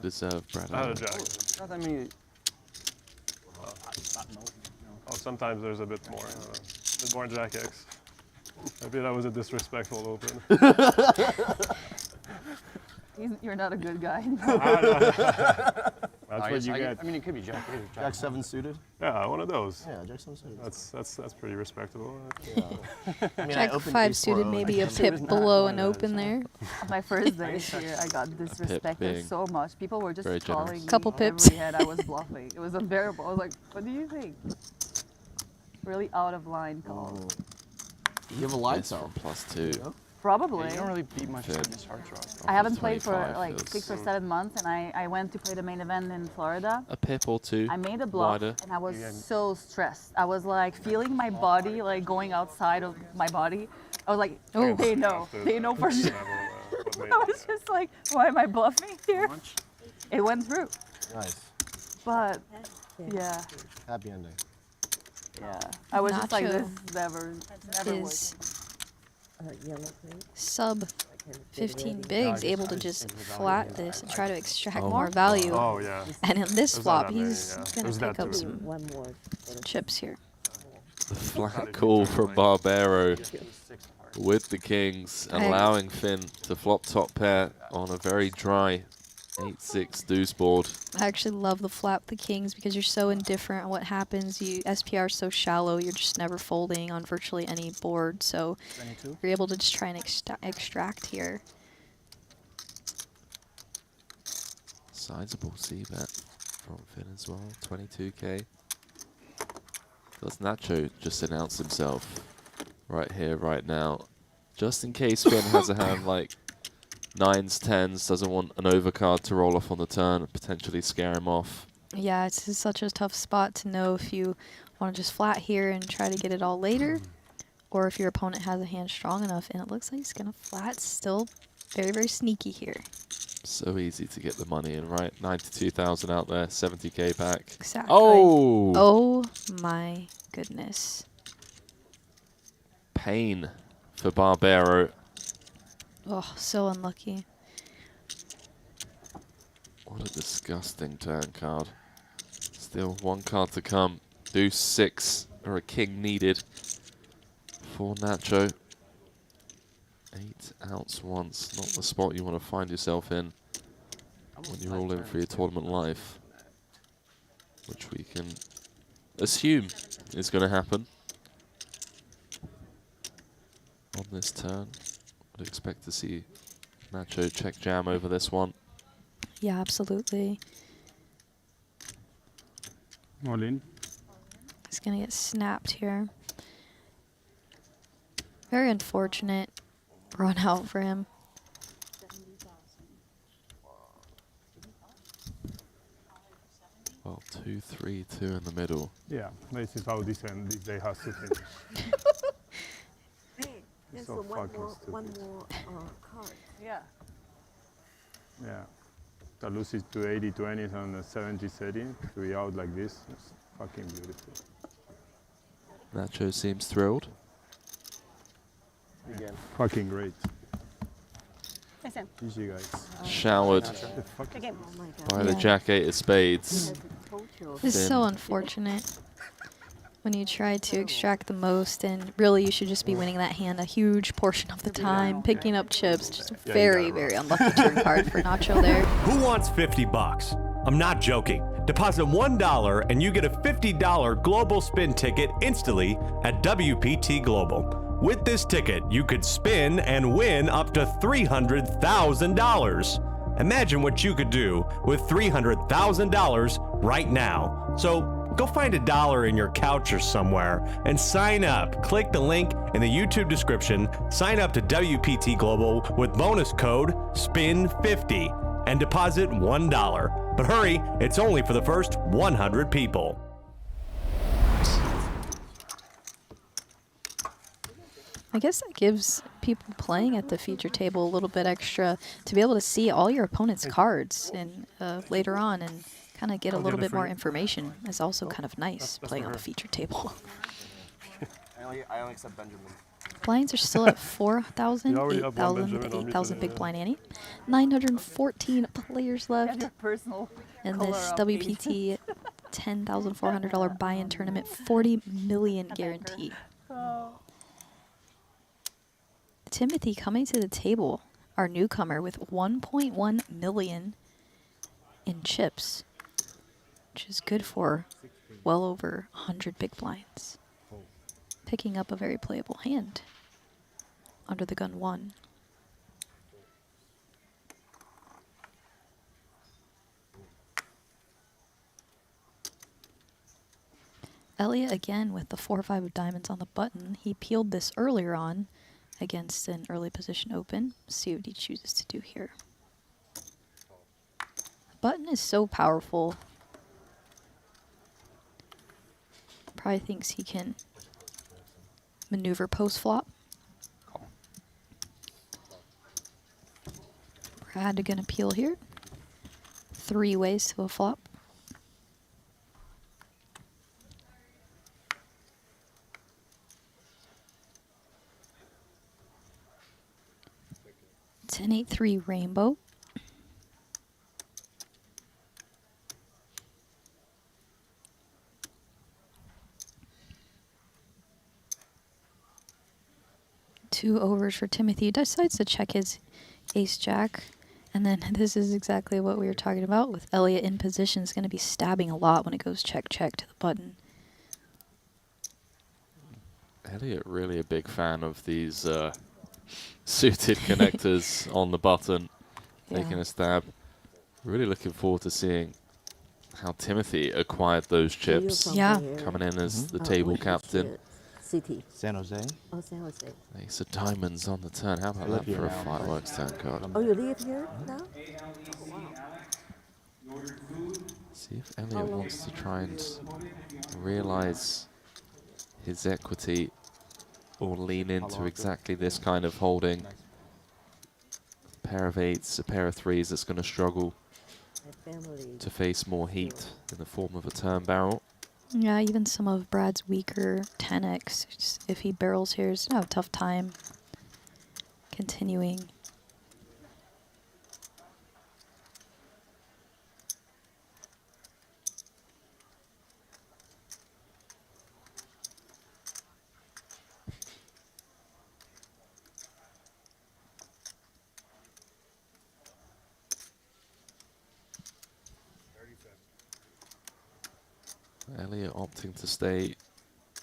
deserve, Brad? I had a jack. Not that many. Oh, sometimes there's a bit more. A bit more jack X. Maybe that was a disrespectful open. You're not a good guy. That's what you get. I mean, it could be jack 8 or Jack 7 suited? Yeah, one of those. Yeah, Jack 7 suited. That's pretty respectable. Yeah. I mean, Jack 5 suited, maybe a pip below an open there. My first day here, I got disrespected so much. People were just calling me Couple pips. every head I was bluffing. It was unbearable. I was like, what do you think? Really out of line call. You have a live It's call. from +2. Yeah. Probably. Yeah, you don't really beat much in this hard draw. I haven't played for 25 like feels- 6 or 7 months, and I went to play the main event in Florida. A pip or two. I made a bluff, wider. and I was so stressed. I was like feeling my body like going outside of my body. I was like, Oh. they know for sure. I was just like, why am I bluffing here? It went through, Nice. but yeah, Happy ending. yeah. I was just like, Nacho this never is Yellow plate. sub 15 bigs, able to just flat this and try to extract Oh. more value. Oh yeah. And in this There's not flop, that many, he's yeah. gonna There's that pick up too. some One more. chips here. The flat call from Barbero with the kings, allowing Finn to flop top pair on a very dry 8-6 deuce board. I actually love the flap the kings because you're so indifferent on what happens. SPR is so shallow, you're just never folding on virtually any board, so you're able to just try and extract here. Sizable C-bet from Finn as well, 22k. Does Nacho just announce himself right here, right now? Just in case Finn has a hand like 9s, 10s, doesn't want an overcard to roll off on the turn, potentially scare him off. Yeah, it's just such a tough spot to know if you want to just flat here and try to get it all later, or if your opponent has a hand strong enough, and it looks like he's going to flat. Still very, very sneaky here. So easy to get the money in, right? 92,000 out there, 70k back. Exactly. Oh! Oh my goodness. Pain for Barbero. Oh, so unlucky. What a disgusting turn card. Still one card to come. Deuce 6 or a king needed for Nacho. 8 outs once, not the spot you want to find yourself in when you're all in for your tournament life, which we can assume is going to happen on this turn. Would expect to see Nacho check jam over this one. Yeah, absolutely. All in. He's going to get snapped here. Very unfortunate run out for him. Well, 2-3-2 in the middle. Yeah, this is how this day has to finish. Hey, there's So one fucking more, stupid. one more card. yeah. Yeah. To lose it to 80-20s on a 70-30, to be out like this, it's fucking beautiful. Nacho seems thrilled. Again. Fucking great. Listen. GG guys. Showered The fuck Okay. Oh my God. by the Yeah. Jack 8 of spades. Total. This is so Thin. unfortunate when you try to extract the most, and really you should just be winning that hand a huge portion of the time, picking up chips. Just a very, very unlucky turn card for Nacho there. Who wants 50 bucks? I'm not joking. Deposit $1 and you get a $50 global spin ticket instantly at WPT Global. With this ticket, you could spin and win up to $300,000. Imagine what you could do with $300,000 right now. So go find $1 in your couch or somewhere and sign up. Click the link in the YouTube description, sign up to WPT Global with bonus code SPIN50 and deposit $1. But hurry, it's only for the first 100 people. I guess that gives people playing at the feature table a little bit extra to be able to see all your opponent's cards and later on and kind of get a little bit more information is also kind of nice playing on the feature table. I only accept Benjamin. Blinds are still at 4,000, You already up one 8,000 with Benjamin the on me 8,000 today, big yeah. blind ante. 914 players And left your personal in color this of WPT $10,400 buy-in tournament, 40 million guarantee. Oh. Timothy coming to the table, our newcomer with 1.1 million in chips, which is good for well over 100 big blinds. Picking up a very playable hand under the gun 1. Elliot again with the 4-5 of diamonds on the button. He peeled this earlier on against an early position open. See what he chooses to do here. The button is so powerful. Probably thinks he can maneuver post flop. Brad gonna peel here. 3 ways to a flop. Ten 8-3 rainbow. Two overs for Timothy. He decides to check his ace-jack. And then this is exactly what we were talking about with Elliot in position. Is going to be stabbing a lot when it goes check-check to the button. Elliot really a big fan of these suited connectors on the button, taking a stab. Really looking forward to seeing how Timothy acquired those chips. Yeah. Coming in as the table captain. City. San Jose. Oh, San Jose. Ace of diamonds on the turn. How about I live that for here a now. fireworks turn card? Oh, you live here now? Wow. See if Elliot wants to try and realize his equity or lean into exactly this kind of holding. A pair of 8s, a pair of 3s that's going to struggle My family. to face more heat in the form of a turn barrel. Yeah, even some of Brad's weaker 10x. Just if he barrels here, he's going to have a tough time continuing. Elliot opting to stay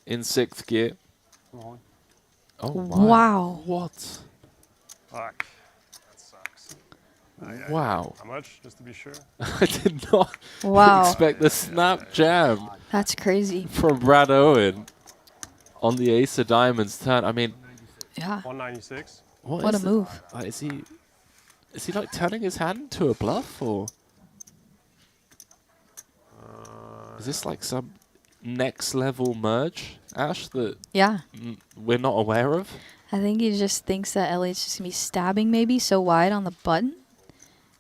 in 6th gear. Come on. Oh, Wow. What? Fuck. That sucks. Wow. How much, just to be sure? I did not Wow. expect the snap jam That's crazy. from Brad Owen on the ace of diamonds turn. I mean, Yeah. 196. What a is move. Is he like turning his hand into a bluff, or is this like some next level merge, Ash, that Yeah. we're not aware of? I think he just thinks that Elliot's just going to be stabbing maybe so wide on the button.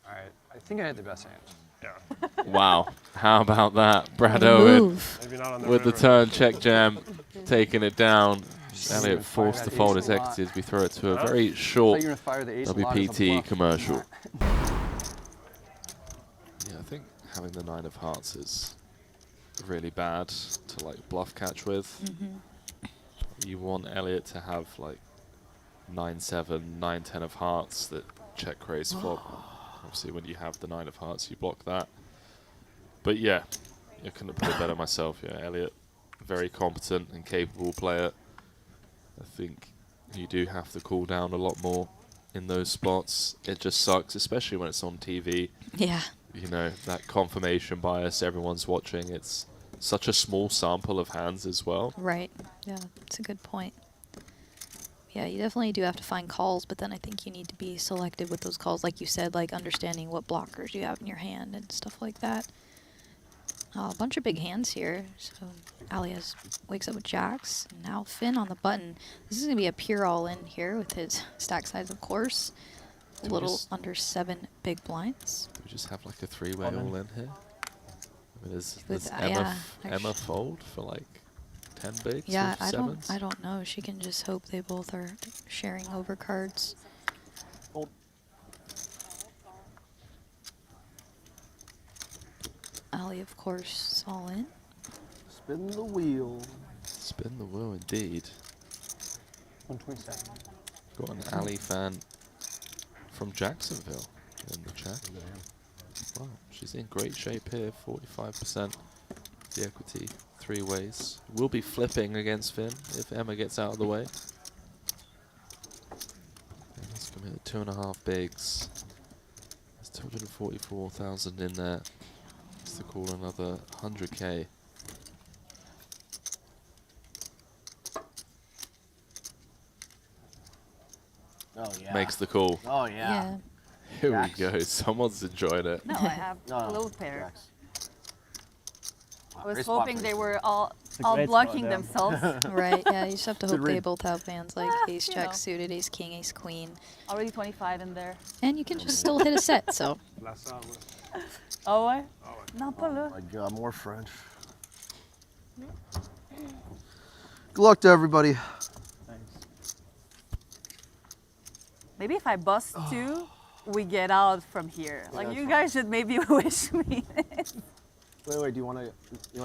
All right. I think I had the best hand. Yeah. Wow. How about that? Brad What a Owen move. Maybe not on the with the river. turn check jam, taking it down. Elliot Fire forced to that fold ace his a lot. equity as we throw it to a Huh? very I thought short you were gonna fire the ace a lot as a WPT bluff. commercial. Yeah, I think having the 9 of hearts is really bad to like bluff catch with. You want Elliot to have like 9-7, 9-10 of hearts that check raise flop. Obviously, when you have the 9 of hearts, you block that. But yeah, I couldn't have put it better myself. Yeah, Elliot, very competent and capable player. I think you do have to cool down a lot more in those spots. It just sucks, especially when it's on TV. Yeah. You know, that confirmation bias, everyone's watching. It's such a small sample of hands as well. Right. Yeah, that's a good point. Yeah, you definitely do have to find calls, but then I think you need to be selective with those calls. Like you said, like understanding what blockers you have in your hand and stuff like that. A bunch of big hands here. So Alias wakes up with jacks. And now Finn on the button. This is going to be a pure all-in here with his stack size, of course. A Do we little just- under 7 big blinds. Do we just have like a 3-way All in. all in here? I mean, does With, Emma, yeah, Emma actu- fold for like 10 bigs Yeah, with I sevens? don't know. She can just hope they both are sharing over cards. Ali, of course, is all in. Spin the wheel. Spin the wheel indeed. 127. Got an Ali fan from Jacksonville in the chat. Wow, she's in great shape here. 45% the equity, 3 ways. Will be flipping against Finn if Emma gets out of the way. And he's committed 2.5 bigs. There's 244,000 in there. Has to call another 100k. Oh yeah. Makes the call. Oh yeah. Here Jacks. we go. Someone's enjoying it. No, I have No, a little pair. Jacks. I was Great spot hoping for they this were one. all great blocking spot, yeah. themselves. Right, yeah, you just have to Good hope they read. both have hands like ace you jack know. suited, ace king, ace queen. Already 25 in there. And you can just still hit a set, so. Last hour. Oh, ouais? Oh, ouais. Non, pas là. Oh my god, more French. Good luck to everybody. Maybe if I bust 2, we get out from here. Like, that's you fine. guys should maybe wish me. Wait, do you wanna do anything? You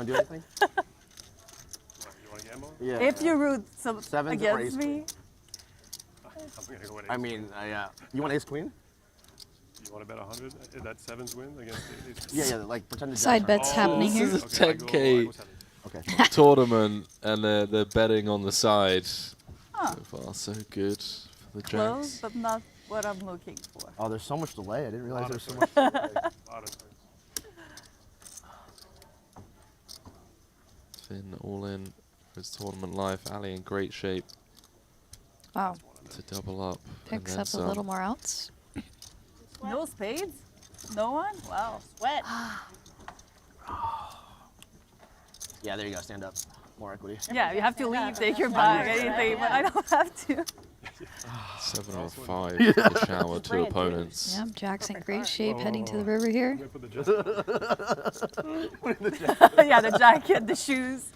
want to gamble? Yeah. If you root some Sevens or against ace me, I'm going to go with I ace. mean, yeah. You want ace queen? You want to bet 100? Is that 7s win against ace? Yeah, like pretend to Side jacks, bets happening this here. is a Okay, I go 10K 7. Okay. tournament, and they're betting on the side. Huh. So far, so good for the close, Jacks. but not what I'm looking for. Oh, there's so much delay. I didn't realize Lot there's of so much. Lot of turns. Finn all in for his tournament life. Ali in great shape Wow, to double up. and picks then up a some. little more outs. No spades? No one? Wow. Sweat. Yeah, there you go. Stand up. More equity. Yeah, you have to leave, take your bag, anything, but I don't have to. 7 or 5 to shower two opponents. Yeah, Jack's in great shape heading to the river here. I'm going to put the jack. Yeah, the jacket, the shoes.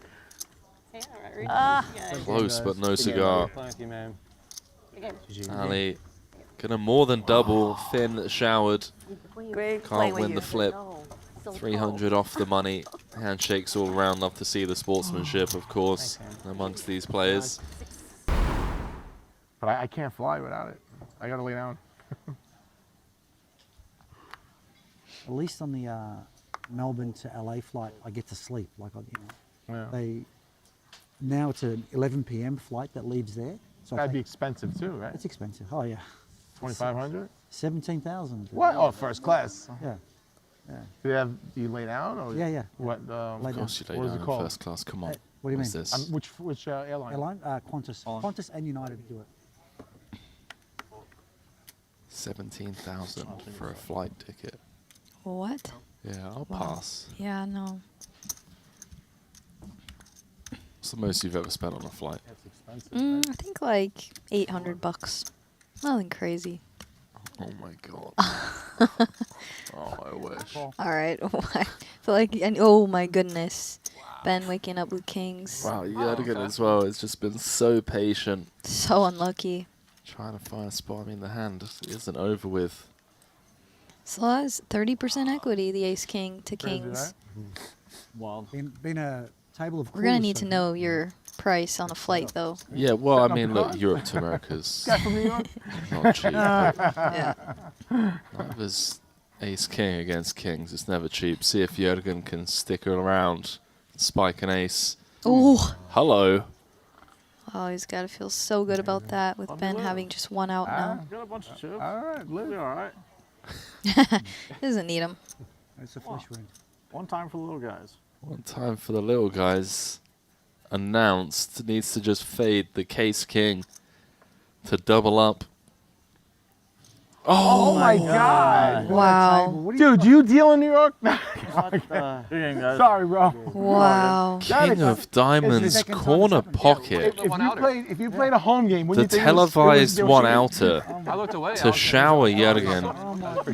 Close, but no cigar. Thank you, man. Ali gonna more than double. Finn showered. Great Can't playing with win you. the flip. No, so 300 off the money. Handshakes all around. Love to see the sportsmanship, of course, amongst these players. But I can't fly without it. I gotta lay down. At least on the Melbourne to LA flight, I get to sleep. Like, Yeah. Now it's an 11 p.m. flight that leaves there. So That'd be expensive too, right? it's expensive. Oh yeah, 2,500. 17,000. What? Oh, first class. Yeah, Do you lay down or? yeah. What? Lay Of down. course, you lay What is down it in called? first class. Come on. What do you What's mean? this? Which airline? Airline? Qantas. Qantas and United do it. 17,000 for a flight ticket. What? Yeah, I'll Wow. pass. Yeah, no. What's the most you've ever spent on a flight? That's expensive. I think like $800. Nothing crazy. Oh my god. Oh, I wish. All right. I feel like, and oh my goodness. Ben waking up with kings. Wow, Jürgen as well has just been so patient. So unlucky. Trying to find a spot. I mean, the hand isn't over with. So that's 30% equity, the ace king to Crazy, kings. right? Wild. Been a table of. We're going to calls, need so- to know your price on a flight, though. Yeah, well, I Setting up mean, the look, car? Europe to America's Guy from New York. not cheap. but Yeah. There's ace king against kings. It's never cheap. See if Jürgen can stick around, spike an ace. Ooh. Hello. Oh, he's got to feel so good about that with Ben having just one out now. Got a bunch of chips. All right, We'll be all right. Doesn't need him. It's a flush room. One time for the little guys. One time for the little guys. Announced. Needs to just fade the case king to double up. Oh my God. Wow. Dude, you deal in New York? Sorry, bro. Wow. King of Diamonds second time corner it's happened. pocket. If you played a home game, The televised one outer I looked away. to shower Jürgen.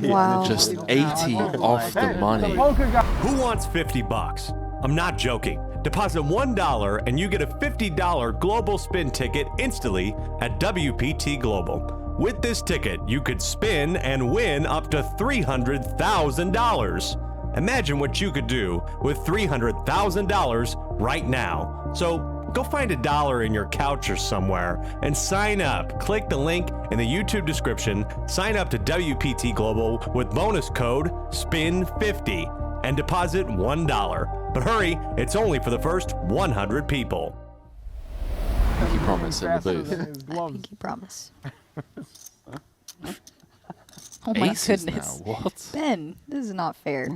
Wow. Just 80 off the money. Poker guy. Who wants $50? I'm not joking. Deposit $1 and you get a $50 global spin ticket instantly at WPT Global. With this ticket, you could spin and win up to $300,000. Imagine what you could do with $300,000 right now. So go find a dollar in your couch or somewhere and sign up. Click the link in the YouTube description, sign up to WPT Global with bonus code SPIN50 and deposit $1. But hurry, it's only for the first 100 people. Pinky promise in the Faster booth. than his gloves. Pinky promise. Oh my Aces goodness. now, what? Ben, this is not fair.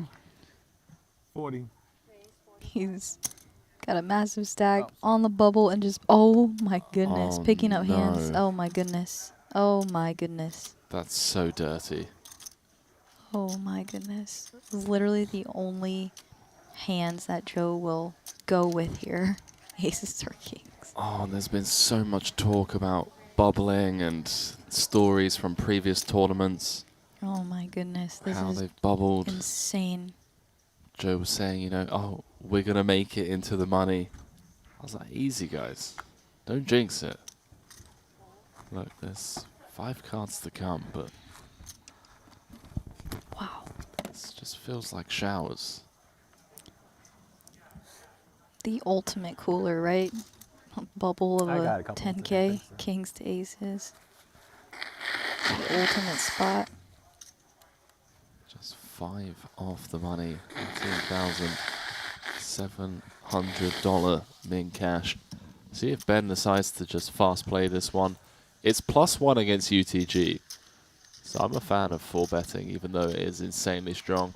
40. He's got a massive stack on the bubble and just, oh my goodness, Oh, picking up hands. no. Oh my goodness. Oh my goodness. That's so dirty. Oh my goodness. This is literally the only hands that Joe will go with here. Aces or kings. Oh, and there's been so much talk about bubbling and stories from previous tournaments. Oh my goodness. This How is they've bubbled. insane. Joe was saying, you know, oh, we're going to make it into the money. I was like, easy, guys. Don't jinx it. Look, there's 5 cards to come, but Wow. this just feels like showers. The ultimate cooler, right? A bubble of I got a a couple of 10K, things, so. kings to aces. The ultimate spot. Just 5 off the money. $18,700 min cash. See if Ben decides to just fast play this one. It's +1 against UTG. So I'm a fan of 4 betting, even though it is insanely strong.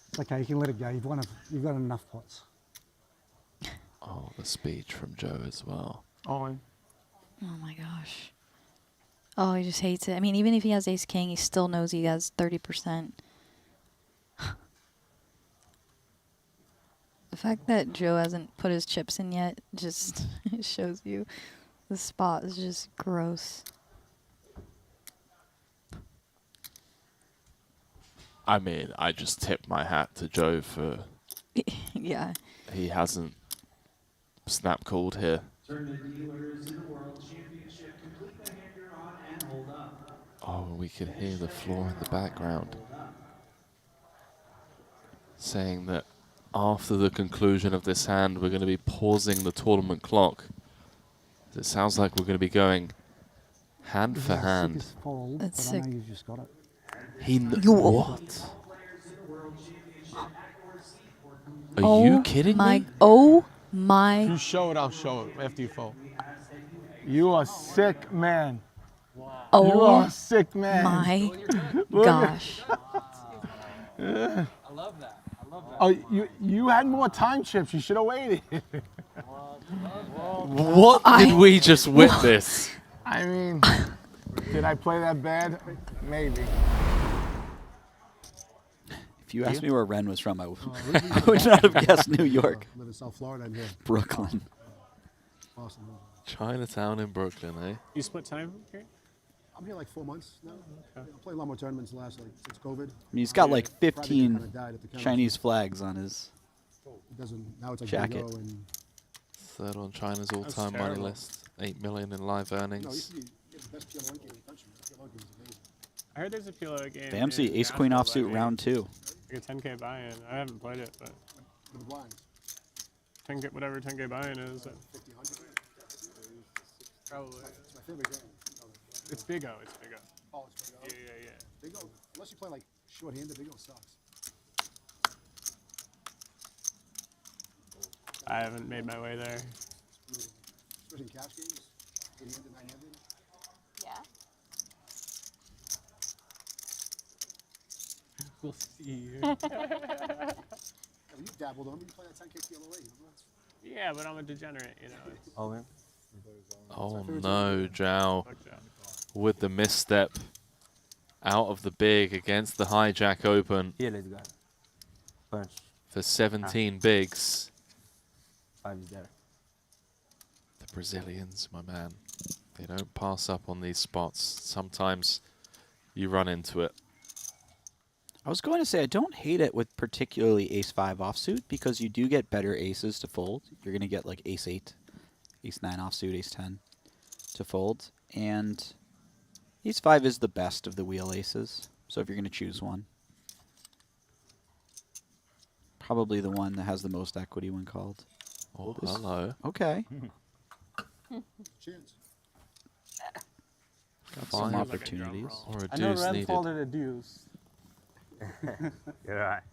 It's okay, you can let it go. You've got enough pots. Oh, the speech from Joe as well. Owen. Oh my gosh. Oh, he just hates it. I mean, even if he has ace king, he still knows he has 30%. The fact that Joe hasn't put his chips in yet just it shows you the spot is just gross. I mean, I just tip my hat to Joe for Yeah. he hasn't snap called here. Oh, we could hear the floor in the background saying that after the conclusion of this hand, we're going to be pausing the tournament clock. It sounds like we're going to be going hand This for is the hand. sickest fold, That's but I sick. know you've just got it. What? Are Oh you kidding my, me? oh my. You show it, I'll show it after you fold. You are sick, man. You Oh are a sick man. my Look at- gosh. Oh, you had more time chips. You should have waited. What did we just witness? I mean, did I play that bad? Maybe. If you asked me where Ren was from, I would not have guessed New York. I live in South Florida. I'm here. Brooklyn. Awesome. Chinatown in Brooklyn, eh? You split time here? I'm here like 4 months now. I played a lot more tournaments last like since COVID. I mean, he's got like Probably 15 kinda died at the kennels. Chinese flags on his It doesn't now. It's like jacket. Bingo and Third on China's all-time money terrible. list. 8 million in live no, it earnings. used to be the best PLO game in the country. The PLO game is amazing. I heard there's a PLO game. Bamsey, in ace queen Nashville offsuit that round 2. Like a 10K buy-in. I haven't played it, but For the blinds, 10K, whatever 10K buy-in is, 50, 100. probably. It's my favorite game. It's Big O. It's Big O. Oh, it's Bingo. Yeah. Bingo, unless you play like short-handed, Bingo sucks. I haven't made my way there. It's brutal. Especially in cash games, 8-handed, 9-handed. Yeah. We'll see. Yeah, well, you dabbled on, but you play that 10K PLO. Yeah, but I'm a degenerate, you know. It's, Owen. Oh no, Zhao fuck that. with the misstep out of the big against the hijack open Here, let's go. Punch. for 17 bigs. 5 is there. The Brazilians, my man, they don't pass up on these spots. Sometimes you run into it. I was going to say I don't hate it with particularly ace-5 offsuit because you do get better aces to fold. You're going to get like ace-8, ace-9 offsuit, ace-10 to fold. And ace-5 is the best of the wheel aces. So if you're going to choose one, probably the one that has the most equity when called. Oh, hello. Okay. Chance. Got some opportunities. Or a I know deuce Ren needed. folded a deuce. You're right.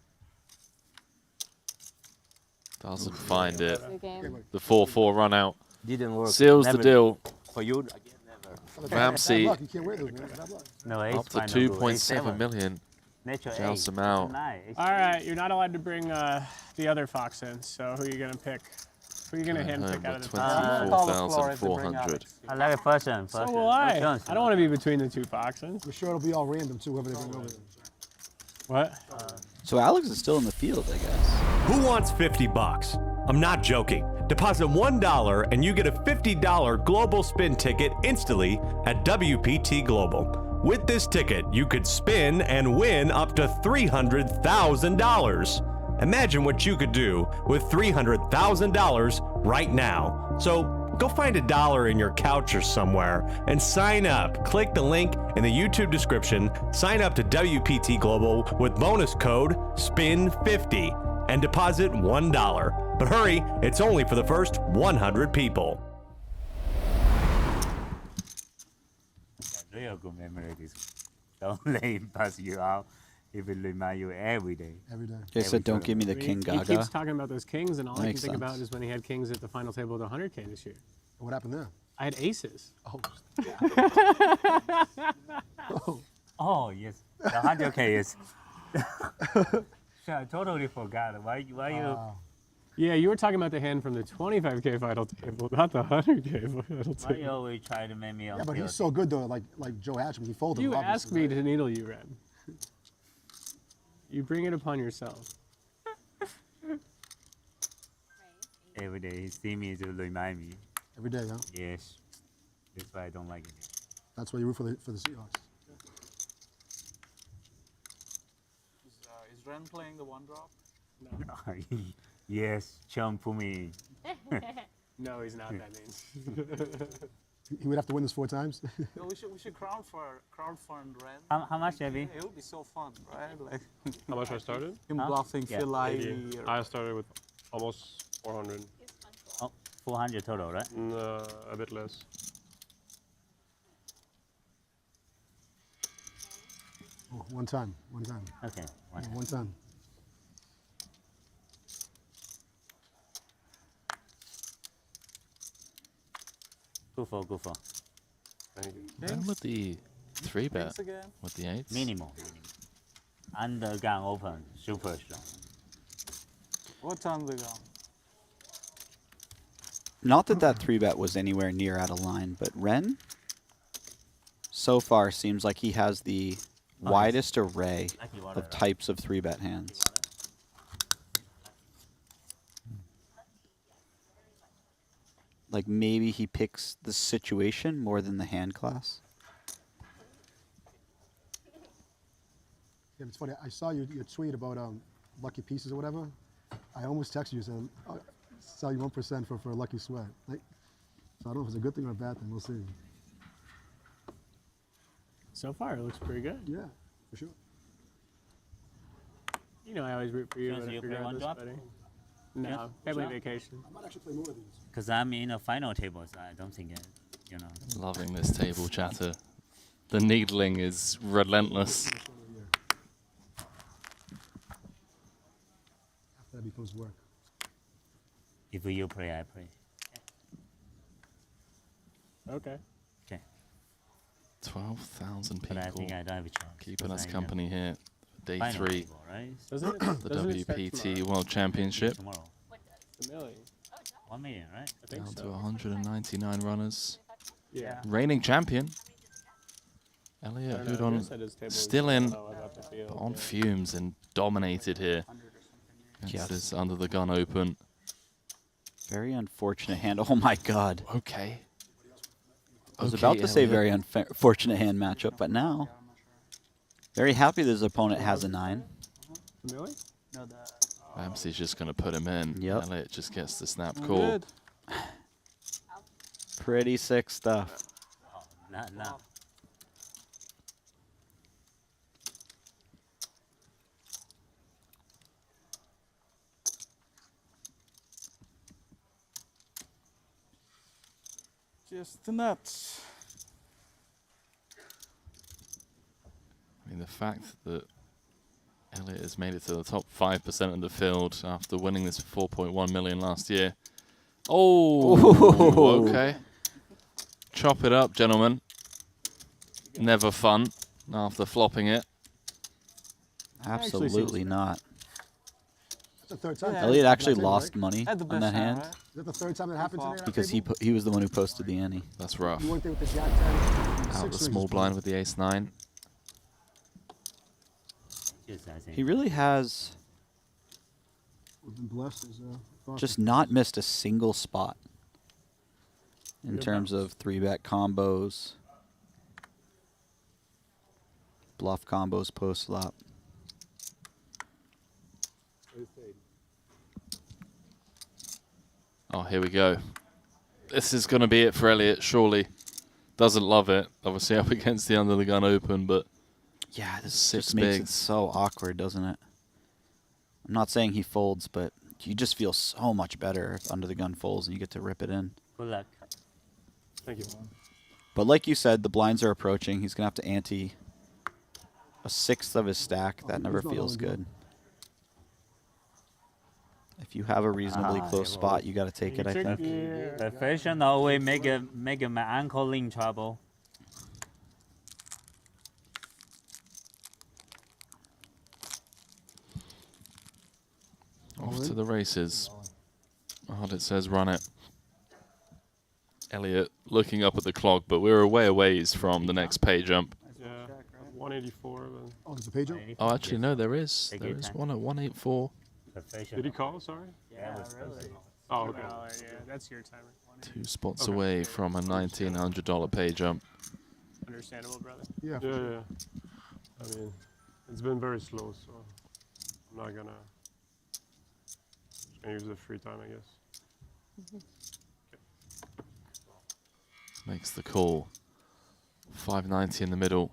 Doesn't find it. Good game. The 4-4 run out. Didn't work. Seals the Never. deal. For you, again, never. Ramsey Bad luck. You can't wear those, man. Bad luck. No, up to 2.7 million. Joust him out. All right, you're not allowed to bring the other Foxon. So who are you gonna pick? Who are you gonna hand pick out of the two? 24,400. I like a person. So will I. I don't want to be between the two Foxons. We're sure it'll be all random, too, whoever they bring over there. What? So Alex is still in the field, I guess. Who wants 50 bucks? I'm not joking. Deposit $1 and you get a $50 global spin ticket instantly at WPT Global. With this ticket, you could spin and win up to $300,000. Imagine what you could do with $300,000 right now. So go find $1 in your couch or somewhere and sign up. Click the link in the YouTube description. Sign up to WPT Global with bonus code SPIN50 and deposit $1. But hurry, it's only for the first 100 people. Real good memory. Don't let him pass you out. He will remind you every day. Every day. They said don't give me the I mean, King Gaga. He keeps talking about those kings, and all I can Makes think about sense. is when he had kings at the final table of the 100K this year. What happened there? I had aces. Oh. Oh, yes. The 100K is. I totally forgot. Why you? Yeah, you were talking about the hand from the 25K final table, not the 100K final Why you table. always try to make me Yeah, but he's so good, though, like Joe Hatcham. He folded. You obviously, asked me to needle you, Ren. You bring it upon yourself. Every day he see me to remind me. Every day, huh? Yes. That's why I don't like it. That's why you root for the Seahawks. Is Ren playing the one drop? No. Yes, chum for me. No, he's not. That means. He would have to win this 4 times. No, we should crowdfund Ren. How much, Abby? It would be so fun, right? Like How much I started? him bluffing Yeah. Phil 80. Ivey. I started with almost 400. Oh, 400 total, right? A bit less. Oh, one time. Okay. Yeah, one time. Go for. Thank you. When with the 3-bet Thanks again. with the 8s? Minimal. Undergun open, super strong. What time they go? Not that 3-bet was anywhere near out of line, but Ren so far seems like he has the widest array of types of 3-bet hands. Like maybe he picks the situation more than the hand class. Yeah, it's funny. I saw your tweet about lucky pieces or whatever. I almost texted you saying, sell you 1% for a lucky sweat. Like, so I don't know if it's a good thing or a bad thing. We'll see. So far, it looks pretty good. Yeah, for sure. You know, I always root for you. So you play regardless, one drop? buddy. No, Yeah. family Drop? vacation. I might actually play more of these. Because I'm in a final table, so I don't think, you know. Loving this table chatter. The needling is relentless. After that becomes work. If you play, I play. Okay. Okay. 12,000 But I people think I don't have a chance. keeping because us I, company here. Day final 3, table, right? Doesn't it, the doesn't it start WPT tomorrow? World Championship. Tomorrow. The million. 1 million, right? I think Down so. to 199 runners. Yeah. Reigning champion. I Elliot, don't who'd know, on, Jess said his table was still in, low about the field, but on yeah. fumes and dominated here. Against this under the gun open. Very unfortunate hand. Oh my god. Okay. I was Okay, about to say Elliot. very unfortunate hand matchup, but now Very happy that his opponent has a 9. Really? No, Ramsey's just going to put him in. Yep. Elliot just gets the snap call. Pretty sick stuff. Oh, no. Just the nuts. I mean, the fact that Elliot has made it to the top 5% of the field after winning this for 4.1 million last year. Oh, okay. Chop it up, gentlemen. Never fun after flopping it. Absolutely not. That's the third time. Elliot actually lost money Had the on best that hand hand, right? Is that the third time that happened today? because he was the one who posted the ante. That's rough. You went there with the Jack 10. Out the Six small rings. blind with the ace 9. He really has We've been blessed as just not missed a single spot in terms of 3-bet combos, bluff combos post flop. Oh, here we go. This is going to be it for Elliot, surely. Doesn't love it. Obviously up against the under the gun open, but yeah, this six just makes big. it so awkward, doesn't it? I'm not saying he folds, but you just feel so much better if under the gun folds and you get to rip it in. Good luck. Thank you. But like you said, the blinds are approaching. He's going to have to ante a 1/6 of his stack. That never feels good. If you have a reasonably close spot, you got to take it, I think. The fashion always make my uncle in trouble. Off to the races. Hard it says run it. Elliot looking up at the clock, but we're a way away from the next pay jump. Yeah, 184. But Oh, there's a page up? Oh, actually, no, there is. There is one at 184. did he call? Sorry. Yeah, really. Oh, okay. Yeah, that's your timer. 2 spots away from a $1,900 pay jump. Understandable, brother. Yeah. Yeah. I mean, it's been very slow, so I'm not gonna. Just gonna use the free time, I guess. Makes the call. 590 in the middle.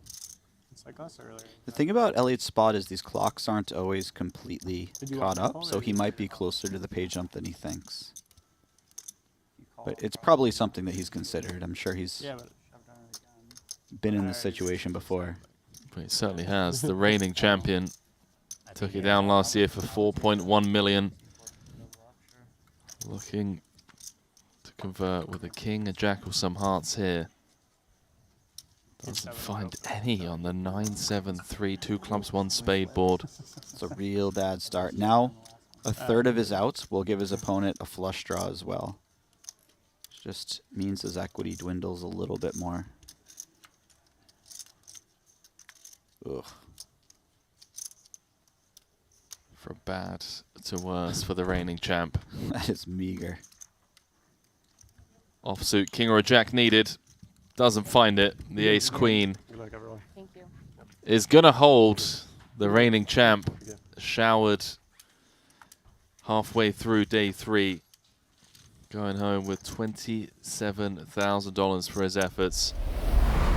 It's like us earlier. The thing about Elliot's spot is these clocks aren't always completely Did you caught want up, to so call he might be closer to the pay jump than he thinks. But it's probably something that he's considered. I'm sure he's Yeah, but been in this situation before. But he certainly has. The reigning champion took it down last year for 4.1 million. Looking to convert with a king, a jack, or some hearts here. Doesn't find any on the 9-7-3, 2 clubs, 1 spade board. It's a real bad start. Now, a third of his outs will give his opponent a flush draw as well. Just means his equity dwindles a little bit more. Ugh. From bad to worse for the reigning champ. That is meager. Offsuit, king or a jack needed. Doesn't find it. The ace queen Good luck, everyone. Thank you. is going to hold the reigning champ. Showered halfway through day 3. Going home with $27,000 for his efforts.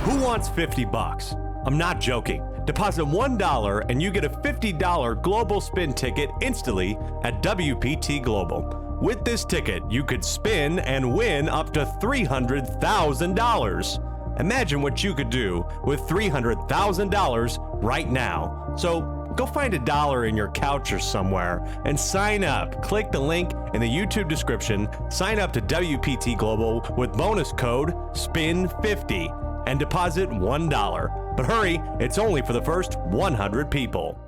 Who wants 50 bucks? I'm not joking. Deposit $1 and you get a $50 global spin ticket instantly at WPT Global. With this ticket, you could spin and win up to $300,000. Imagine what you could do with $300,000 right now. So go find a dollar in your couch or somewhere and sign up. Click the link in the YouTube description. Sign up to WPT Global with bonus code SPIN50 and deposit $1. But hurry, it's only for the first 100 people.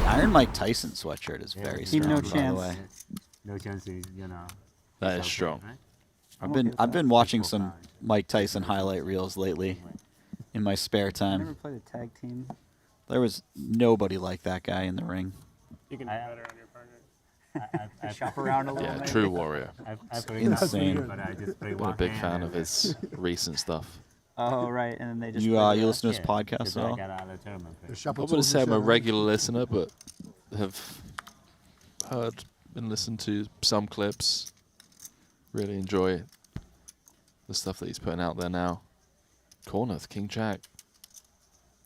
The Iron Mike Tyson sweatshirt is very strong, no by the chance. way. No chance, you know. That is strong. I've been watching some Mike Tyson highlight reels lately in my spare Never time. played a tag team. There was nobody like that guy in the ring. You can do better on your partner. I shop around a little. Yeah, maybe. true warrior. I play Insane. but I just play Been a one big hand fan and of his recent stuff. Oh, right, and then they just. You play the you rest? listen to his Yeah, podcast 'cause at I all? got out of the tournament. I wouldn't say I'm a regular listener, but have been listening to some clips. Really enjoy the stuff that he's putting out there now. Corneth, King Jack.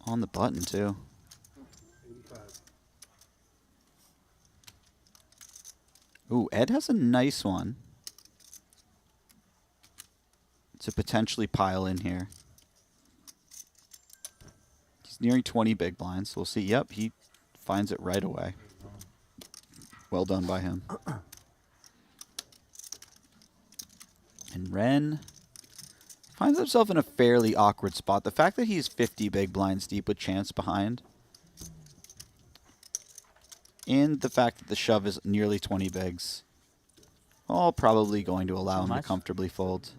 On the button, too. Ooh, Ed has a nice one to potentially pile in here. He's nearing 20 big blinds. So we'll see. Yep, he finds it right away. Well done by him. And Ren finds himself in a fairly awkward spot. The fact that he's 50 big blinds deep with chance behind, and the fact that the shove is nearly 20 bigs, all probably going to allow him to comfortably fold.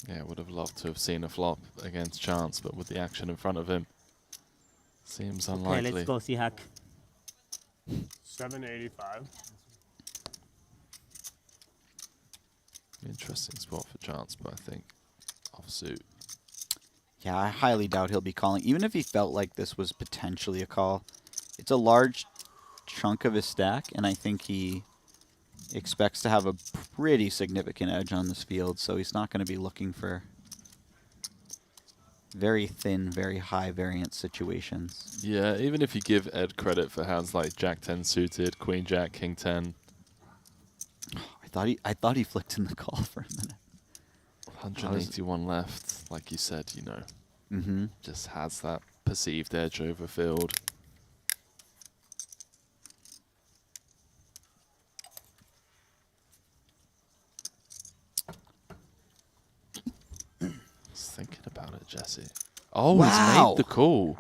Yeah, would have loved to have seen a flop against Chance, but with the action in front of him, seems unlikely. Okay, let's go see Hack. 785. Interesting spot for Chance, but I think offsuit. Yeah, I highly doubt he'll be calling. Even if he felt like this was potentially a call, it's a large chunk of his stack, and I think he expects to have a pretty significant edge on this field, so he's not going to be looking for very thin, very high variance situations. Yeah, even if you give Ed credit for hands like Jack 10 suited, Queen Jack, King 10. I thought he flicked in the call for a minute. 181 left, like you said, you know. Mm-hmm. Just has that perceived edge over field. Just thinking about it, Jesse. Oh, wow. He's made the call.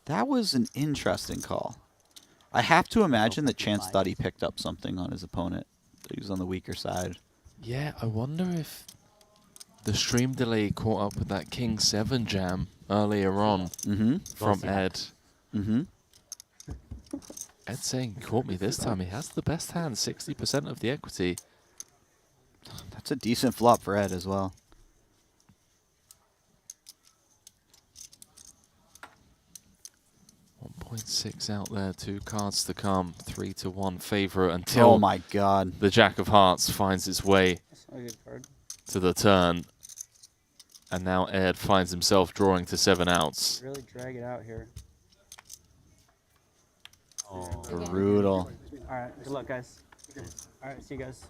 That was an interesting call. I have to imagine that Chance thought he picked up something on his opponent. He was on the weaker side. Yeah, I wonder if the stream delay caught up with that King 7 jam earlier on from Ed. Mm-hmm. Ed saying, caught me this time. He has the best hand, 60% of the equity. That's a decent flop for Ed as well. .6 out there, 2 cards to come, 3-1 favorite until oh my God, the Jack of Hearts finds its way to the turn, and now Ed finds himself drawing to 7 outs. Really drag it out here. Oh. Brutal. All right, good luck, guys. All right, see you guys.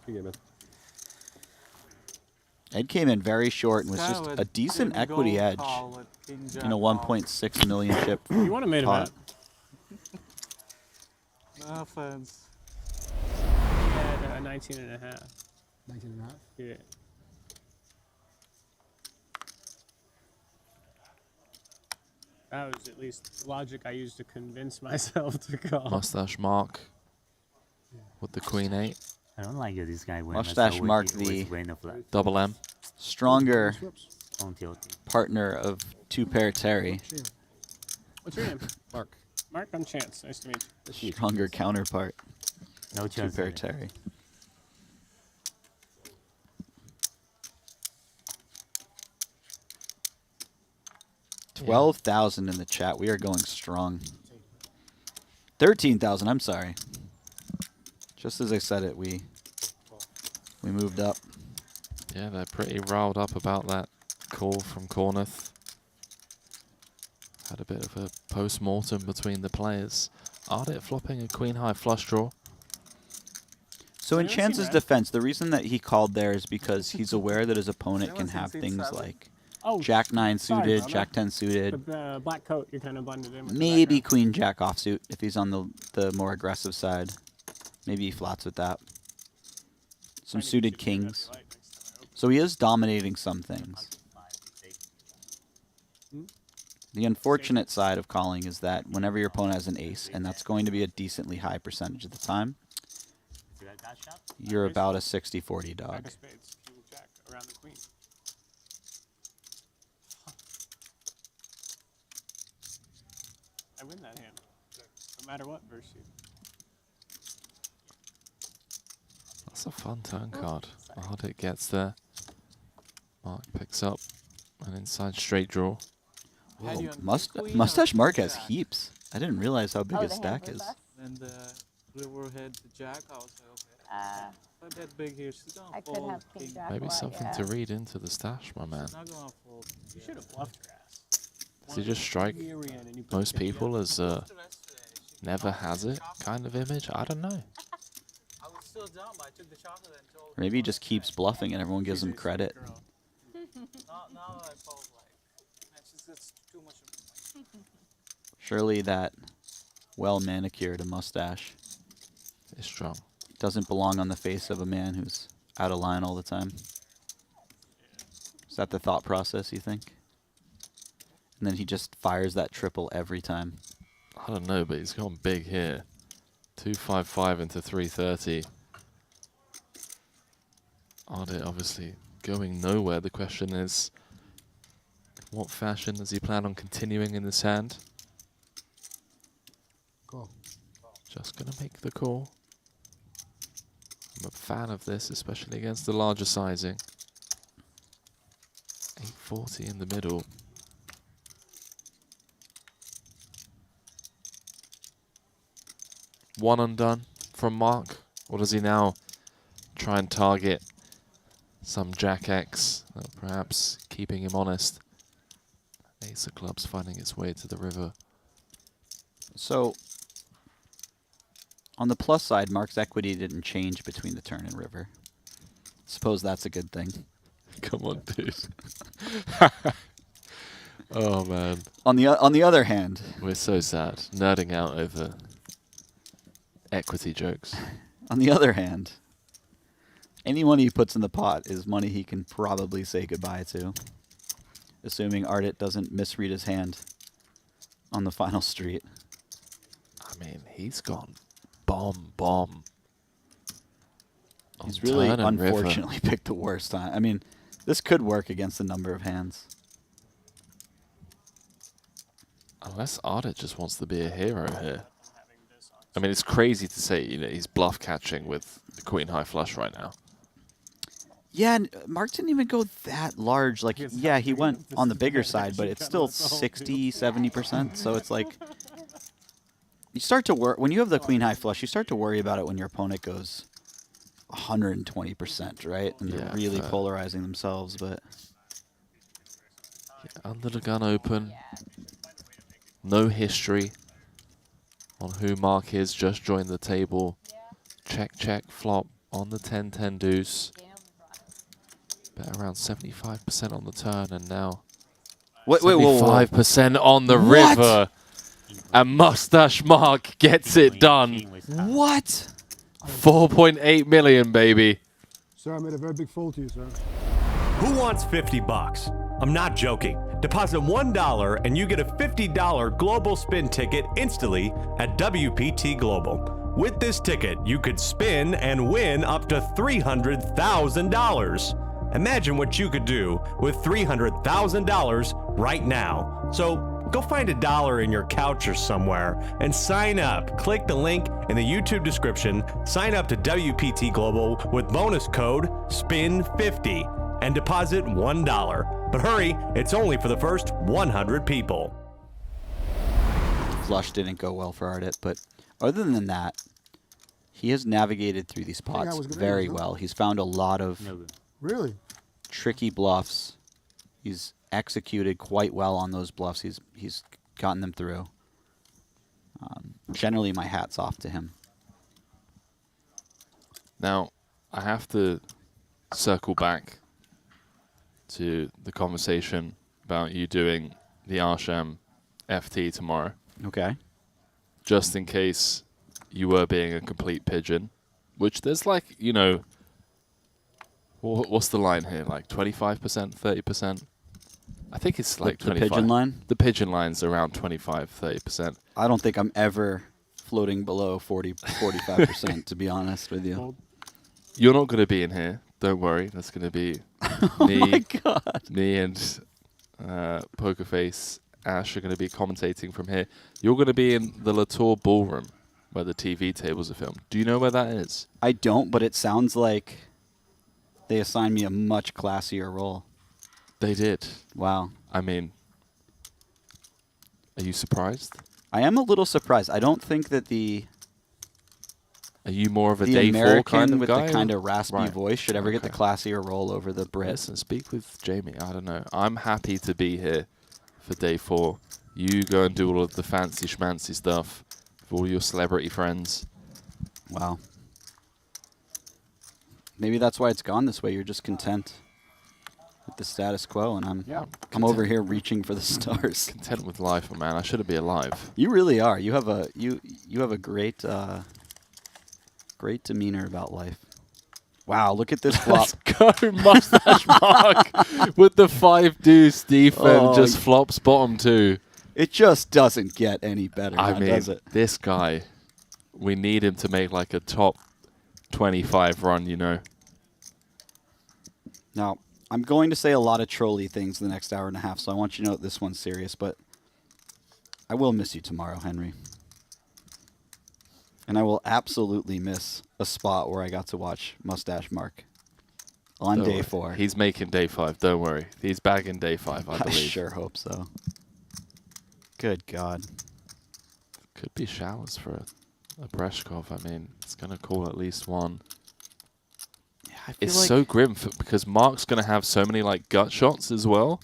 Ed came in very short and was just a decent equity edge in a 1.6 million chip. You want to made him pot. that. No offense. He had 19 and a half. 19 and a half? Yeah. That was at least logic I used to convince myself to call. Mustache Mark with the Queen 8. I don't like this guy. Mustache Mark, the double M. Stronger partner of Two Pair Terry. What's your name? Mark. Mark, I'm Chance. Nice to meet you. Stronger counterpart. No chance. Two Pair Terry. Yeah. 12,000 in the chat. We are going strong. 13,000. I'm sorry. Just as I said it, we moved up. Yeah, they're pretty riled up about that call from Corneth. Had a bit of a post-mortem between the players. Arden flopping a queen high flush draw. So in Chance's defense, the reason that he called there is because he's aware that his opponent can have things like Jack 9 suited, Jack 10 suited. With the black coat, you're kind of blended in with Maybe Queen Jack offsuit if he's on the more aggressive side. Maybe he flats with that. Some suited kings. So he is dominating some things. The unfortunate side of calling is that whenever your opponent has an ace, and that's going to be a decently high percentage of the time, you're about a 60-40 dog. Jack of spades, king jack around the queen. I win that hand, no matter what versus you. That's a fun turn card. Arden gets there. Mark picks up an inside straight draw. Whoa, Mustache Mark has heaps. I didn't realize how big his stack is. Then the river head to jack. I was like, okay. But that big here, she's gonna I could fold have king king. jack. Maybe something to read into the stash, my man. She's not gonna fold. You should have bluffed her ass. Does he just strike most people as never has it kind of image? I don't know. I was still dumb. I took the chocolate and told Or maybe he just keeps bluffing and everyone gives him credit. now I fold like, man, that's too much of Surely that well-manicured mustache is strong. Doesn't belong on the face of a man who's out of line all the time. Is that the thought process, you think? And then he just fires that triple every time. I don't know, but he's gone big here. 255 into 330. Arden obviously going nowhere. The question is, in what fashion does he plan on continuing in this hand? Call. Just gonna make the call. I'm a fan of this, especially against the larger sizing. 840 in the middle. One undone from Mark, or does he now try and target some Jack X, perhaps keeping him honest? Ace of clubs finding its way to the river. So, on the plus side, Mark's equity didn't change between the turn and river. Suppose that's a good thing. Come on, dude. Oh man. On the other hand, we're so sad, nerding out over equity jokes. On the other hand, any money he puts in the pot is money he can probably say goodbye to, assuming Arden doesn't misread his hand on the final street. I mean, he's gone bomb. He's really, unfortunately, picked the worst time. I mean, this could work against a number of hands. Unless Arden just wants to be a hero here. I mean, it's crazy to say, you know, he's bluff catching with the queen high flush right now. Yeah, and Mark didn't even go that large. Like, yeah, he went on the bigger side, but it's still 60, 70%. So it's like, you start to worry, when you have the queen high flush, you start to worry about it when your opponent goes 120%, right? And they're really polarizing themselves, but... Yeah, under the gun open. No history on who Mark is, just joined the table. Check, flop on the 10-10 deuce. Bet around 75% on the turn, and now 75% on the river. And Mustache Mark gets it done. What? 4.8 million, baby. Sir, I made a very big fold to you, sir. Who wants 50 bucks? I'm not joking. Deposit $1 and you get a $50 global spin ticket instantly at WPT Global. With this ticket, you could spin and win up to $300,000. Imagine what you could do with $300,000 right now. So go find $1 in your couch or somewhere and sign up. Click the link in the YouTube description. Sign up to WPT Global with bonus code SPIN50 and deposit $1. But hurry, it's only for the first 100 people. Flush didn't go well for Arden, but other than that, he has navigated through these pots very well. He's found a lot of tricky bluffs. He's executed quite well on those bluffs. He's gotten them through. Generally, my hat's off to him. Now, I have to circle back to the conversation about you doing the Arsham FT tomorrow. Okay. Just in case you were being a complete pigeon, which there's like, you know, what's the line here? Like 25%, 30%? I think it's like 25%. The pigeon line? The pigeon line's around 25, 30%. I don't think I'm ever floating below 40, 45%, to be honest with you. You're not going to be in here. Don't worry. That's going to be me and Pokerface Ash are going to be commentating from here. You're going to be in the Latour Ballroom. where the TV tables are filmed. Do you know where that is? I don't, but it sounds like they assigned me a much classier role. They did. Wow. I mean, are you surprised? I am a little surprised. I don't think that the Are you more of a the day American four kind of with guy? the kind of raspy Right. voice should ever get the Okay. classier role over the Brit. Listen, speak with Jamie. I don't know. I'm happy to be here for day 4. You go and do all of the fancy schmancy stuff with all your celebrity friends. Wow. Maybe that's why it's gone this way. You're just content with the status quo, and I'm over here reaching for the stars. Content with life, man. I shouldn't be alive. You really are. You have a you have a great great demeanor about life. Wow, look at this flop. Let's go, Mustache Mark with the 5 deuce defense. Oh, Just flops bottom 2. It just doesn't get any better, I now, mean, does it? this guy, we need him to make like a top 25 run, you know. Now, I'm going to say a lot of trolly things in the next hour and a half, so I want you to know that this one's serious, but I will miss you tomorrow, Henry. And I will absolutely miss a spot where I got to watch Mustache Mark on Don't day worry. 4. He's making day 5, don't worry. He's back in day 5, I I believe. sure hope so. Good God. Could be showers for a Breshkov. I mean, it's going to call at least one. I feel It's like so grim because Mark's going to have so many like gut shots as well.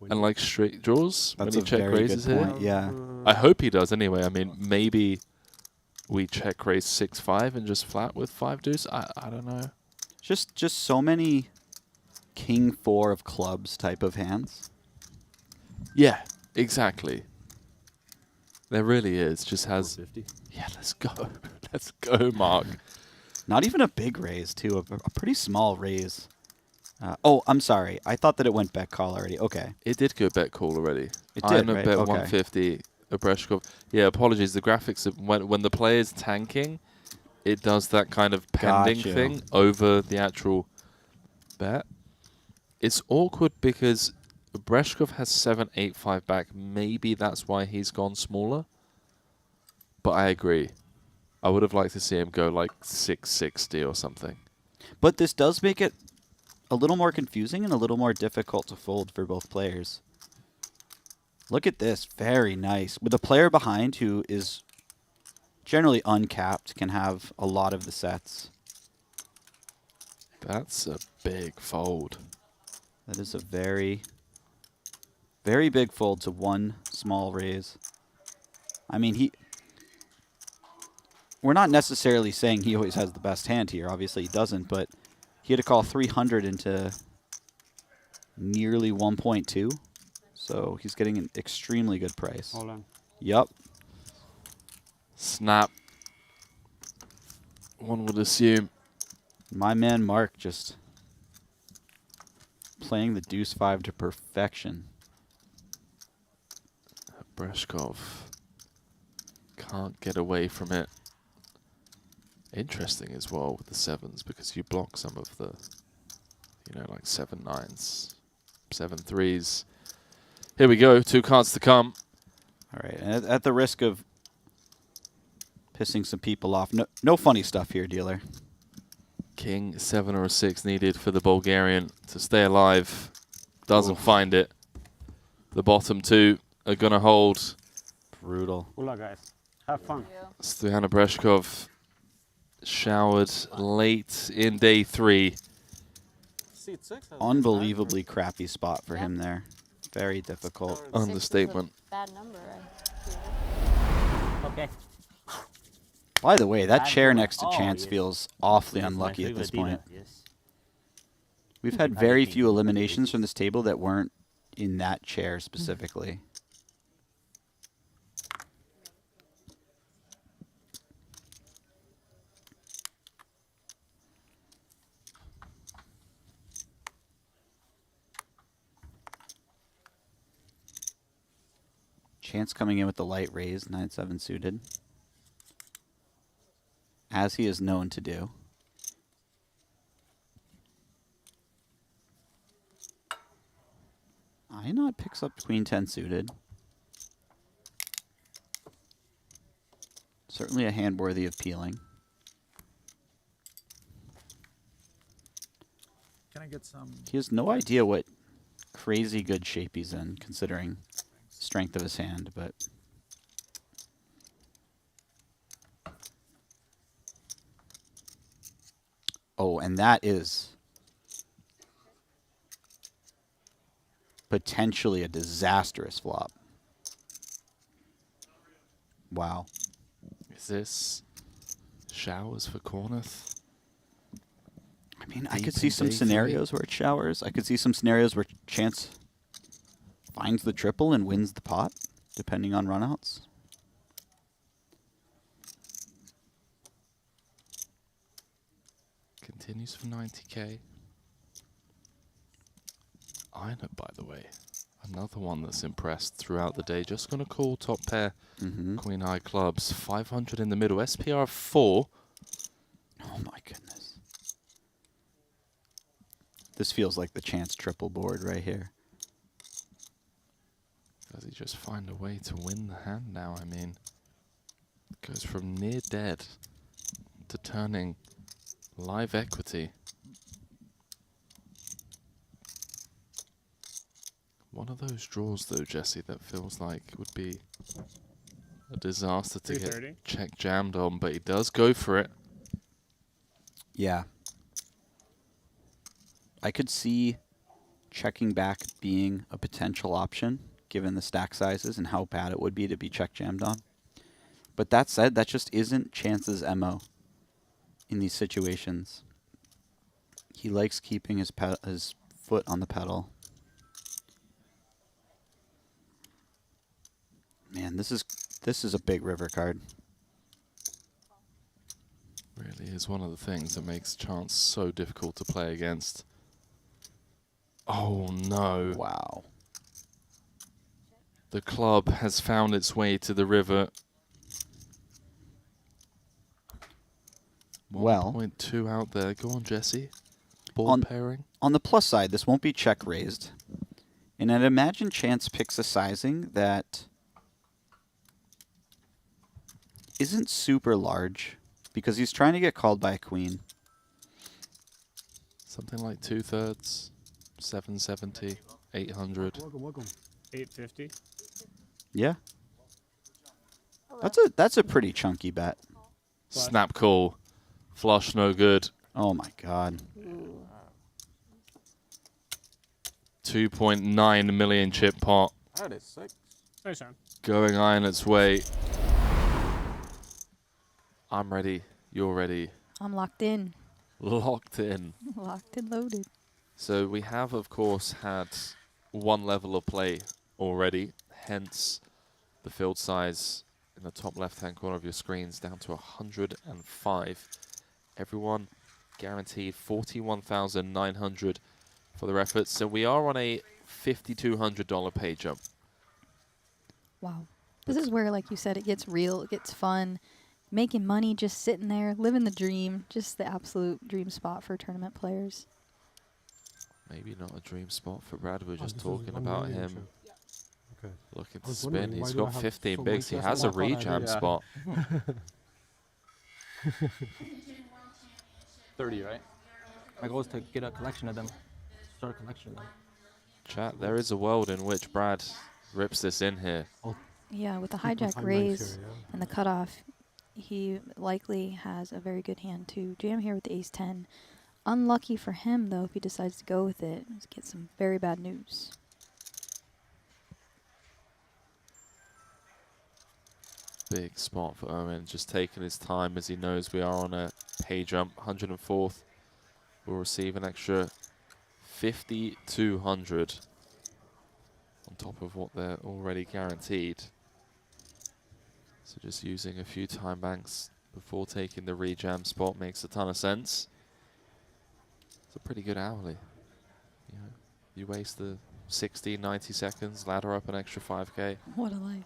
And like straight draws That's when a he check very good raises here. point, yeah. I hope he does anyway. I mean, maybe we check raise 6-5 and just flat with 5 deuce. I don't know. just so many king 4 of clubs type of hands. Yeah, exactly. There really is. Just has. Yeah, let's go. Let's go, Mark. Not even a big raise, too. A pretty small raise. Oh, I'm sorry. I thought that it went bet call already. Okay. It did go bet call already. It I did, know right? bet Okay. 150. A Breshkov. Yeah, apologies. The graphics of when the player's tanking, it does that kind of pending Gotcha. thing over the actual bet. It's awkward because Breshkov has 7-8-5 back. Maybe that's why he's gone smaller. But I agree. I would have liked to see him go like 660 or something. But this does make it a little more confusing and a little more difficult to fold for both players. Look at this. Very nice. With a player behind who is generally uncapped, can have a lot of the sets. That's a big fold. That is a very, very big fold to one small raise. I mean, we're not necessarily saying he always has the best hand here. Obviously, he doesn't, but he had to call 300 into nearly 1.2. So he's getting an extremely good price. Hold on. Yup. Snap. One would assume. My man Mark just playing the deuce 5 to perfection. Breshkov can't get away from it. Interesting as well with the 7s because you block some of the, you know, like 7-9s, 7-3s. Here we go. 2 cards to come. All right. And at the risk of pissing some people off, no funny stuff here, dealer. King 7 or a 6 needed for the Bulgarian to stay alive. Doesn't find it. The bottom 2 are going to hold. Brutal. Hola, guys. Have fun. Stoyana Breshkov showered late in day 3. Seat 6. Unbelievably crappy spot for him there. Very difficult. Understatement. Bad number, Okay. By the way, that Bad chair number. next to Oh, Chance yes. feels awfully This is my unlucky at this favorite point. dealer, yes. We've had very few eliminations from this table that weren't in that chair specifically. Chance coming in with the light raise, 9-7 suited. As he is known to do. Einod picks up Queen 10 suited. Certainly a hand worthy of peeling. Can I get some? He has no idea what crazy good shape he's in, considering the strength of his hand, but... Oh, and that is potentially a disastrous flop. Wow. Is this showers for Corneth? I mean, I could see some scenarios where it showers. I could see some scenarios where Chance finds the triple and wins the pot, depending on runouts. Continues for 90k. Ina, by the way, another one that's impressed throughout the day. Just going to call top pair. Queen high clubs. 500 in the middle. SPR 4. Oh my goodness. This feels like the Chance triple board right here. Does he just find a way to win the hand now? I mean, goes from near dead to turning live equity. One of those draws, though, Jesse, that feels like would be a disaster to get check jammed on, but he does go for it. Yeah. I could see checking back being a potential option, given the stack sizes and how bad it would be to be check jammed on. But that said, that just isn't Chance's MO in these situations. He likes keeping his foot on the pedal. Man, this is a big river card. Really is one of the things that makes Chance so difficult to play against. Oh no. Wow. The club has found its way to the river. Well, 1.2 out there. Go on, Jesse. Ball pairing. On the plus side, this won't be check raised. And I'd imagine Chance picks a sizing that isn't super large because he's trying to get called by a queen. Something like 2/3, 770, 800. Welcome. 850. Yeah. That's a pretty chunky bet. Snap call. Flush no good. Oh my god. 2.9 million chip pot. That is sick. Nice hand. Going iron its way. I'm ready. You're ready. I'm locked in. Locked in. Locked and loaded. So we have, of course, had one level of play already. Hence, the field size in the top left-hand corner of your screens down to 105. Everyone guaranteed 41,900 for their efforts. So we are on a $5,200 pay jump. Wow. This is where, like you said, it gets real, it gets fun. Making money, just sitting there, living the dream. Just the absolute dream spot for tournament players. Maybe not a dream spot for Brad. We're just talking about him looking to spin. wondering, He's why do I got have 15 so bigs. He much has a less than I thought I rejam did? spot. 30, right? My goal is to get a collection of them. Start a collection of them. Chat, there is a world in which Brad rips this in here. Yeah, with the hijack raise and the cutoff, he likely has a very good hand to jam here with the ace-10. Unlucky for him, though, if he decides to go with it. Let's get some very bad news. Big spot for Owen, just taking his time as he knows we are on a pay jump. 104th will receive an extra 5,200 on top of what they're already guaranteed. So just using a few time banks before taking the rejam spot makes a ton of sense. It's a pretty good hourly. You know, you waste the 60, 90 seconds, ladder up an extra 5K. What a life.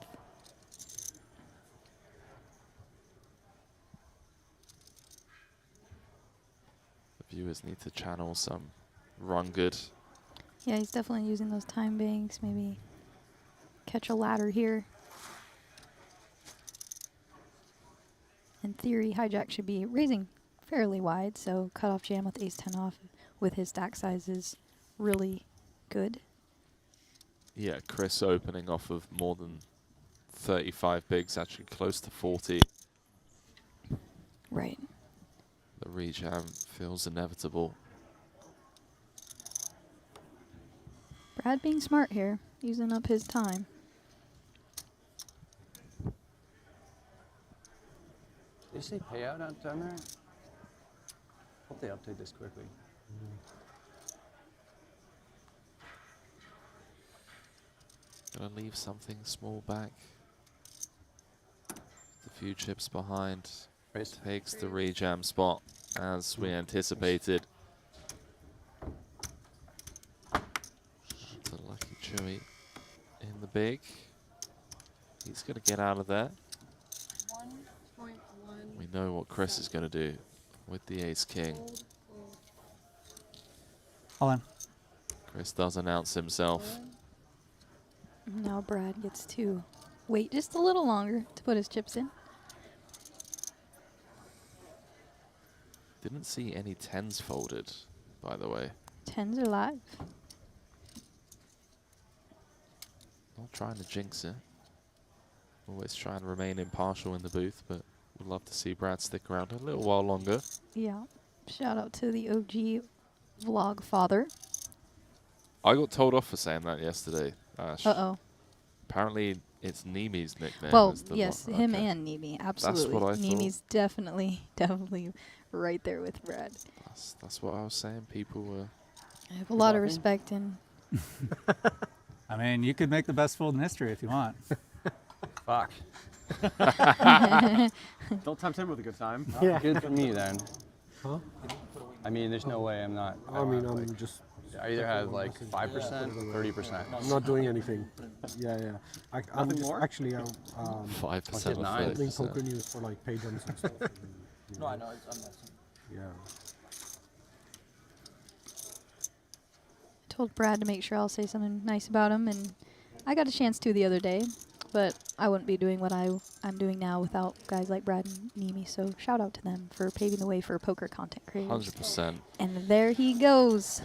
The viewers need to channel some run good. Yeah, he's definitely using those time banks. Maybe catch a ladder here. in theory, hijack should be raising fairly wide, so cutoff jam with ace-10 off with his stack size is really good. Yeah, Chris opening off of more than 35 bigs, actually close to 40. Right. The rejam feels inevitable. Brad being smart here, using up his time. Did you say payout on down there? Hope they update this quickly. Gonna leave something small back. A few chips behind. Takes the rejam spot as we anticipated. The lucky Chewy in the big. He's gonna get out of there. 1.1. We know what Chris is gonna do with the ace king. All in. Chris does announce himself. Now Brad gets to wait just a little longer to put his chips in. Didn't see any 10s folded, by the way. 10s are live. Not trying to jinx it. Always trying to remain impartial in the booth, but would love to see Brad stick around a little while longer. Yeah. Shout out to the OG vlog father. I got told off for saying that yesterday, Ash. Uh-oh. Apparently, it's Nimi's nickname. Well, is the yes, one. him Okay. and Nimi, absolutely. That's what I thought. Nimi's definitely right there with Brad. That's what I was saying. People were... I have a lot of respect and... I mean, you could make the best fold in history if you want. Fuck. Don't tempt him with a good time. Yeah. Good for me then. Huh? I mean, there's no way I'm not. I mean, I'm just... I either have like 5%, 30%. I'm not doing anything. Yeah. I'm Nothing more? actually 5% or playing 30%. poker news for like pay jumps and stuff. No, I know. I'm not. Yeah. told Brad to make sure I'll say something nice about him, and I got a chance to the other day, but I wouldn't be doing what I'm doing now without guys like Brad and Nimi, so shout out to them for paving the way for poker content creators. 100%. And there he goes.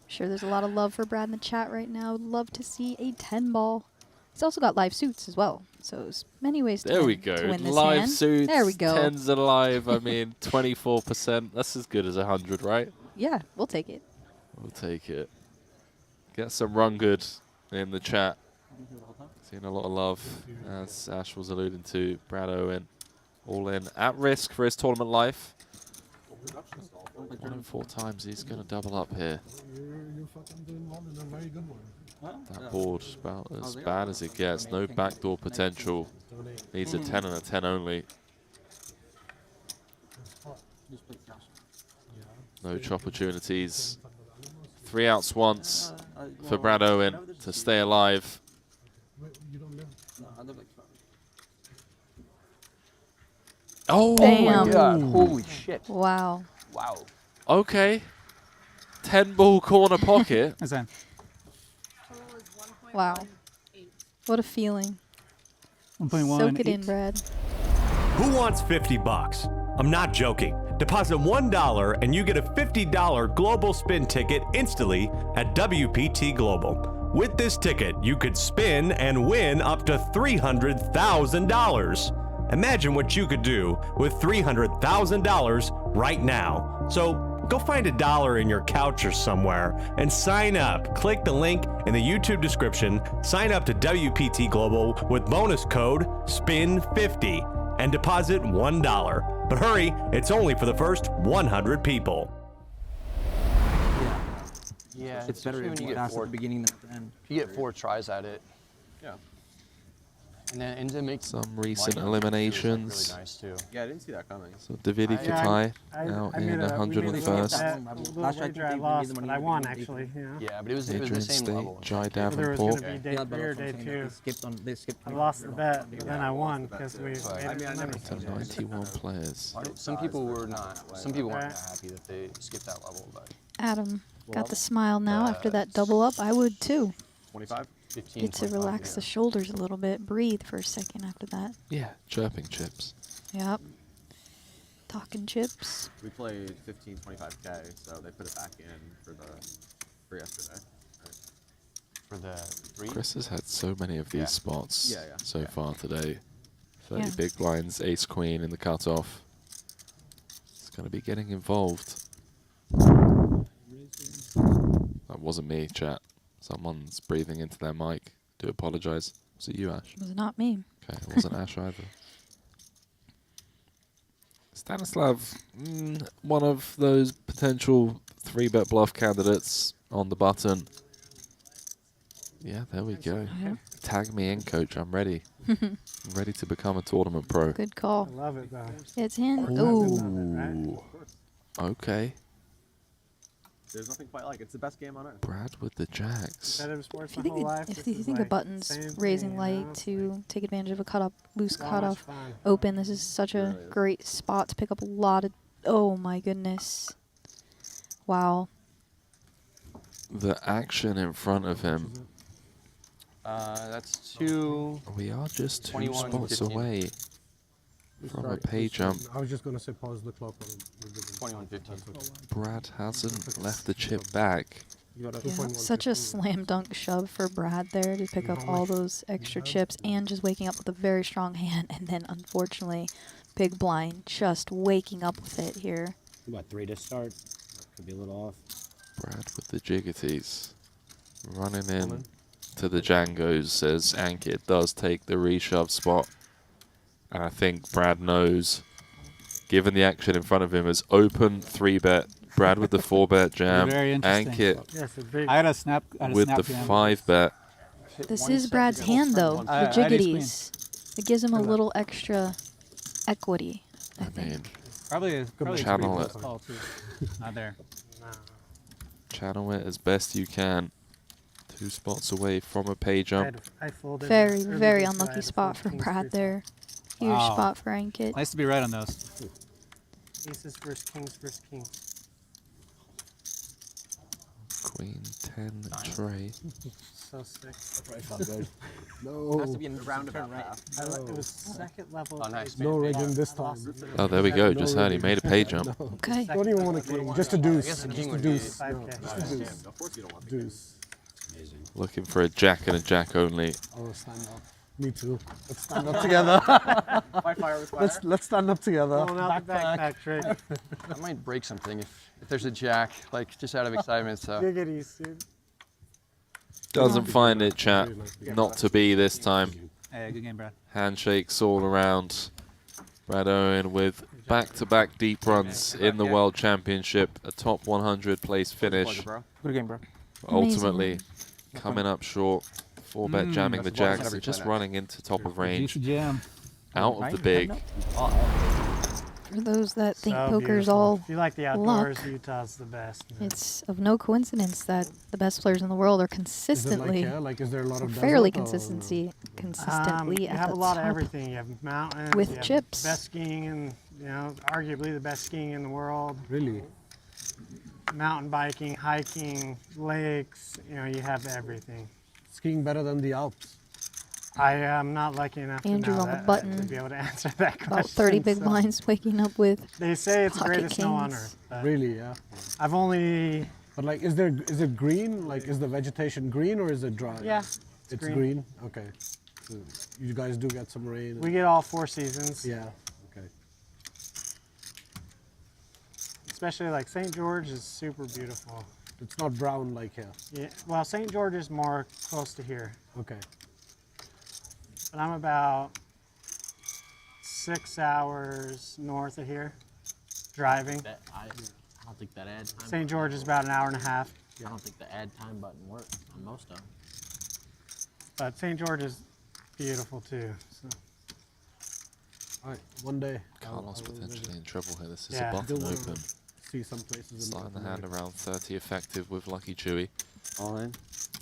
Sure, there's a lot of love for Brad in the chat right now. Would love to see a 10 ball. He's also got live suits as well, so there's many ways to There win, we go. to win this Live hand. suits. There we go. 10s alive. I mean, 24%. That's as good as 100, right? Yeah, we'll take it. We'll take it. Get some run good in the chat. Seeing a lot of love, as Ash was alluding to. Brad Owen, all in, at risk for his tournament life. 1 in 4 times, he's going to double up here. You're fucking doing one and a very good one. That board about as bad as it gets. No backdoor potential. Needs a 10 and a 10 only. No chop opportunities. 3 outs once for Brad Owen to stay alive. Oh Damn. my God! Holy shit! Wow. Wow. Okay. 10 ball corner pocket. Wow. What a feeling. 1.1. Soak it in, Brad. Who wants 50 bucks? I'm not joking. Deposit $1 and you get a $50 global spin ticket instantly at WPT Global. With this ticket, you could spin and win up to $300,000. Imagine what you could do with $300,000 right now. So go find $1 in your couch or somewhere and sign up. Click the link in the YouTube description. Sign up to WPT Global with bonus code SPIN50 and deposit $1. But hurry, it's only for the first 100 people. Yeah, It's better especially if you get pass at four. the beginning than at the end. You get 4 tries at it. Yeah. And to make Some recent lineup, eliminations. it was, like, really nice too. Yeah, I didn't see that coming. So Davidi Katai now in we made a 101st. Last wager, I I lost, but I won actually. Yeah. Yeah, but it was Adrian the same State, level. Jai Whether it was Davenport. going to be day Yeah, 3 or but day I'm saying 2. they skipped I lost the bet, but then I won because we made I it mean, I never So 91 players. Some people were not. Some people weren't that happy that they skipped that level, but Adam got the smile now after that double up. I would too. 25? 15, Get to relax the shoulders a little bit. Breathe for a second after that. Yeah, chirping chips. Yep. Talking chips. We played 15, 25K, so they put it back in for yesterday. Right? For the 3? Chris has had so many of these spots so far today. 30 Yeah. big blinds, ace queen in the cutoff. It's going to be getting involved. That wasn't me, chat. Someone's breathing into their mic. Do apologize. Was it you, Ash? It was not me. Okay, it wasn't Ash either. Stanislav, one of those potential 3-bet bluff candidates on the button. Yeah, there we go. Yeah. Tag me in, coach. I'm ready. I'm ready to become a tournament pro. Good call. I love it, though. It's him. Ooh. Okay. There's nothing quite like it. It's the best game on earth. Brad with the jacks. Competitive sports If you my whole think, life. if this you is think like a button's same raising thing, light you know? to take advantage of a cutoff, loose So much cutoff fun. open, this is such a great spot to pick up a lot of. Oh my goodness! Wow. The action in front of him. That's 2. We are just 2 21, spots 15. away from a pay jump. I was just going to say pause the clock. 21, 15. Brad hasn't left the chip back. Yeah, such a slam dunk shove for Brad there to pick up all those extra chips and just waking up with a very strong hand, and then unfortunately big blind just waking up with it here. About 3 to start. Could be a little off. Brad with the jiggities. Running in to the Django's as Ankit does take the reshove spot. And I think Brad knows, given the action in front of him, as open 3-bet. Brad with the 4-bet jam. Very interesting. Ankit I had a snap. with the 5-bet. This is Brad's hand though, the I had ace queen. jiggities. It gives him a little extra equity. I mean, Probably channel it. call too. Not there. Channel it as best you can. 2 spots away from a pay jump. I folded Very, early very this unlucky side, spot for kings Brad versus there. Huge Wow. spot for Ankit. Nice to be right on those. Aces versus kings. Queen 10 tray. So sick. Probably felt good. No. Has to be in the roundabout path. It was second level. Oh, nice. No rigging this time. Oh, there we go. Just heard he made a pay jump. Okay. Don't even want a king. Just a deuce. guess a Just king a would be- deuce. 5K. Just a deuce. Of course you don't want the Deuce. Amazing. Looking for a jack and a jack only. Oh, stand up. Me too. Let's stand up together. fire with fire. Let's stand up together. Pulling out the backpack trick. I might break something if there's a jack, like just out of excitement. So Giggities, dude. Doesn't find it, chat. Not to be this time. Hey, good game, Brad. Handshakes all around. Brad Owen with back-to-back deep runs in the World Championship. A top 100 place finish. Good game, bro. Ultimately, coming up short. 4-bet jamming the That's why I jacks never and just play running into top of range. Juicy jam. Out of the big. For those that think So poker's beautiful. all If you like the luck, outdoors, Utah's the best. man. it's of no coincidence that the best players in the world are Is it consistently, like, like, is there a lot of fairly desert or- consistently you at have the a lot top. of everything. You have mountains. with you have chips. Best skiing and arguably the best skiing in the world. Really? Mountain biking, hiking, lakes. You have everything. Skiing better than the Alps. I am not lucky enough Andrew to know on the that, button. to be able to answer that question. About 30 big so- blinds waking up with. They say it's the pocket greatest snow on kings. earth. But Really, yeah. I've only But like, is it green? Like, is the vegetation green or is it dry? Yeah, it's green. green. Okay. So you guys do get some rain. we get all 4 seasons. Yeah. Okay. Especially like St. George is super beautiful. It's not brown like here. Yeah. Well, St. George is more close to here. Okay. But I'm about 6 hours north of here, driving. I don't think that add time. St. George is about an hour and a half. I don't think the add time button works on most of them. But St. George is beautiful too. So. All right. One day. Carlos potentially in trouble here. This is Yeah. a button Still open. See some places. in Sliding the North hand America. around 30 effective with Lucky Chewy. all in.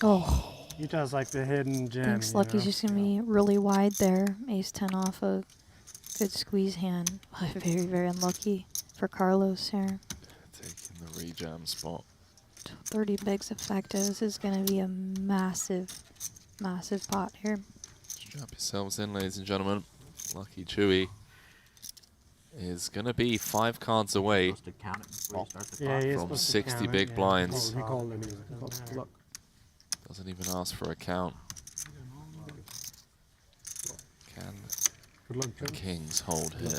Oh, Utah's like the hidden gem. thinks you Lucky's know? just going to be really wide there. Ace 10 off a good squeeze hand. Very, very unlucky for Carlos here. Taking the rejam spot. 30 bigs effective. This is going to be a massive, massive pot here. Strap yourselves in, ladies and gentlemen. Lucky Chewy is going to be 5 cards away from 60 big blinds. He called anyway. He called luck. Doesn't even ask for a count. Can Good luck, the Jim. Kings hold here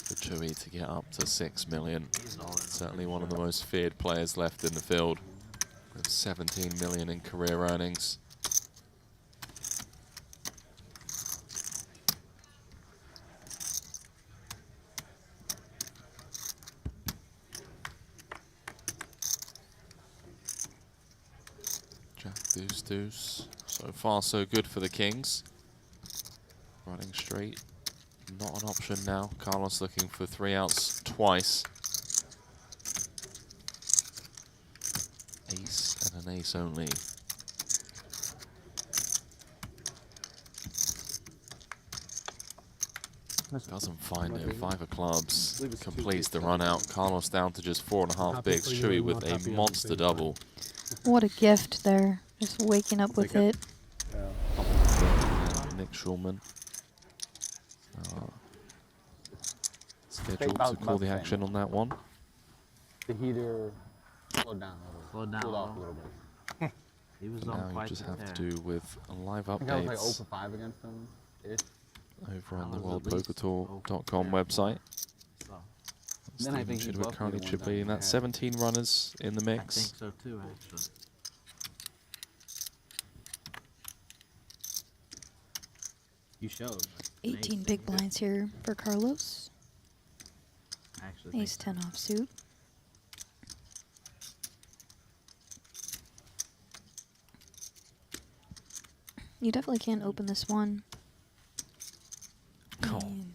for Chewy to get up to 6 million? Certainly one of the most feared players left in the field with 17 million in career earnings. Jack, deuce, deuce. So far, so good for the Kings. Running straight, not an option now. Carlos looking for 3 outs twice. Ace and an ace only. Doesn't find it. 5 of clubs completes the run out. Carlos down to just 4.5 bigs. Chewy with a monster double. What a gift there. Just waking up with it. Nick Schulman scheduled to call the action on that one. The heater slowed down a little bit. Cooled off a little bit. He was on Now you quite just the have tear. to do with live I think I was like 0 updates for 5 against him. over on the I was at least worldpokertour.com website. So. Then I think he Chidwick bluffed me currently the one should be time in I that had. 17 runners in the I mix. think so too, actually. You showed. 18 big blinds here for Carlos. Actually, Ace 10 offsuit. You definitely can't open this one. And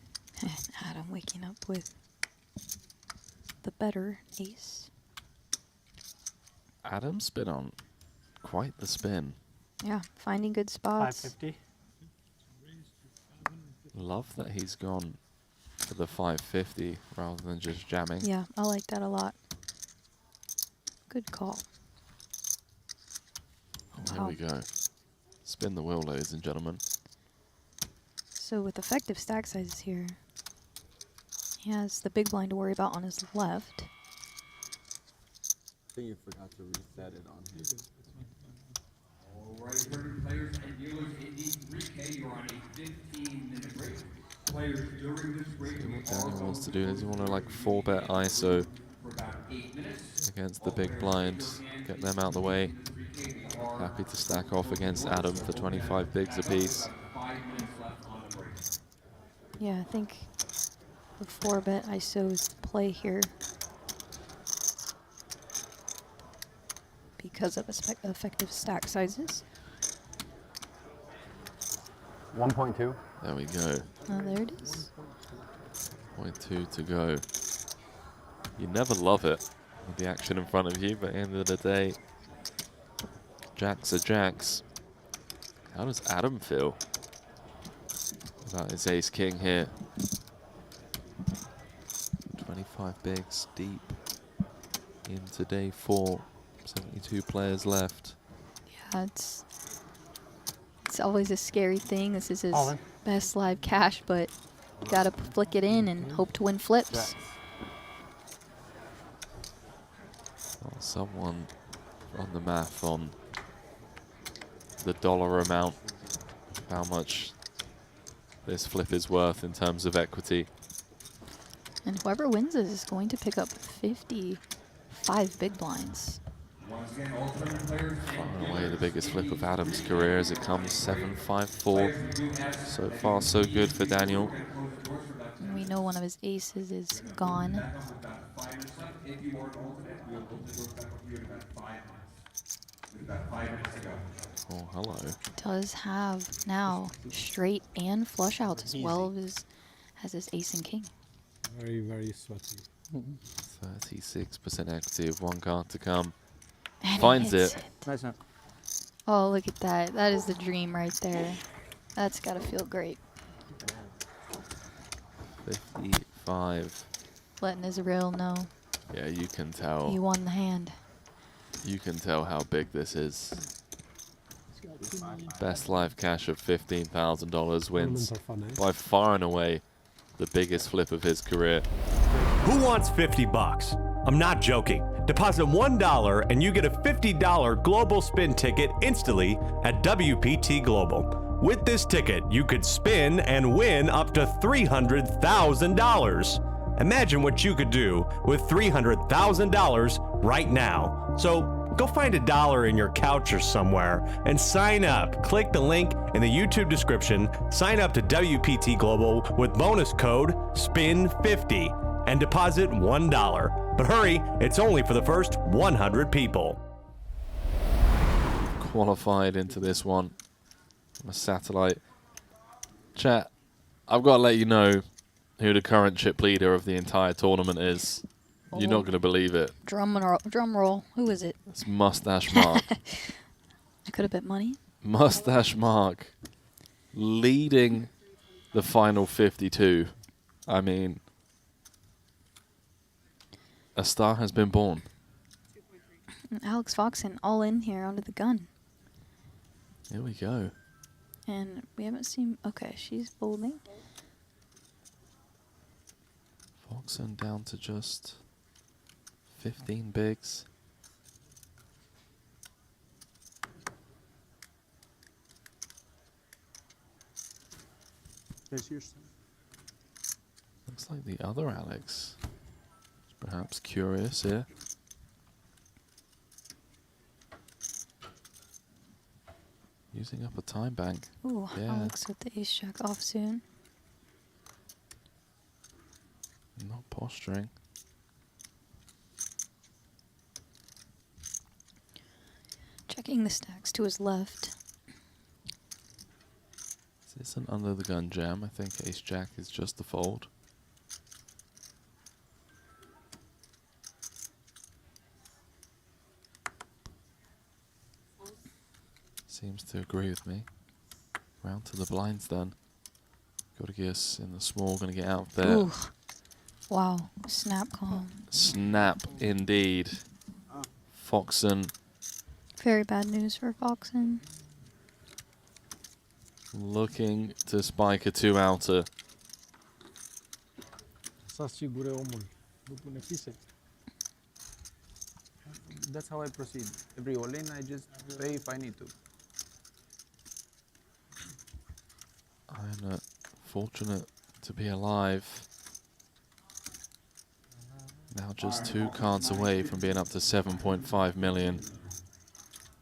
Adam waking up with the better ace. Adam's been on quite the spin. Yeah, finding good spots. 550. Love that he's gone for the 550 rather than just jamming. Yeah, I like that a lot. Good call. Oh, here we go. Spin the wheel, ladies and gentlemen. So with effective stack sizes here, he has the big blind to worry about on his left. I think you forgot to reset it on here. All right, players and dealers in the 3K, you're on a 15-minute break. Players during this break, See what Daniel wants to do. Does he want to like 4-bet ISO against the big blind? Get them out the way. Happy to stack off against Adam for 25 bigs apiece. Yeah, I think the 4-bet ISO is the play here. Because of effective stack sizes. 1.2. There we go. Oh, there it is. 0.2 to go. You never love it with the action in front of you, but at the end of the day, jacks are jacks. How does Adam feel about his ace king here? 25 bigs deep into day 4. 72 players left. Yeah, it's always a scary thing. This is his Owen. best live cash, but you gotta flick it in and hope to win flips. Well, someone run the math on the dollar amount, how much this flip is worth in terms of equity. And whoever wins this is going to pick up 55 big blinds. Far away the biggest flip of Adam's career as it comes 7-5-4. So far, so good for Daniel. And we know one of his aces is gone. Oh, hello. Does have now straight and flush outs as well as his ace and king. Very, very sweaty. 36% equity of 1 card to come. And Finds he hits it. Nice one. Oh, look at that. That is the dream right there. That's got to feel great. 55. Letting Israel know Yeah, you can tell. he won the hand. You can tell how big this is. Best live cash of $15,000 wins Tournaments are fun, eh? by far and away the biggest flip of his career. Who wants 50 bucks? I'm not joking. Deposit $1 and you get a $50 global spin ticket instantly at WPT Global. With this ticket, you could spin and win up to $300,000. Imagine what you could do with $300,000 right now. So go find $1 in your couch or somewhere and sign up. Click the link in the YouTube description, sign up to WPT Global with bonus code SPIN50 and deposit $1. But hurry, it's only for the first 100 people. Qualified into this one. A satellite. Chat, I've got to let you know who the current chip leader of the entire tournament is. You're not going to believe it. Drum roll. Who is it? It's Mustache Mark. I could have bet money. Mustache Mark leading the final 52. I mean, a star has been born. Alex Foxon all in here under the gun. Here we go. And we haven't seen... Okay, she's folding. Foxon down to just 15 bigs. There's yours. Looks like the other Alex is perhaps curious here. Using up a time bank. Ooh, Yeah. Alex with the ace-jack offsuit. Not posturing. Checking the stacks to his left. Is this an under the gun jam? I think ace-jack is just the fold. Seems to agree with me. Round to the blinds then. Got to guess in the small, gonna get out there. Ooh. Wow, snap call. Snap indeed. Foxon Very bad news for Foxon. looking to spike a 2-outer. Sa sigure omul. După nepise. That's how I proceed. Every all-in, I just pay if I need to. I'm fortunate to be alive. Now just 2 cards away from being up to 7.5 million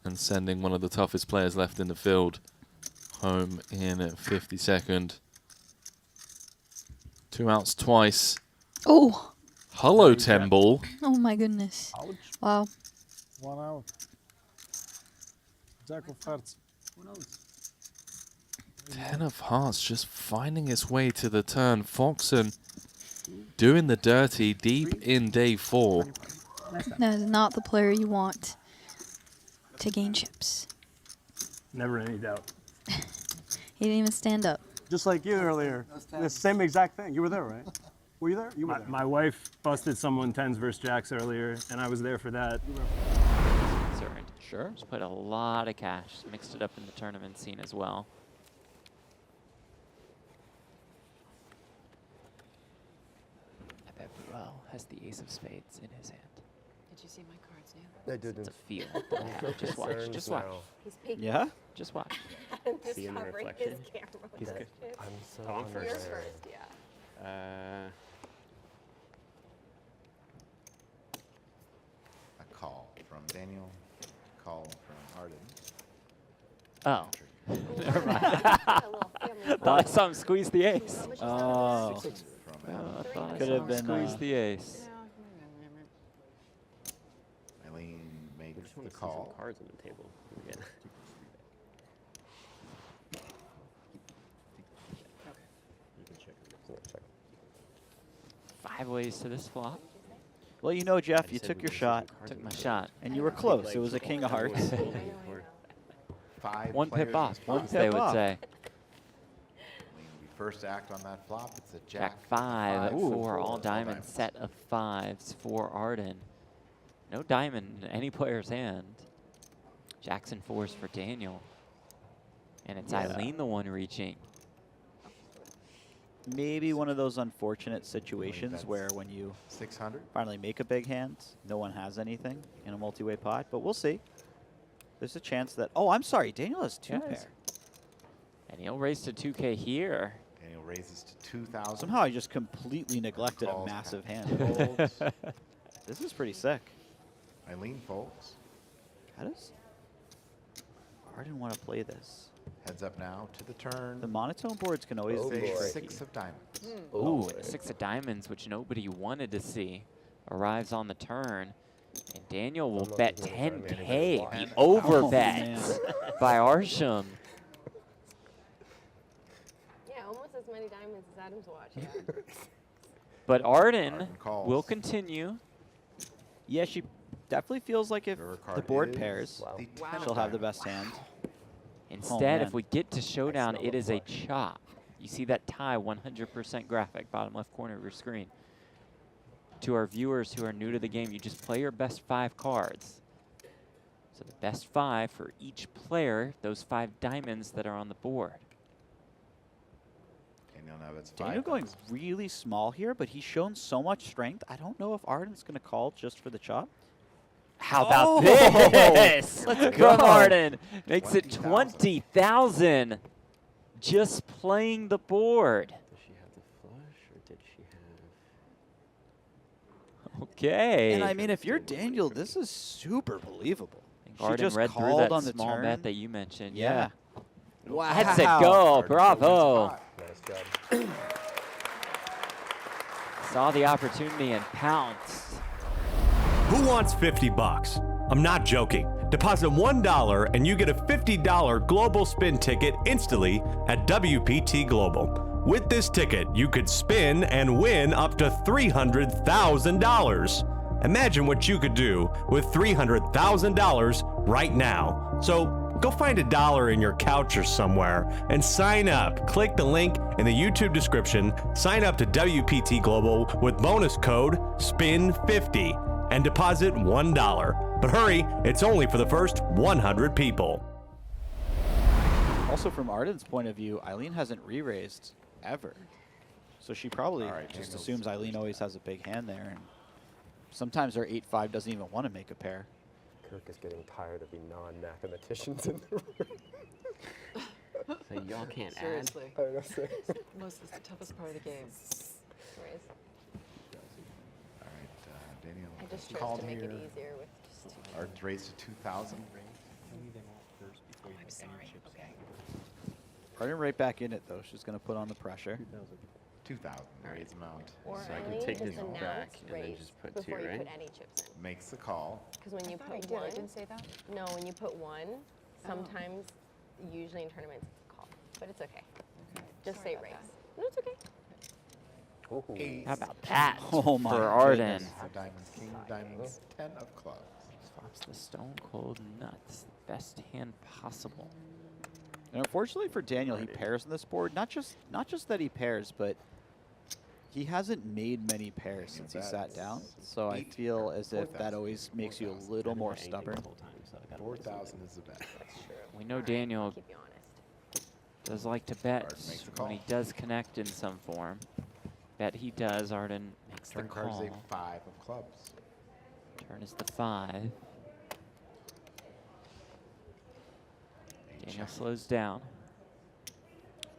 and sending one of the toughest players left in the field home in at 52nd. 2 outs twice. Oh! Hello, 10 ball. Oh my goodness. Ouch. Wow. 1 out. Jack of hearts. Who knows? 10 of hearts just finding its way to the turn. Foxon doing the dirty deep in day 4. That is not the player you want to gain chips. Never any doubt. He didn't even stand up. Just like you earlier. The same exact thing. You were there, right? Were you there? You were there. My wife busted someone 10s versus jacks earlier, and I was there for that. Concerned. Sure. Just put a lot of cash, mixed it up in the tournament scene as well. I bet Brov has the ace of spades in his hand. Did you see my cards, Neil? I didn't. It's a feel. Yeah, just watch. Just watch. He's peeking. Yeah? Just watch. Just See in the covering reflection? his camera He's with good. chips. I'm so You're first. first, yeah. A call from Daniel, call from Arden. Oh. Never mind. Thought I saw him squeeze the ace. Oh. I thought I Could saw have him been, squeeze the ace. Eileen makes just want the to see some call. cards on the table. Again. You can check it. 5 ways to this flop. Well, you know, Jeff, you took your shot. Took my shot. And you were close. It was a king of hearts. 5 1 players pip off, in the they would flop. say. Eileen will be first act on that flop. It's a Jack jack 5 Ooh, for all diamonds, set of 5s for Arden. No diamond in any player's hand. Jackson 4s for Daniel. And it's Eileen the one reaching. Maybe one of those unfortunate situations where when you 600 finally make a big hand, no one has anything in a multi-way pot, but we'll see. There's a chance that, oh, I'm sorry, Daniel has two pair. And he'll raise to 2K here. Daniel raises to 2,000. Somehow I just completely neglected a massive hand. This is pretty sick. Eileen folds. How does Arden want to play this? Heads up now to the turn. The monotone boards can always be tricky. 6 of diamonds. Ooh, and 6 of diamonds, which nobody wanted to see, arrives on the turn. And Daniel will bet 10K. He overbets by Arsham. Yeah, almost as many diamonds as Adam's watch. Yeah. But Arden calls. will continue. Yeah, she definitely feels like if the board is pairs, the she'll have the best hand. Instead, man. if we get to showdown, it is a chop. You see that tie 100% graphic, bottom left corner of your screen. To our viewers who are new to the game, you just play your best 5 cards. So the best 5 for each player, those 5 diamonds that are on the board. Daniel now that's 5. Daniel going really small here, but he's shown so much strength. I don't know if Arden's going to call just for the chop. How about this? Let's go. From Arden. Makes it 20,000. Just playing the board. Does she have the flush, or did she have? Okay. And I mean, if you're Daniel, this is super believable. She Arden just read through called that on the small turn. bet that you mentioned. Yeah. Wow. Let's it go. Bravo. Nice job. Saw the opportunity and pounced. Who wants 50 bucks? I'm not joking. Deposit $1 and you get a $50 global spin ticket instantly at WPT Global. With this ticket, you could spin and win up to $300,000. Imagine what you could do with $300,000 right now. So go find $1 in your couch or somewhere and sign up. Click the link in the YouTube description. Sign up to WPT Global with bonus code SPIN50 and deposit $1. But hurry, it's only for the first 100 people. Also, from Arden's point of view, Eileen hasn't re-raised ever. So she probably just assumes Eileen always has a big hand there. And sometimes her 8-5 doesn't even want to make a pair. Kirk is getting tired of the non-mathematicians in the room. So y'all can't Seriously. I know, seriously. Most is the toughest part of the game. All right, Daniel. I just chose called to make it here. easier with just 2. Arden's raised to 2,000. Oh, I'm sorry. Okay. Arden right back in it, though. She's going to put on the pressure. 2,000 raise amount. Or So I Eileen can take just this announce back and then raise just put before 2, you right? put any chips in. Makes the call. Because when you I put did. I one, didn't say that. No, when you put one, sometimes, usually in tournaments, call. But it's okay. Just Sorry say about raise. No, it's okay. How about that Oh my for Arden? goodness. For diamonds, king of diamonds, 10 of clubs. Swaps the stone cold nuts. Best hand possible. And unfortunately for Daniel, he pairs on this board. Not just that he pairs, but he hasn't made many pairs since he sat down. So I feel as if that always makes you a little more stubborn. 4,000 is the bet. We know Daniel Keep you honest. does like to bet Arden makes the call. when he does connect in some form. Bet he does. Arden makes Turn the card is call. a 5 of clubs. Turn is the 5. Daniel slows down.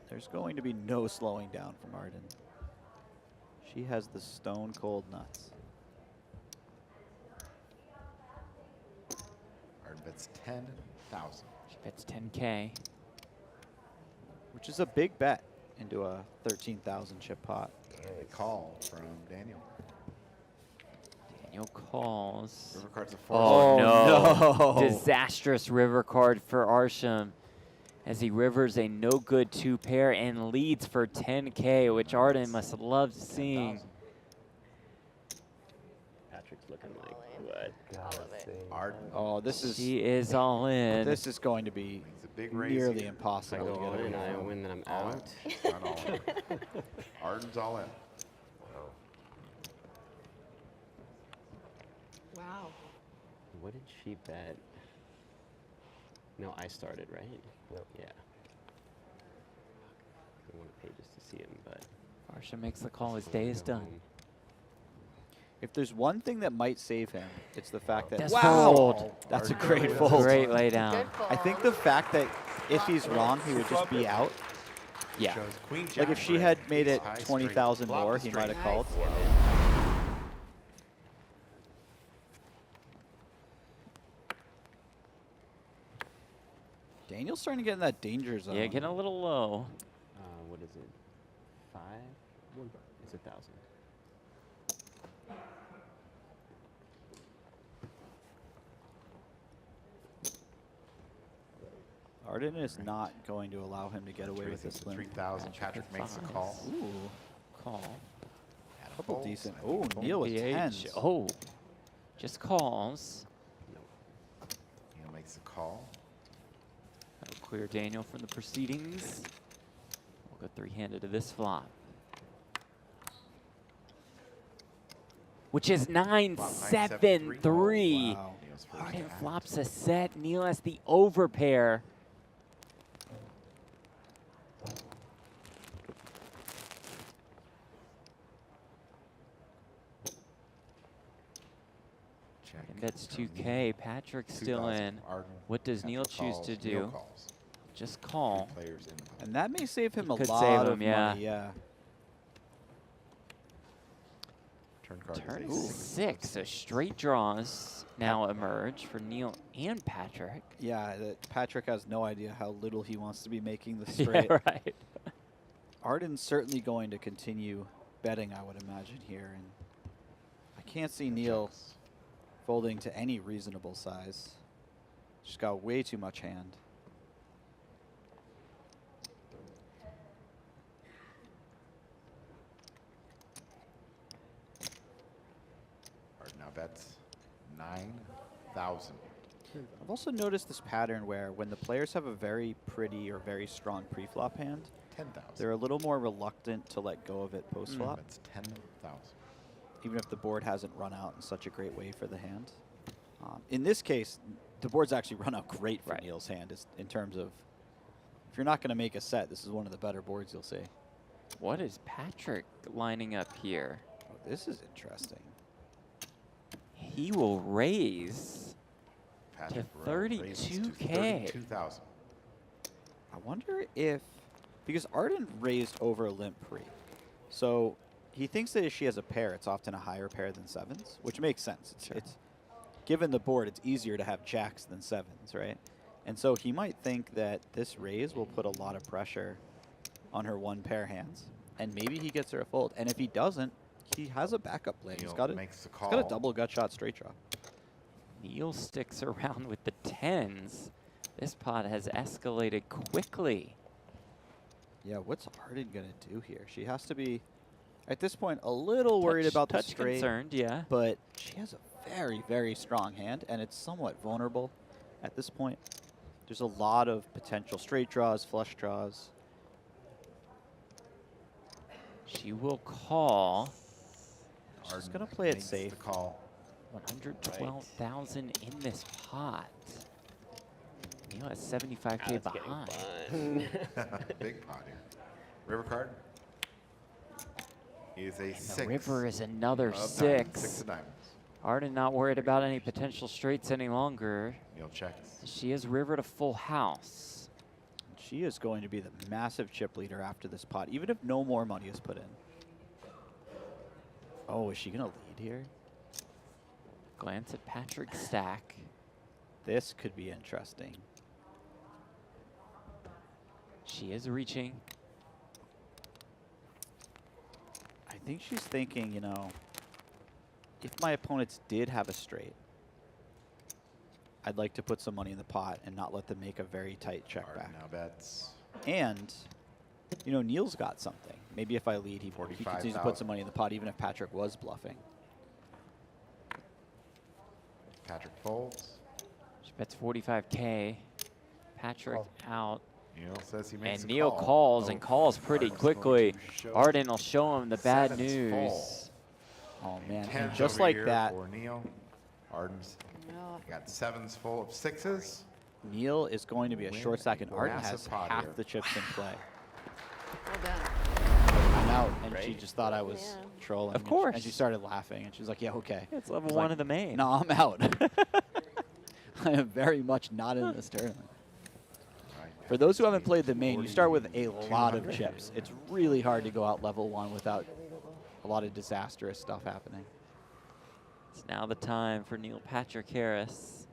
There's going to be no slowing down from Arden. She has the stone cold nuts. Arden bets 10,000. She bets 10K. Which is a big bet into a 13,000 chip pot. A call from Daniel. Daniel calls. River card's a 4. Oh, no. Disastrous river card for Arsham as he rivers a no good 2 pair and leads for 10K, which Arden must love seeing. Patrick's looking like, what? All of it. Arden. Oh, this is. He is all in. This is going to be It's a big raise nearly here. impossible to all get in, away I from. win, then I'm All out. in. Not all in. Arden's all in. Wow. what did she bet? No, I started, right? Yep. Yeah. I want to pay just to see him, but. Varsha makes the call. His day is done. If there's one thing that might save him, it's the fact that That's fold. That's a great fold. Great lay down. I think the fact that if he's wrong, he would just be out. Yeah. Like if she had made it 20,000 more, he might have called. Daniel's starting to get in that danger zone. Yeah, getting a little low. What is it? 5? It's 1,000. Arden is not going to allow him to get away with this limp. 3,000. Patrick makes the call. Ooh. Call. Couple decent. Oh, Neil with PH. 10s. Oh, just calls. Neil makes the call. That'll clear Daniel from the proceedings. We'll go three-handed to this flop. Which is 9-7-3. Wow. Arden flops a set. Neil has the overpair. And that's 2K. Patrick's still in. What does Neil choose to do? Just call. And that may save him a Could lot save of him, yeah. money. Yeah. Turn 6, so straight draws now emerge for Neil and Patrick. Yeah, Patrick has no idea how little he wants to be making the straight. Yeah, right. Arden's certainly going to continue betting, I would imagine, here. And I can't see Neil folding to any reasonable size. Just got way too much hand. Now bets 9,000. I've also noticed this pattern where when the players have a very pretty or very strong pre-flop hand, 10,000. they're a little more reluctant to let go of it post-flop. That's 10,000. Even if the board hasn't run out in such a great way for the hand. In this case, the board's actually run out great for Neil's hand in terms of, if you're not going to make a set, this is one of the better boards you'll see. What is Patrick lining up here? Oh, this is interesting. He will raise to 32K. 32,000. I wonder if, because Arden raised over a limp pre, so he thinks that if she has a pair, it's often a higher pair than sevens, which makes sense. It's given the board, it's easier to have jacks than sevens, right? And so he might think that this raise will put a lot of pressure on her one pair hands, and maybe he gets her a fold. And if he doesn't, he has a backup play. He's got a double gut shot straight draw. Neil sticks around with the 10s. This pot has escalated quickly. Yeah, what's Arden going to do here? She has to be, at this point, a little worried about the straight. Concerned, yeah. But she has a very, very strong hand, and it's somewhat vulnerable at this point. There's a lot of potential straight draws, flush draws. She will call. She's going to play it safe. The call. 112,000 in this pot. Neil has 75K behind. Big pot here. River card. He is a And 6. the river is another of 6. diamonds, 6 of diamonds. Arden not worried about any potential straights any longer. Neil checks. She has river to full house. She is going to be the massive chip leader after this pot, even if no more money is put in. Oh, is she going to lead here? Glance at Patrick's stack. This could be interesting. She is reaching. I think she's thinking, you know, if my opponents did have a straight, I'd like to put some money in the pot and not let them make a very tight check back. Now bets. And, you know, Neil's got something. Maybe if I lead, he continues to put some money in the pot, even if Patrick was bluffing. Patrick folds. She bets 45K. Patrick out. Neil says he makes and a Neil call. calls and calls pretty Arden's quickly. going to show Arden will show him the bad sevens news. full. Oh, man. And Tens just over like here that, for Neil. Arden's got 7s full of 6s. Neil is going to be a Win short stack, and a Arden massive has pot half here. the chips in play. Well done. I'm out, and she just thought I was trolling. Of and course. And she started laughing, and she was like, yeah, okay. It's level I was 1 like, of the main. No, I'm out. I am very much not in this tournament. For those who haven't played the main, you start with a lot of chips. It's really hard to go out level 1 without a lot of disastrous stuff happening. It's now the time for Neil Patrick Harris.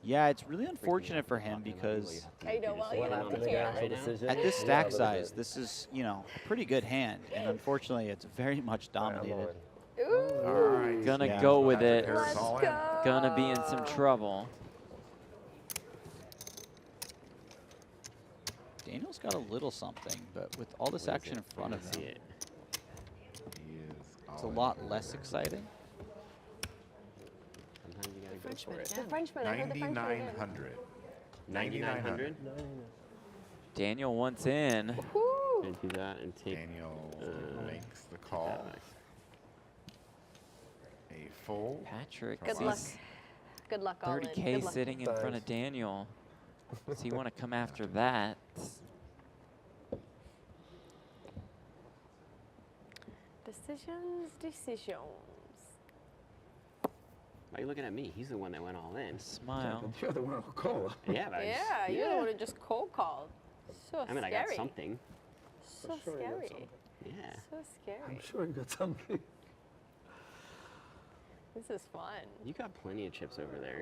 Yeah, it's really unfortunate for him because I know, well, you have to care. at this stack size, this is, you know, a pretty good hand, and unfortunately, it's very much dominated. All right. Gonna go with it. Let's go. Gonna be in some trouble. Daniel's got a little something, but with all this action in front of him, it's a lot less exciting. Sometimes you gotta go for it. The Frenchman, I heard the Frenchman. 9,900. 9,900. Daniel wants in. And do that and take. Daniel makes the call. A full. Patrick. Good luck. Good luck, Owen. 30K Good luck. sitting in front of Daniel. Does he want to come after that? Decisions. Why are you looking at me? He's the one that went all in. Smile. You're the one who called. Yeah, but Yeah, you're the one who just cold called. So I mean, I scary. got something. So sure you got scary. something. Yeah. So scary. I'm sure you got something. This is fun. You got plenty of chips over there.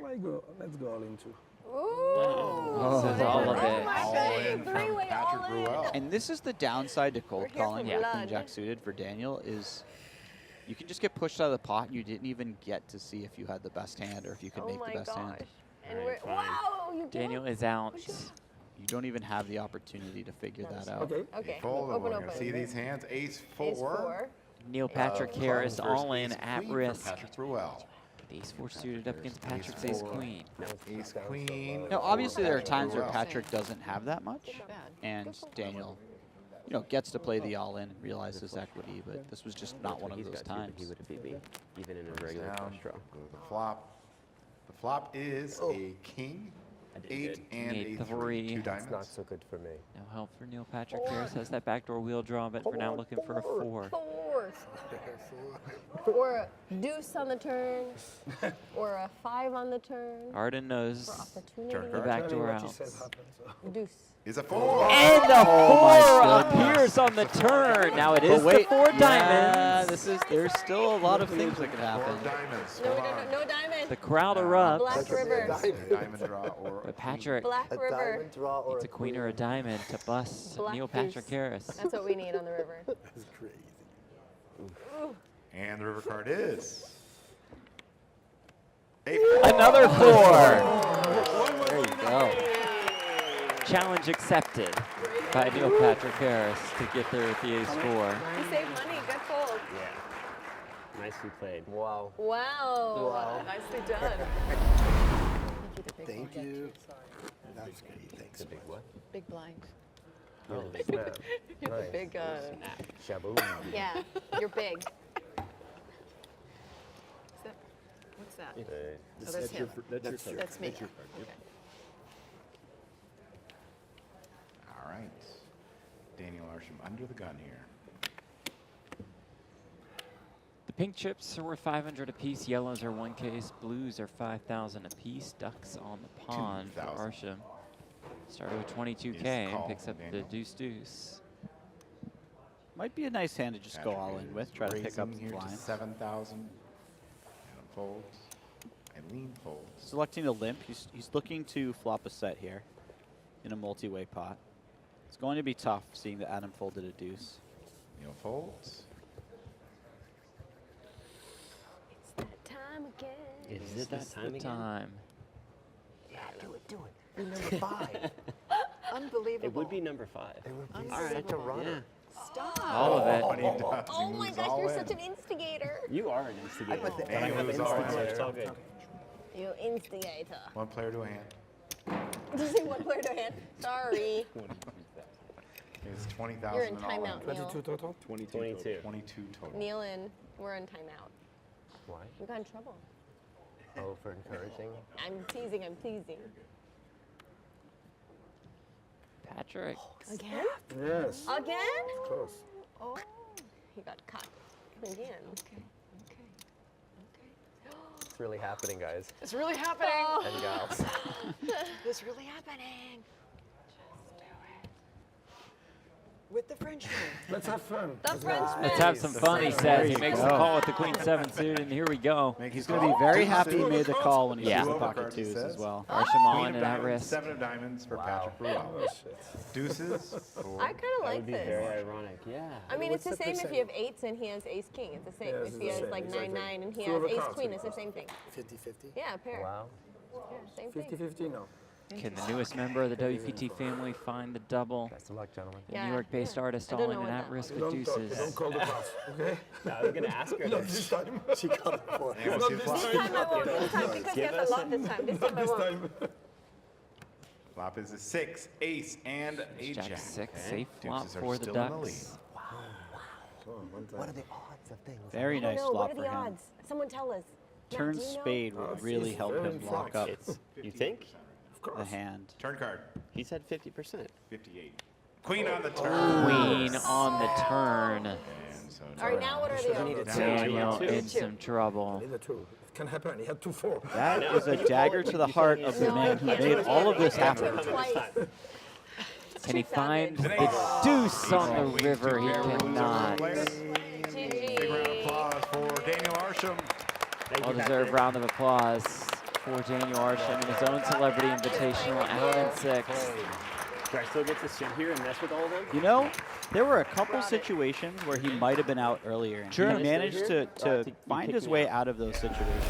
Let's go all into. Ooh. This is all of it. Oh my All God. in from Three-way Patrick all in. Ruel. And this is the downside to cold We're here calling for with blood. Queen Jack suited for Daniel is you can just get pushed out of the pot and you didn't even get to see if you had the best hand or if you could Oh make my the best hand. gosh. And Alright, we're, fine. wow, you Daniel did. is out. You don't even have the opportunity to figure that out. Okay. Full, and Open, we're open. gonna see these hands. Ace 4. Ace 4. Neil Patrick Harris Clubs all in versus at Ace Queen risk. for Patrick Ruel. Ace 4 suited up against There's Patrick's Ace Ace 4. Queen. Ace Queen. Now, obviously, there are Patrick times where Ruel. Patrick doesn't have that much, and Daniel, you know, gets to play the all-in and realize his equity, but this was just not one of those times. He would have beat me, even in a regular Down, flush draw. go to the flop. The flop is a king, I did 8, good. and King, a 3. 2 3. diamonds. so good for me. No help for Neil Patrick Harris. Has that backdoor wheel draw, but we're now looking for a 4. Fourth. Or a deuce on the turn. Or a 5 on the turn. Arden knows For opportunity. Turn the card. backdoor out. Deuce. Is a 4. And the 4 my appears on the turn. Now it is But wait, the 4 yeah, diamonds. there's still a lot of things that could 4 happen. diamonds. No, Hold no, on. no, no diamond. The crowd erupts. Black River. Diamond draw or But Patrick Black River. needs a queen or a diamond to bust Black Neil deuce. Patrick Harris. That's what we need on the river. That's crazy. Ooh. And the river card is a 4. Another 4. There you go. Challenge accepted by Neil Patrick Harris to get there with the Ace 4. You save money. Good fold. Yeah. Nicely played. Wow. Wow. Nicely done. Thank you. That's great. Thanks. Big what? Big blind. Oh, Snap. You have a big, Shaboom. Yeah, you're big. what's that? Uh, Oh, that's him. That's me. your card. Okay. All right. Daniel Arsham under the gun here. The pink chips are worth 500 apiece. Yellows are 1 case. Blues are 5,000 apiece. Ducks on the pond for 2,000. Arsham. Started with 22K Is and call, picks up Daniel. the deuce. Might be a nice hand to just go all in with, try to pick up Raising the here to blind. 7,000. Adam folds. Eileen folds. Selecting a limp, he's looking to flop a set here in a multi-way pot. It's going to be tough seeing that Adam folded a deuce. Neil folds. It's that time again. Is it that This time the again? time. Yeah, do it. Be number 5. Unbelievable. It would be number 5. It would be All right. such a runner. Stop. All of it. What he does, he Oh my moves gosh, all you're in. such an instigator. You are an instigator. I'm a th- And he moves all in. It's all good. You instigator. One player to a hand. Does he one player to hand? Sorry. is 20,000 You're in and all timeout, Neil. 22 total? 22 total. Neil and we're in timeout. Why? We got in trouble. Oh, for encouraging? I'm teasing, I'm teasing. Patrick. Again? Yes. Again? Of course. Oh, he got caught again. Okay. It's really happening, guys. It's really happening. And gals. It's really happening. With the Frenchman. Let's have fun. The Frenchman. Let's have some fun, he says. He makes the call with the Queen 7 suit, and here we go. He's going to be very happy he made the call when he sees the pocket twos as well. Arshimon and at risk. 7 of diamonds for Patrick Brov. Deuces for... I kind of like That would be this. very ironic, yeah. I mean, it's the same if you have 8s and he has ace-king. It's the same. Yeah, if it's he the has same, like exactly. 9-9 and he Two has of a kind, ace-queen, two it's the same thing. 50-50? Yeah, a pair. Wow. Yeah, same thing. 50-50, no. Can the newest member of the WPT family find the double? Best of luck, gentlemen. The New York-based artist I all don't in know and what at that risk Don't with talk, deuces. don't call the bluff, okay? I was going to ask her Not this. this time. She got it before. And we'll see the flop. This time I won't. This time because he Give has us a lot this time. This time I won't. Flop is a 6, ace, and a jack. Jack 6, Okay. safe flop Deuces are for the still in the lead. Ducks. What are the odds of things? Very I don't nice know. flop What for are the him. odds? Someone tell us. Matt, Turn do you know? spade would really help him lock up You think? the hand. Turn card. He said 50%. 58. Queen on the turn. Queen on the turn. And so All right, now what are the odds? Daniel in some trouble. Need a 2. It can happen. He had 2-4. That is a dagger to the heart of the man who made all of this happen. Can he find the deuce on the river? He cannot. Big round of applause for Daniel Arsham. Well-deserved round of applause for Daniel Arsham in his own celebrity invitational at 6. Do I still get to sit here and mess with all of them? You know, there were a couple situations where he might have been out earlier, and Sure. he managed to find his way out of those situations.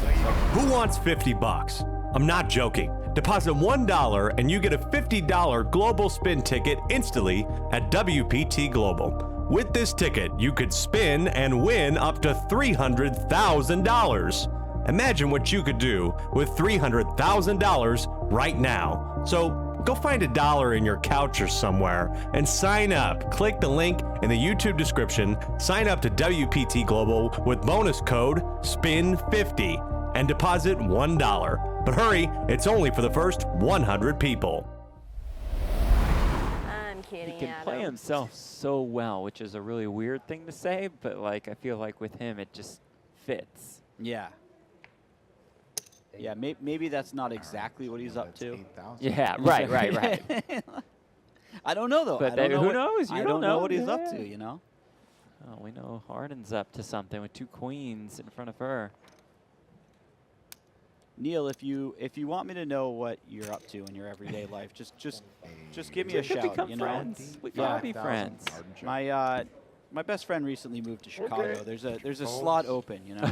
Who wants 50 bucks? I'm not joking. Deposit $1 and you get a $50 global spin ticket instantly at WPT Global. With this ticket, you could spin and win up to $300,000. Imagine what you could do with $300,000 right now. So go find $1 in your couch or somewhere and sign up. Click the link in the YouTube description. Sign up to WPT Global with bonus code SPIN50 and deposit $1. But hurry, it's only for the first 100 people. I'm kidding. He can play Adam. himself so well, which is a really weird thing to say, but like I feel like with him it just fits. Yeah. Yeah, maybe that's not exactly what he's up to. Yeah, right. I don't know, though. But I don't know who what- knows? I You don't know what he's up Yeah. to, you know? Oh, we know Arden's up to something with 2 queens in front of her. Neil, if you want me to know what you're up to in your everyday life, just give me a We could shout. become You know, friends. We could all be friends. My best friend recently moved to Chicago. There's a slot open. You know.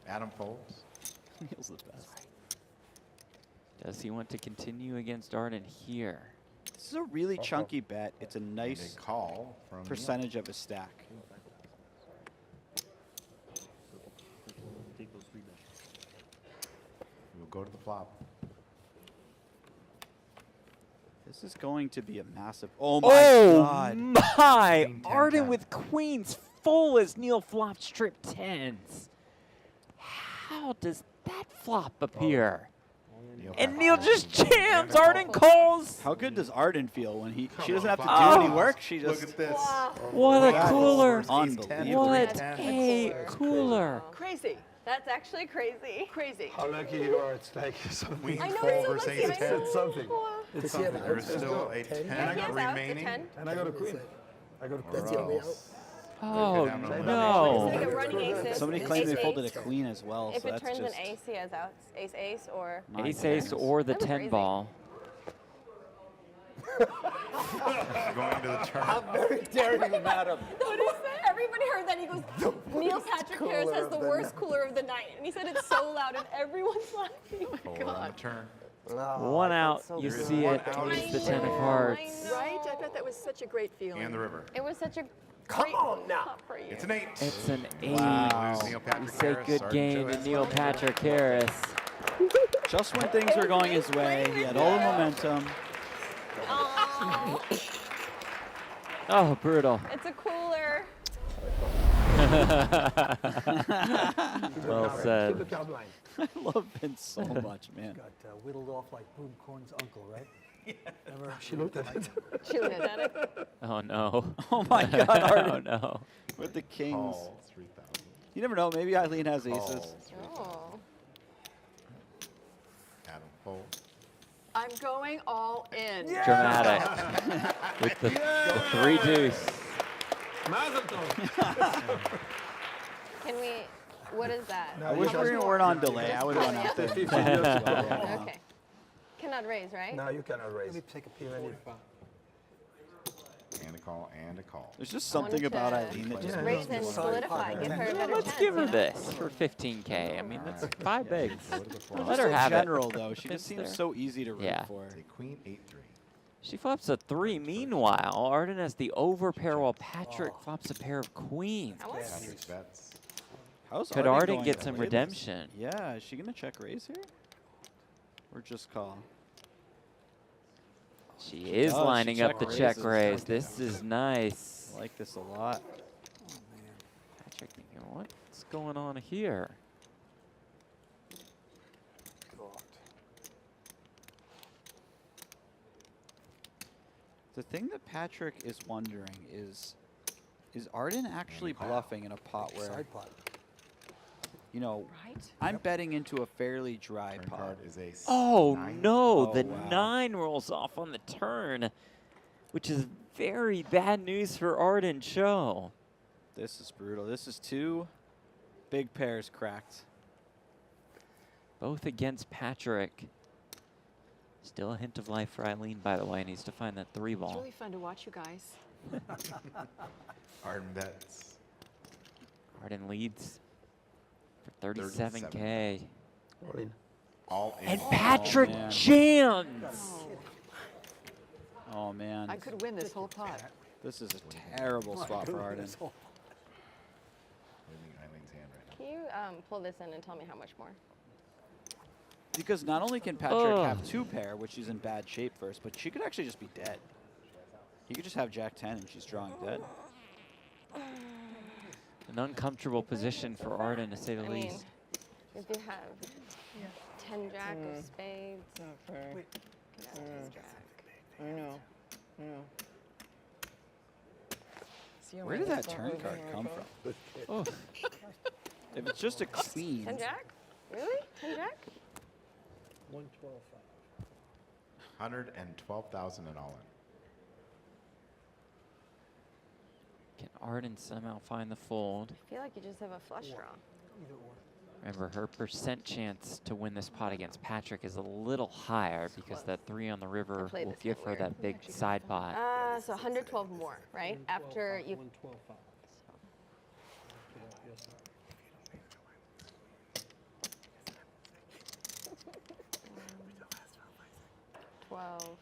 Adam folds. Neil's the best. Does he want to continue against Arden here? This is a really chunky bet. It's a nice call from percentage of his stack. We'll go to the flop. This is going to be a massive. Oh my God! My! Arden with queens full as Neil flops trip 10s. How does that flop appear? And Neil just jams. Arden calls. How good does Arden feel when she doesn't have to do Oh. any work? She just Look at this. What a cooler. Unbelievable. What a cooler. Crazy. That's actually crazy. Crazy. How lucky you are. It's like something. I know it's so lucky. I know. It's something. It's something. There's still a 10 Yeah, he has out, remaining. the 10. And I got a queen. I got a queen. That's the only out. Oh, It's like no. a running aces. Somebody It's claimed they ace, folded a ace. queen as well. If so it that's turns just an ace, he has outs. Ace, ace, or My Ace ace or the That was 10 crazy. ball. Going to the turn. I'm very daring, madam. What is that? Everybody heard that. He goes, Neil Patrick Harris has the worst cooler of the night. And he said it's so loud and everyone's laughing. Oh my Fold on God. the turn. One out. You see it. It's the 10 of hearts. Right? I bet that was such a great feeling. And the river. It was such a Come great on now. flop for you. It's an 8. It's an 8. Wow. Neil We Patrick say Harris, good Sergeant game to Joe Neil Patrick Harris. just when things were going his way. He had all the momentum. Oh, brutal. It's a cooler. Well said. Keep it colorblind. I love Vince so much, man. Got whittled off like Boom Corn's uncle, right? Never. She looked at it. She looked at it. Oh no. Oh my God, Arden. Oh no. With the kings. Call 3,000. You never know. Maybe Eileen has aces. Call 3,000. Oh. Adam fold. I'm going all in. Dramatic. With the 3 deuce. Can we? What is that? I wish we weren't on delay. I would have went out there. Okay. Cannot raise, right? No, you cannot raise. Let me take a peek at it. And a call and a call. There's just something about Eileen that just raise and solidify. Give her a better Let's chance. give her this for 15K. I mean, that's 5 bigs. Let Just her in have general, it. though, she just seems there. so easy to root Yeah. for. A queen 8-3. She flops a 3. Meanwhile, Arden has the overpair while Patrick flops a pair of queens. Patrick's bets. How's Could Arden Arden going get to some play this? redemption? Yeah, is she going to check raise here? Or just call? She is Oh, she lining up the check raises. raise. This is nice. I like this a lot. Patrick thinking, what's going on here? The thing that Patrick is wondering is Arden actually bluffing in a pot where, Side pot. you know, Right? I'm betting into a fairly dry Turn pot. card is a Oh 9. no, Oh, the wow. 9 rolls off on the turn, which is very bad news for Arden Cho. This is brutal. This is 2 big pairs cracked. Both against Patrick. Still a hint of life for Eileen, by the way. Needs to find that 3 It's ball. really fun to watch you guys. Arden bets. Arden leads for 37K. All in. All in. And Patrick man. jams! Oh, man. I could win this whole pot. This is a terrible spot for Arden. Leaving Eileen's hand right now. Can you pull this in and tell me how much more? Because not only can Patrick have 2 pair, which she's in bad shape first, but she could actually just be dead. He could just have Jack 10 and she's drawing dead. An uncomfortable position for Arden, to say the I mean, least. if you have 10 jack of spades. Wait. I know. Where did that turn card come from? Oh. If it's just a queen. 10 jack? Really? 10 jack? 112,000 and all in. Can Arden somehow find the fold? I feel like you just have a flush draw. Remember, her percent chance to win this pot against Patrick is a little higher because that 3 on the river played will this give kind her of that big side pot. So 112 more, right? After you. 12,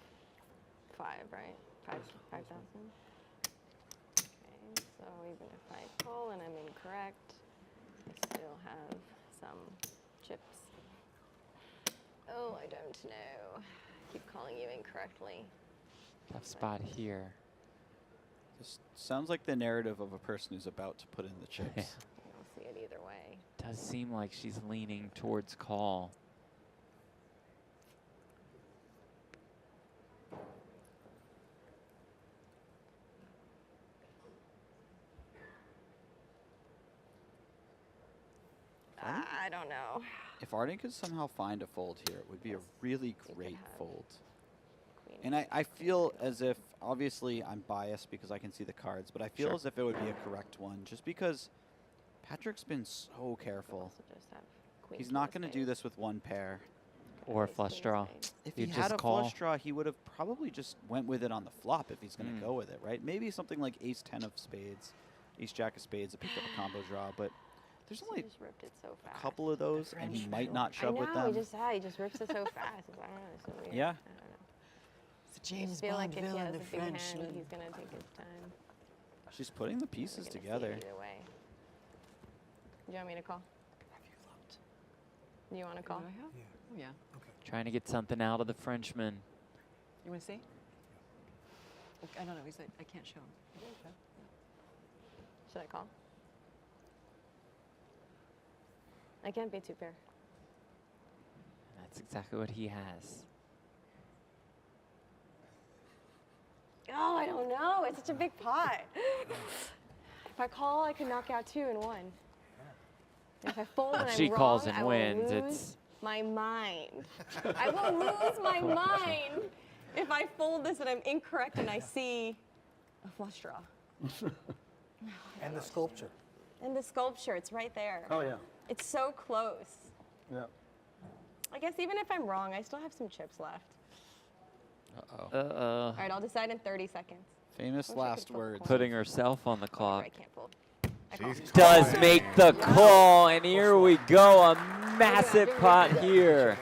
5, right? 5,000. Okay, so even if I call and I'm incorrect, I still have some chips. Oh, I don't know. I keep calling you incorrectly. Tough spot here. This sounds like the narrative of a person who's about to put in the chips. I'll see it either way. Does seem like she's leaning towards call. I don't know. If Arden could somehow find a fold here, it would be a really great fold. Queen. And I feel as if, obviously I'm biased because I can see the cards, but I feel Sure. as if it would be a correct one just because Patrick's been so careful. Just have queen He's full not of going to do spades. this with 1 pair. Or a flush draw. If You he just had a call. flush draw, he would have probably just went with it on the flop if he's going to go with it, right? Maybe something like ace 10 of spades, ace jack of spades that picked up a combo draw, but there's He only just ripped it so a fast. couple of those, and he might not I shove know, with them. he just rips it so fast. It's, I don't know, it's so weird. Yeah. I don't know. It's a I James just feel like Bond if he villain, has a the big hand, Frenchman. he's gonna take his time. She's putting the pieces We're gonna see together. it either way. Do you want me to call? Do you want to call? Oh, yeah. Okay. Trying to get something out of the Frenchman. You want to see? I don't know. He's like, I can't show him. Should I call? I can't be two pair. That's exactly what he has. Oh, I don't know. It's such a big pot. If I call, I could knock out 2 in 1. If I fold and If I'm she wrong, calls and I will wins, lose it's my mind. I will lose my mind if I fold this and I'm incorrect and I see a flush draw. And the sculpture. And the sculpture, it's right there. Oh, yeah. It's so close. Yeah. I guess even if I'm wrong, I still have some chips left. Uh-oh. All right, I'll decide in 30 seconds. Famous Wish I could last flip words. coins. Putting herself on the clock. I can't fold. Does make the call, and here we go. A massive pot here.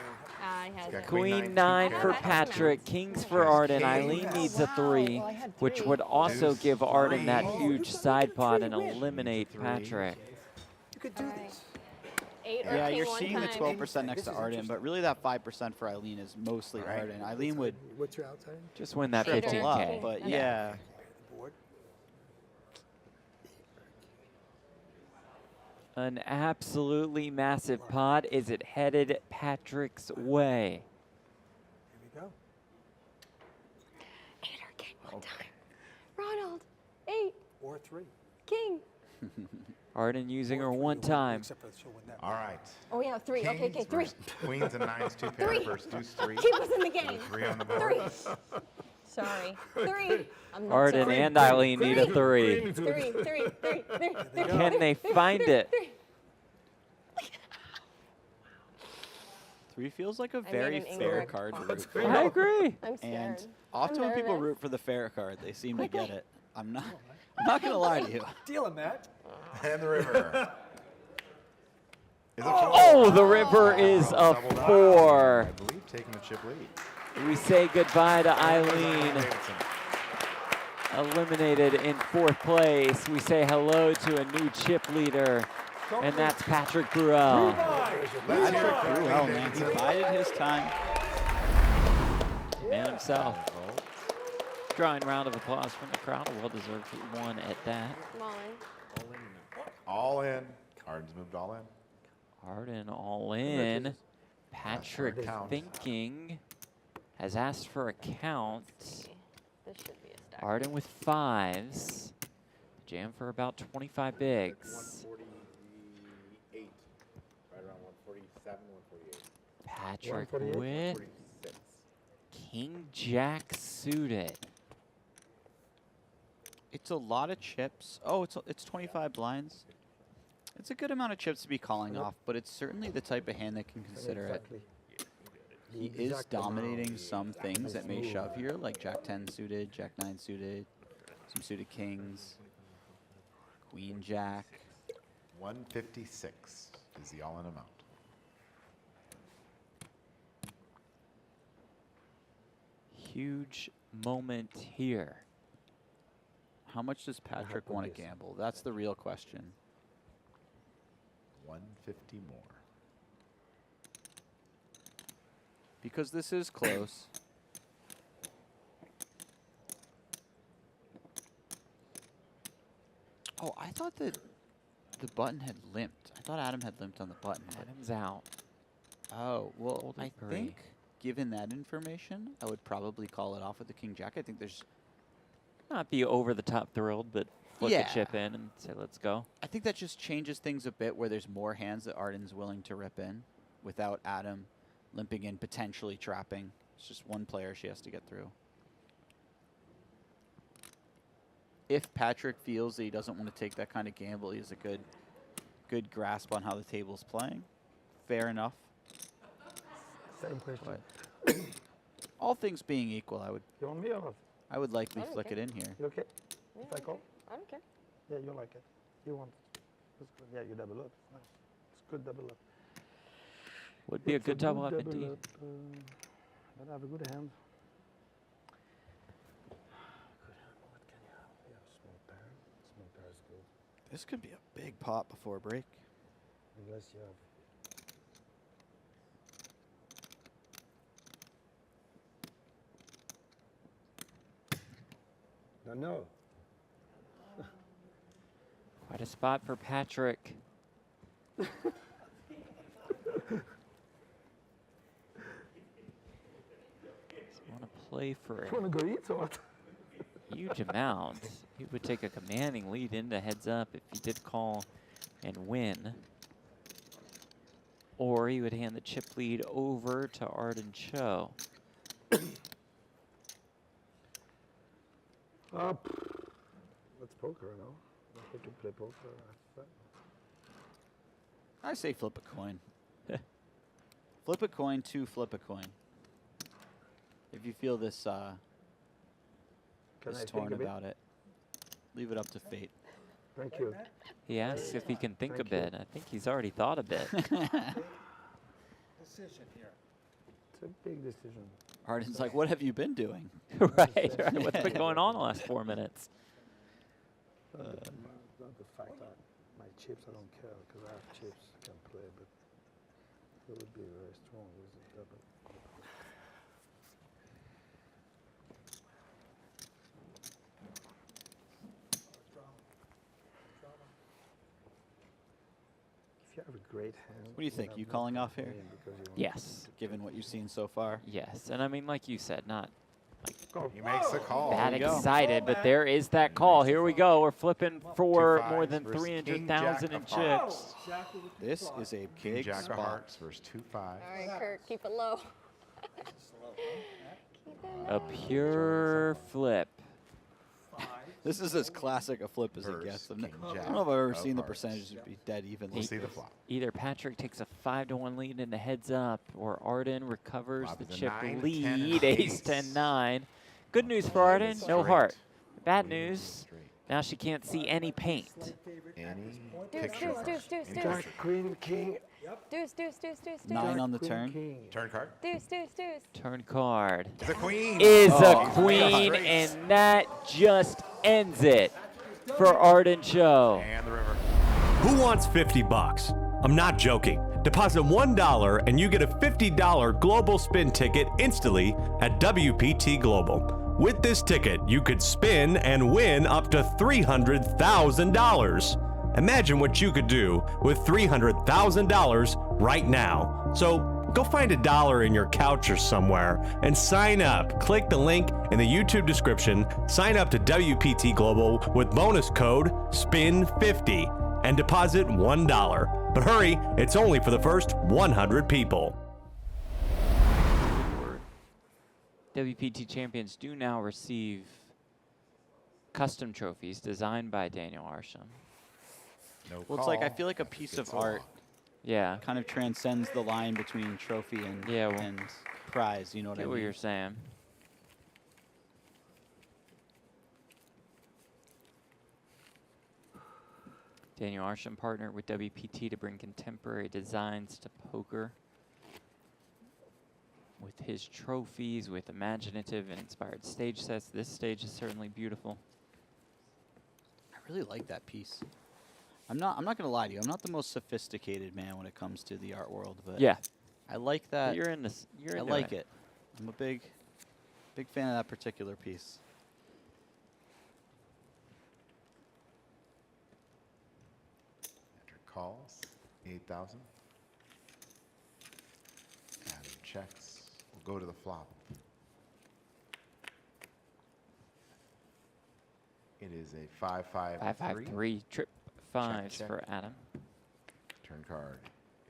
Queen 9 for Patrick, kings for Arden. Eileen needs a 3, which would also give Arden that huge side pot and eliminate Patrick. You could do this. 8 or Yeah, king you're one seeing the time. 12% next to Arden, but really that 5% for Eileen is mostly Arden. Eileen would What's your outside? Just win that triple 15K. up, but yeah. An absolutely massive pot. Is it headed Patrick's way? Here we go. 8 or king one time. Ronald, 8. Or 3. King. Arden using her one time. All right. Oh yeah, 3. Okay, Kings 3. versus Queens and 9s, 2 pair 3. versus deuce 3. Keep us in the game. 3 on the board. 3. Sorry. 3. I'm not Arden sorry. and Eileen need a 3. 3. Can they find it? 3 feels like a made very an fair incorrect card to call. root for. I agree. I'm scared. And often I'm when people nervous. root for the fair card, they seem to get it. I'm not gonna lie to you. Dealing, Matt. And the river. Is a Oh, the river is a 4. I believe taking the chip lead. We say goodbye to Eileen. Davidson. Eliminated in 4th place. We say hello to a new chip leader, and that's Patrick Bruel. Patrick Bruel, man, he bided his time. Man himself. Drawing round of applause from the crowd. A well-deserved one at that. All in. Arden's moved all in. Arden all in. Patrick thinking has asked for a count. This should be a stack. Arden with 5s. Jam for about 25 bigs. 148. Right around 147, 148. Patrick 148, with 146. King Jack suited. It's a lot of chips. Oh, it's 25 blinds. It's a good amount of chips to be calling off, but it's certainly the type of hand that can consider it. He is dominating some things that may shove here, like Jack 10 suited, Jack 9 suited, some suited kings, Queen Jack. 156 is the all-in amount. Huge moment here. How much does Patrick want to gamble? That's the real question. 150 more. Because this is close. Oh, I thought that the button had limped. I thought Adam had limped on the button. Adam's out. Oh, well, Hold I agree. think given that information, I would probably call it off with the King Jack. I think there's... Not be over the top thrilled, but flip Yeah. the chip in and say, let's go. I think that just changes things a bit where there's more hands that Arden's willing to rip in without Adam limping in, potentially trapping. It's just one player she has to get through. If Patrick feels that he doesn't want to take that kind of gamble, he has a good grasp on how the table's playing. Fair enough. Same question. But all things being equal, You want me or? I would likely I don't flick care. it in here. You okay? Yeah, If I call? I don't care. Yeah, you like it. You want it. It's good. Yeah, you double up. It's nice. It's good double up. Would be a It's good double up double indeed. up, but I have a good hand. Good hand. What can you have? You have a small pair. Small pair is good. This could be a big pot before break. Unless you have. I know. Quite a spot for Patrick. Want to play for You want to go eat or what? huge amount. He would take a commanding lead into heads up if he did call and win. Or he would hand the chip lead over to Arden Cho. That's poker, no? I can play poker. I say flip a coin. Flip a coin to flip a coin. If you feel this Can I this think torn a bit? about it, leave it up to fate. Thank you. He asks if he can think a Thank you. bit. I think he's already thought a bit. Decision here. It's a big decision. Arden's like, what have you been doing? right. What's been going on the last 4 minutes? Not the fact that my chips, I don't care because I have chips, I can play, but it would be very strong with the double. If you have a great hand. What do you think? You calling off here? Yes. Given what you've seen so far? Yes. And I mean, like you said, not He makes the call. that There you go. excited, but there is that call. Here we go. We're flipping for Two more fives than versus king 300,000 jack in of hearts. chips. This is a King big Jack of spot. Hearts versus 2 5s. All right, Kurt, keep it low. A pure flip. This is as classic a flip as it gets. I don't know if I've ever seen the percentages be dead evenly. We'll see the flop. Either Patrick takes a 5-1 lead into heads up, or Arden recovers Flop the is a chip 9, 10, lead, and ace, ace. 10, 9. Good news for Arden, no Straight. heart. Bad news, now she can't see any paint. Any Deuce, picture. deuce, deuce, deuce, Any deuce. picture. Queen, king. Deuce, deuce, deuce, deuce, deuce. 9 on the Queen, turn. king. Turn card. Deuce, deuce, deuce. Turn card It's a queen. is Oh, a queen, straight. and that just ends it for Arden Cho. And the river. Who wants 50 bucks? I'm not joking. Deposit $1 and you get a $50 global spin ticket instantly at WPT Global. With this ticket, you could spin and win up to $300,000. Imagine what you could do with $300,000 right now. So go find $1 in your couch or somewhere and sign up. Click the link in the YouTube description, sign up to WPT Global with bonus code SPIN50 and deposit $1. But hurry, it's only for the first 100 people. WPT champions do now receive custom trophies designed by Daniel Arsham. No Well, it's like I call. feel like a piece of Gets art locked. Yeah, kind of transcends the line between trophy and, Yeah, well, and prize. You know what I get mean? what you're saying. Daniel Arsham partnered with WPT to bring contemporary designs to poker. With his trophies, with imaginative and inspired stage sets, this stage is certainly beautiful. I really like that piece. I'm not gonna lie to you. I'm not the most sophisticated man when it comes to the art world, but Yeah. I like that. But you're in this. You're I into like it. I'm a big fan of that particular piece. Enter calls. 8,000. Adam checks. We'll go to the flop. It is a 5-5-3. 5-5-3 trip fives check. for Adam. Turn card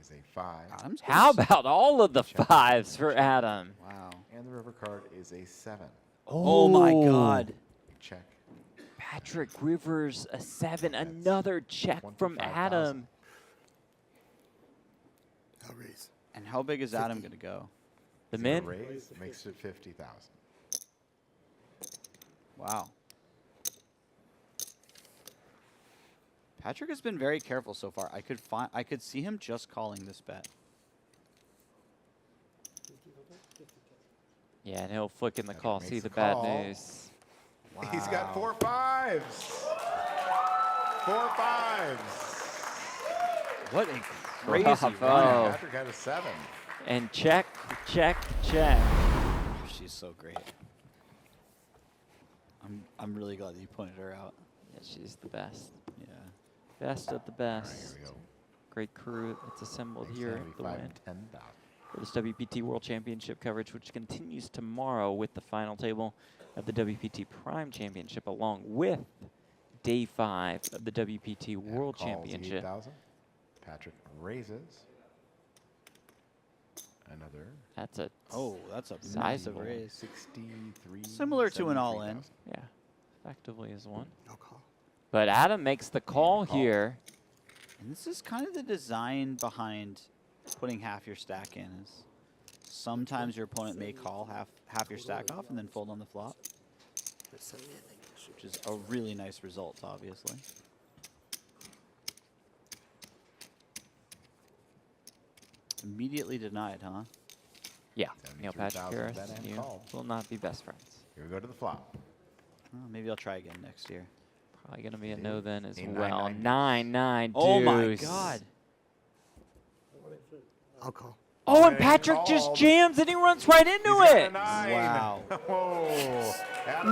is a 5. How about all of the Check. fives for Adam? Wow. And the river card is a 7. Oh my God. Check. Patrick Rivers, a 7. Another check from Adam. I'll raise. And how big is Adam gonna go? The It's min? gonna raise makes it 50,000. Wow. Patrick has been very careful so far. I could see him just calling this bet. Yeah, and he'll flick in the call. makes See the the bad call. news. Wow. He's got 4 5s. 4 5s. What a crazy Bravo. run. Patrick had a 7. And check, check, check. She's so great. I'm really glad that you pointed her out. Yeah, she's the best. Yeah. Best of the best. Here we go. Great crew that's assembled here at the 75 win. and 10,000. For this WPT World Championship coverage, which continues tomorrow with the final table of the WPT Prime Championship, along with Day 5 of the WPT World Calls Championship. 8,000. Patrick raises. Another. That's a size of massive a raise. 63. Similar to an all-in. Yeah, effectively is one. No call. But Adam makes the call here. And this is kind of the design behind putting half your stack in. Is sometimes your opponent may call half your stack off and then fold on the flop, which is a really nice result, obviously. Immediately denied, huh? Yeah, Neil Patrick 73,000 Harris bet and and you called. will not be best friends. Here we go to the flop. Well, maybe I'll try again next year. Probably going to be a no then as A well. 9-9 9-9 deuce. Oh my God. I'll call. Oh, and Patrick just jams and he runs right into it. Wow. Whoa.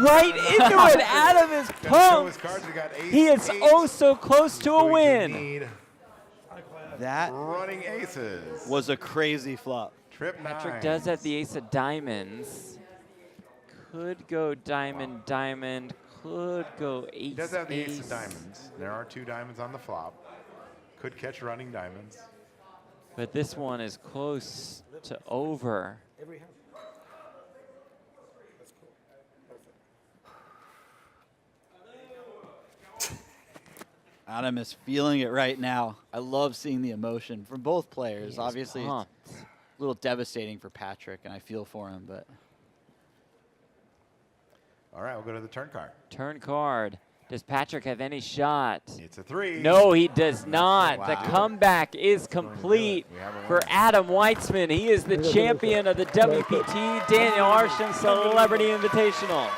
Right into it. Adam is pumped. He is oh so close to a win. That running aces. was a crazy flop. Trip Patrick nines. does have the ace of diamonds. Could go diamond, diamond. Could go ace, He does have the ace ace. of diamonds. There are 2 diamonds on the flop. Could catch running diamonds. But this one is close to over. Adam is feeling it right now. I love seeing the emotion from both players. He is Obviously, it's pumped. a little devastating for Patrick, and I feel for him, but All right, we'll go to the turn card. Turn card. Does Patrick have any shot? It's a 3. No, he does not. The Wow. comeback is complete for Adam Weitzman. He is the champion of the WPT Daniel Arsham Celebrity Invitational.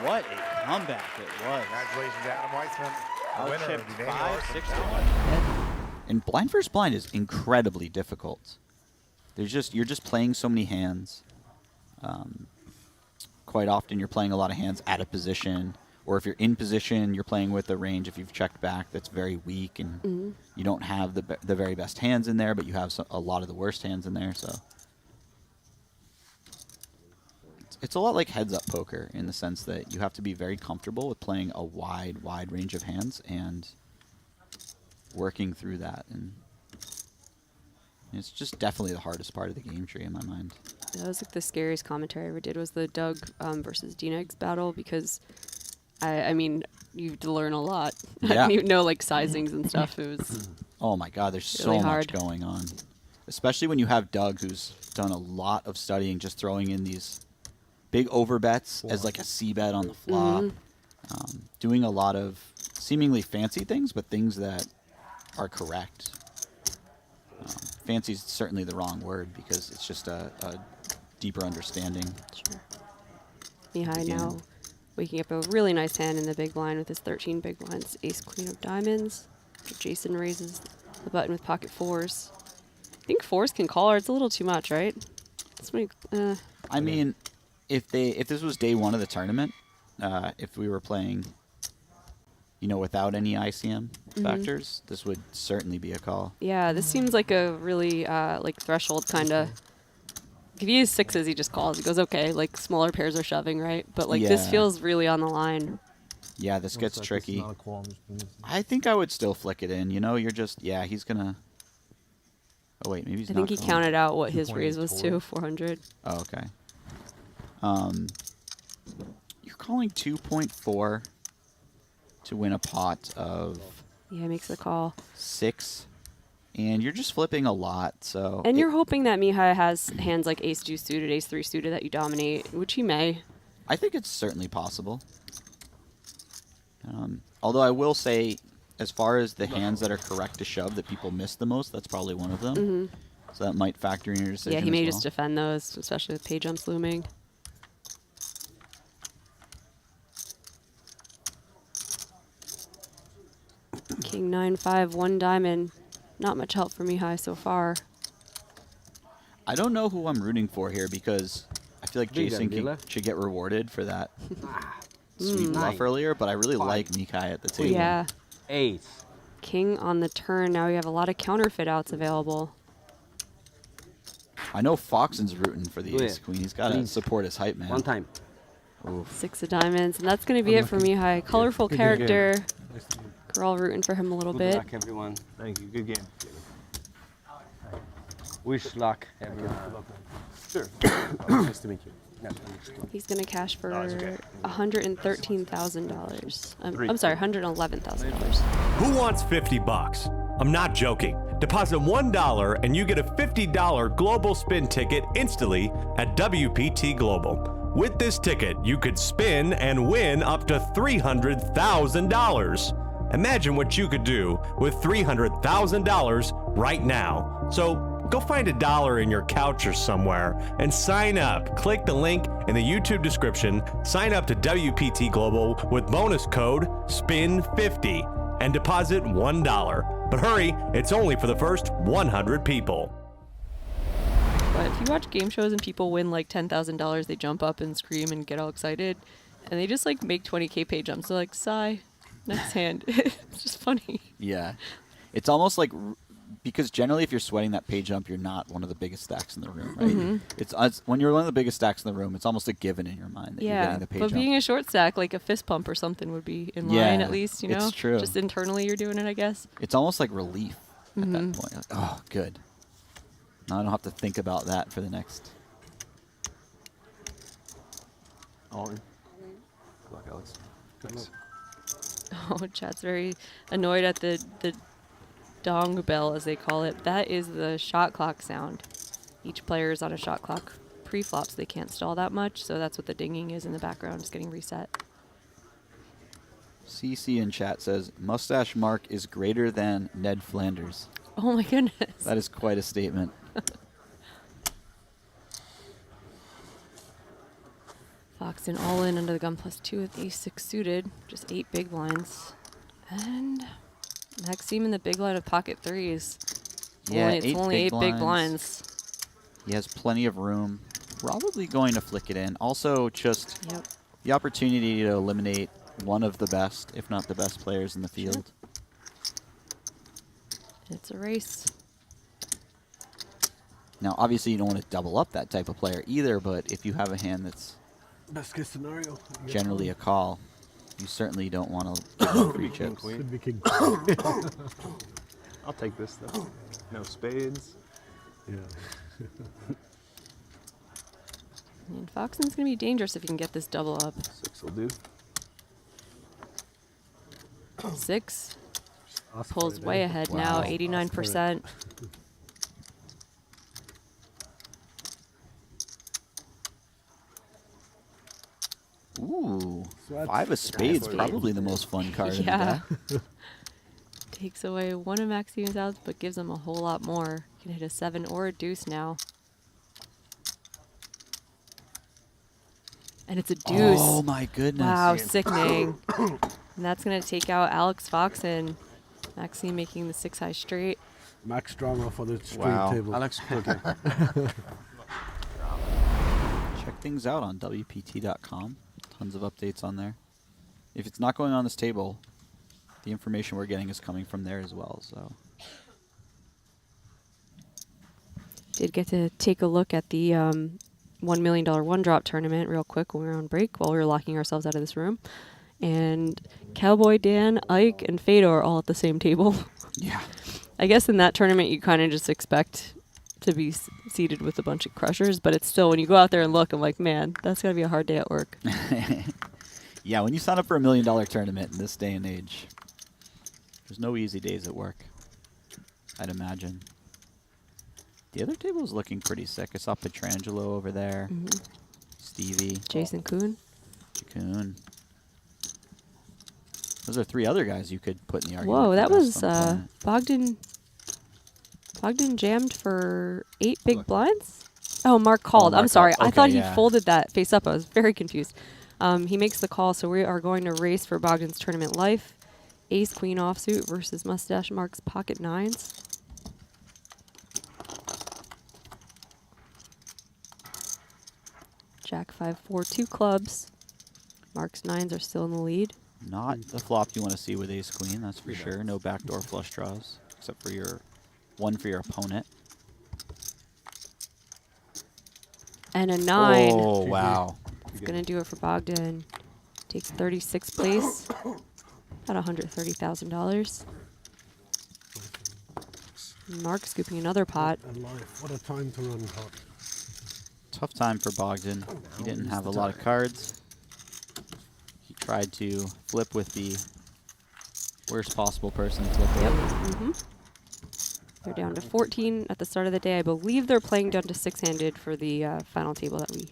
what a comeback it was. Congratulations, Adam Weitzman. Out Winner of chipped the Daniel 5, Arsham 6 Celebrity. to 1. And blind versus blind is incredibly difficult. You're just playing so many hands. Quite often you're playing a lot of hands out of position, or if you're in position, you're playing with a range if you've checked back that's very weak, and you don't have the very best hands in there, but you have a lot of the worst hands in there. So it's a lot like heads-up poker in the sense that you have to be very comfortable with playing a wide range of hands and working through that. And it's just definitely the hardest part of the game tree in my mind. That was like the scariest commentary I ever did was the Doug versus D-Negs battle, because I mean, you had to learn a lot. I Yeah. didn't even know like sizings and stuff. It was Oh my God, there's really so hard. much going on. Especially when you have Doug, who's done a lot of studying, just throwing in these big overbets as like a C-bet on the flop. Doing a lot of seemingly fancy things, but things that are correct. Fancy is certainly the wrong word because it's just a deeper understanding. Sure. Mihai now waking up a really nice hand in the big blind with his 13 big blinds, ace queen of diamonds. Jason raises the button with pocket 4s. I think 4s can call, or it's a little too much, right? I mean, if this was day 1 of the tournament, if we were playing, without any ICM factors, this would certainly be a call. Yeah, this seems like a really like threshold kind of. If you use 6s, he just calls. He goes, okay, like smaller pairs are shoving, right? But like this Yeah. feels really on the line. Yeah, this gets tricky. I think I would still flick it in. You're just, he's going to. Oh, wait, maybe he's I not think he going. counted out what his raise was too, 400. Oh, okay. You're calling 2.4 to win a pot of Yeah, makes the call. 6, and you're just flipping a lot. So And you're hoping that Mihai has hands like ace 2 suited, ace 3 suited that you dominate, which he may. I think it's certainly possible. Although I will say, as far as the hands that are correct to shove that people miss the most, that's probably one of them. So that might factor in your decision. Yeah, he may as just defend those, especially with pay jumps looming. King 9-5, 1 diamond. Not much help for Mihai so far. I don't know who I'm rooting for here because I feel like Big Jason dealer. should get rewarded for that sweet bluff Nine. earlier, but I really 5. like Mikai at the table. Yeah. Ace. King on the turn. Now we have a lot of counterfeit outs available. I know Foxon's rooting for the Yeah. ace queen. He's got to Please. support his hype man. One time. Oof. 6 of diamonds, and that's going to be it for Mihai. Colorful Good character. game. We're all rooting for him a little Good bit. luck, everyone. Thank you. Good game. Wish luck, everyone. Sure. Nice to meet you. He's going to cash for it's okay. $113,000. I'm sorry, $111,000. Who wants 50 bucks? I'm not joking. Deposit $1 and you get a $50 global spin ticket instantly at WPT Global. With this ticket, you could spin and win up to $300,000. Imagine what you could do with $300,000 right now. So go find $1 in your couch or somewhere and sign up. Click the link in the YouTube description. Sign up to WPT Global with bonus code SPIN50 and deposit $1. But hurry, it's only for the first 100 people. But if you watch game shows and people win like $10,000, they jump up and scream and get all excited, and they just like make 20K pay jumps. They're like, sigh, next hand. It's just funny. Yeah. It's almost like, because generally if you're sweating that pay jump, you're not one of the biggest stacks in the room, right? Mhm. It's when you're one of the biggest stacks in the room, it's almost a given in your mind that you're Yeah, getting the pay but jump. being a short stack, like a fist pump or something would be in Yeah, line at least, you know? it's true. Just internally you're doing it, I guess. It's almost like relief at that Mhm. point. Like, oh, good. Now I don't have to think about that for the next. All in. Good luck, Alex. Thanks. Oh, chat's very annoyed at the dong bell, as they call it. That is the shot clock sound. Each player is on a shot clock pre-flop, so they can't stall that much. So that's what the dinging is in the background, just getting reset. CC in chat says, Mustache Mark is greater than Ned Flanders. Oh my goodness. That is quite a statement. Foxon all in under the gun +2 with ace-6 suited. Just 8 big blinds. And Maxime in the big line of pocket threes. Yeah, It's only 8 big blinds. He has plenty of room. Probably going to flick it in. Also, just the opportunity to eliminate one of the best, if not the best players in the field. It's a race. Now, obviously, you don't want to double up that type of player either, but if you have a hand that's Best case scenario. generally a call, you certainly don't want to give up free chips. Could be king. I'll take this though. No spades. Yeah. And Foxon's going to be dangerous if he can get this double up. 6 will do. 6 Ask for pulls it, way eh? ahead Wow. now, Ask for it. 89%. Ooh, So that's 5 of spades, Spades. probably the most fun card in the Yeah. deck. Takes away one of Maxime's outs, but gives him a whole lot more. Can hit a 7 or a deuce now. And it's a deuce. Oh my goodness. Wow, sickening. And that's going to take out Alex Foxon. Maxime making the 6 high straight. Max drama for the stream Wow. table. Alex, okay. Check things out on WPT.com. Tons of updates on there. If it's not going on this table, the information we're getting is coming from there as well. So Did get to take a look at the $1 million one-drop tournament real quick when we were on break while we were locking ourselves out of this room. And Cowboy Dan, Ike, and Fedor are all at the same table. Yeah. I guess in that tournament you kind of just expect to be seated with a bunch of crushers, but it's still, when you go out there and look, I'm like, man, that's got to be a hard day at work. yeah, when you sign up for $1 million tournament in this day and age, there's no easy days at work, I'd imagine. The other table is looking pretty sick. I saw Petrangelo over there. Mhm. Stevie. Jason Kuhn. Kuhn. Those are 3 other guys you could put in the argument. Whoa, for that best was on the planet. Bogdan. Bogdan jammed for 8 big blinds? Oh, Mark called. Mark I'm sorry. called. I thought Okay, he yeah. folded that face up. I was very confused. He makes the call, so we are going to race for Bogdan's tournament life. Ace Queen offsuit versus Mustache Mark's pocket 9s. Jack 5, 4, 2 clubs. Mark's 9s are still in the lead. Not the flop you want to see with ace queen, that's for sure. No backdoor flush draws, except for your one for your opponent. And a 9. Oh, wow. It's going to do it for Bogdan. Takes 36th place. About $130,000. Mark scooping another pot. And life, what a time to run hot. Tough time for Bogdan. He didn't have a lot of cards. He tried to flip with the worst possible person to flip with. They're down to 14 at the start of the day. I believe they're playing down to 6-handed for the final table that we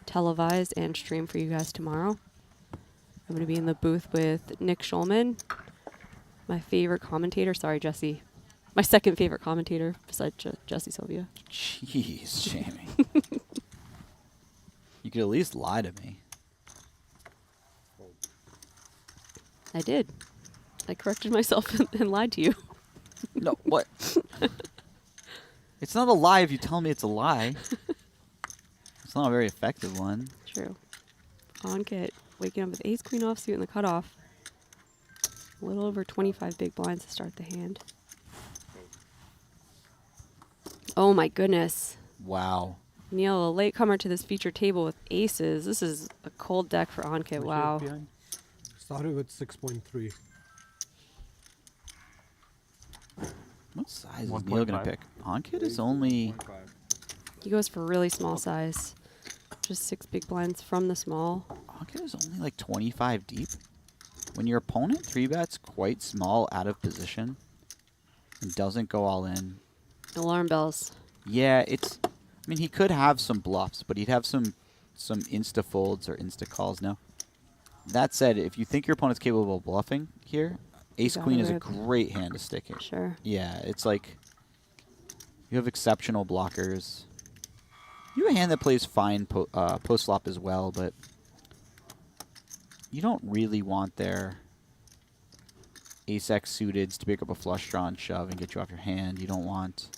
televise and stream for you guys tomorrow. I'm going to be in the booth with Nick Schulman, my favorite commentator. Sorry, Jesse. My second favorite commentator besides Jesse Sylvia. Jeez, Jamie. You could at least lie to me. I did. I corrected myself and lied to you. No, what? It's not a lie if you tell me it's a lie. It's not a very effective one. True. On kit, waking up with ace queen offsuit in the cutoff. A little over 25 big blinds to start the hand. Oh my goodness. Wow. Neil, a latecomer to this featured table with aces. This is a cold deck for Onkit. Wow. Started with 6.3. What size is Neil going to pick? Onkit is only... He goes for really small size. Just 6 big blinds from the small. Onkit is only like 25 deep. When your opponent 3-bets quite small out of position and doesn't go all in. Alarm bells. Yeah, it's... I mean, he could have some bluffs, but he'd have some insta folds or insta calls now. That said, if you think your opponent's capable of bluffing here, ace queen is a great hand to stick in. Sure. Yeah, it's like you have exceptional blockers. You have a hand that plays fine post flop as well, but you don't really want their ace x suiteds to pick up a flush draw and shove and get you off your hand. You don't want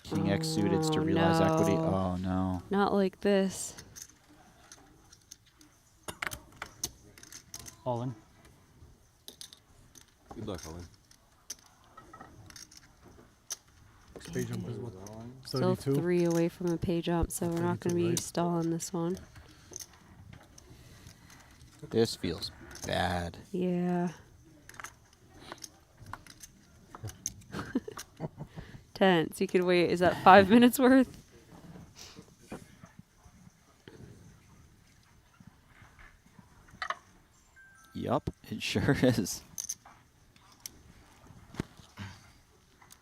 king x suiteds to realize equity. Oh no. Not like this. All in. Good luck, Owen. Pay jump is what? Still 32? 3 away from a pay jump, so we're not going to be right? stalling this one. This feels bad. Yeah. 10. So you could wait. Is that 5 minutes worth? Yup, it sure is.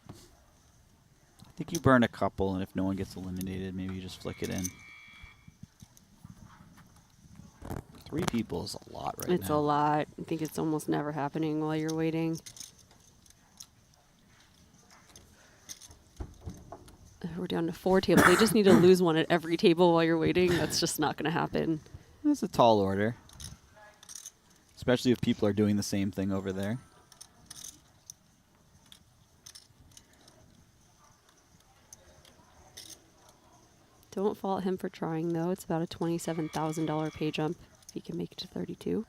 I think you burn a couple, and if no one gets eliminated, maybe you just flick it in. 3 people is a lot right now. It's a lot. I think it's almost never happening while you're waiting. We're down to 4 tables. They just need to lose one at every table while you're waiting. That's just not going to happen. That's a tall order. Especially if people are doing the same thing over there. Don't fault him for trying, though. It's about a $27,000 pay jump if he can make it to 32.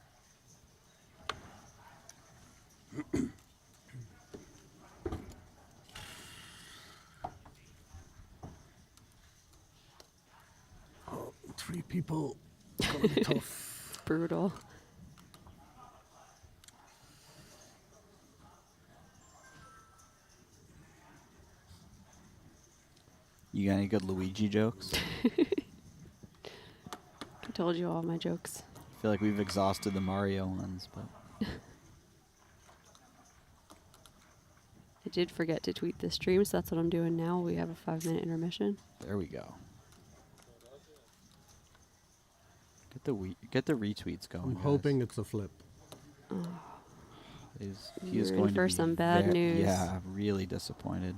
Oh, 3 people. It's gonna be tough. Brutal. You got any good Luigi jokes? I told you all my jokes. I feel like we've exhausted the Mario ones, but... I did forget to tweet the stream, so that's what I'm doing now. We have a 5-minute intermission. There we go. Get the retweets going. I'm guys. hoping it's a flip. Oh. He You're is in going to for be some bad news. Yeah, really disappointed.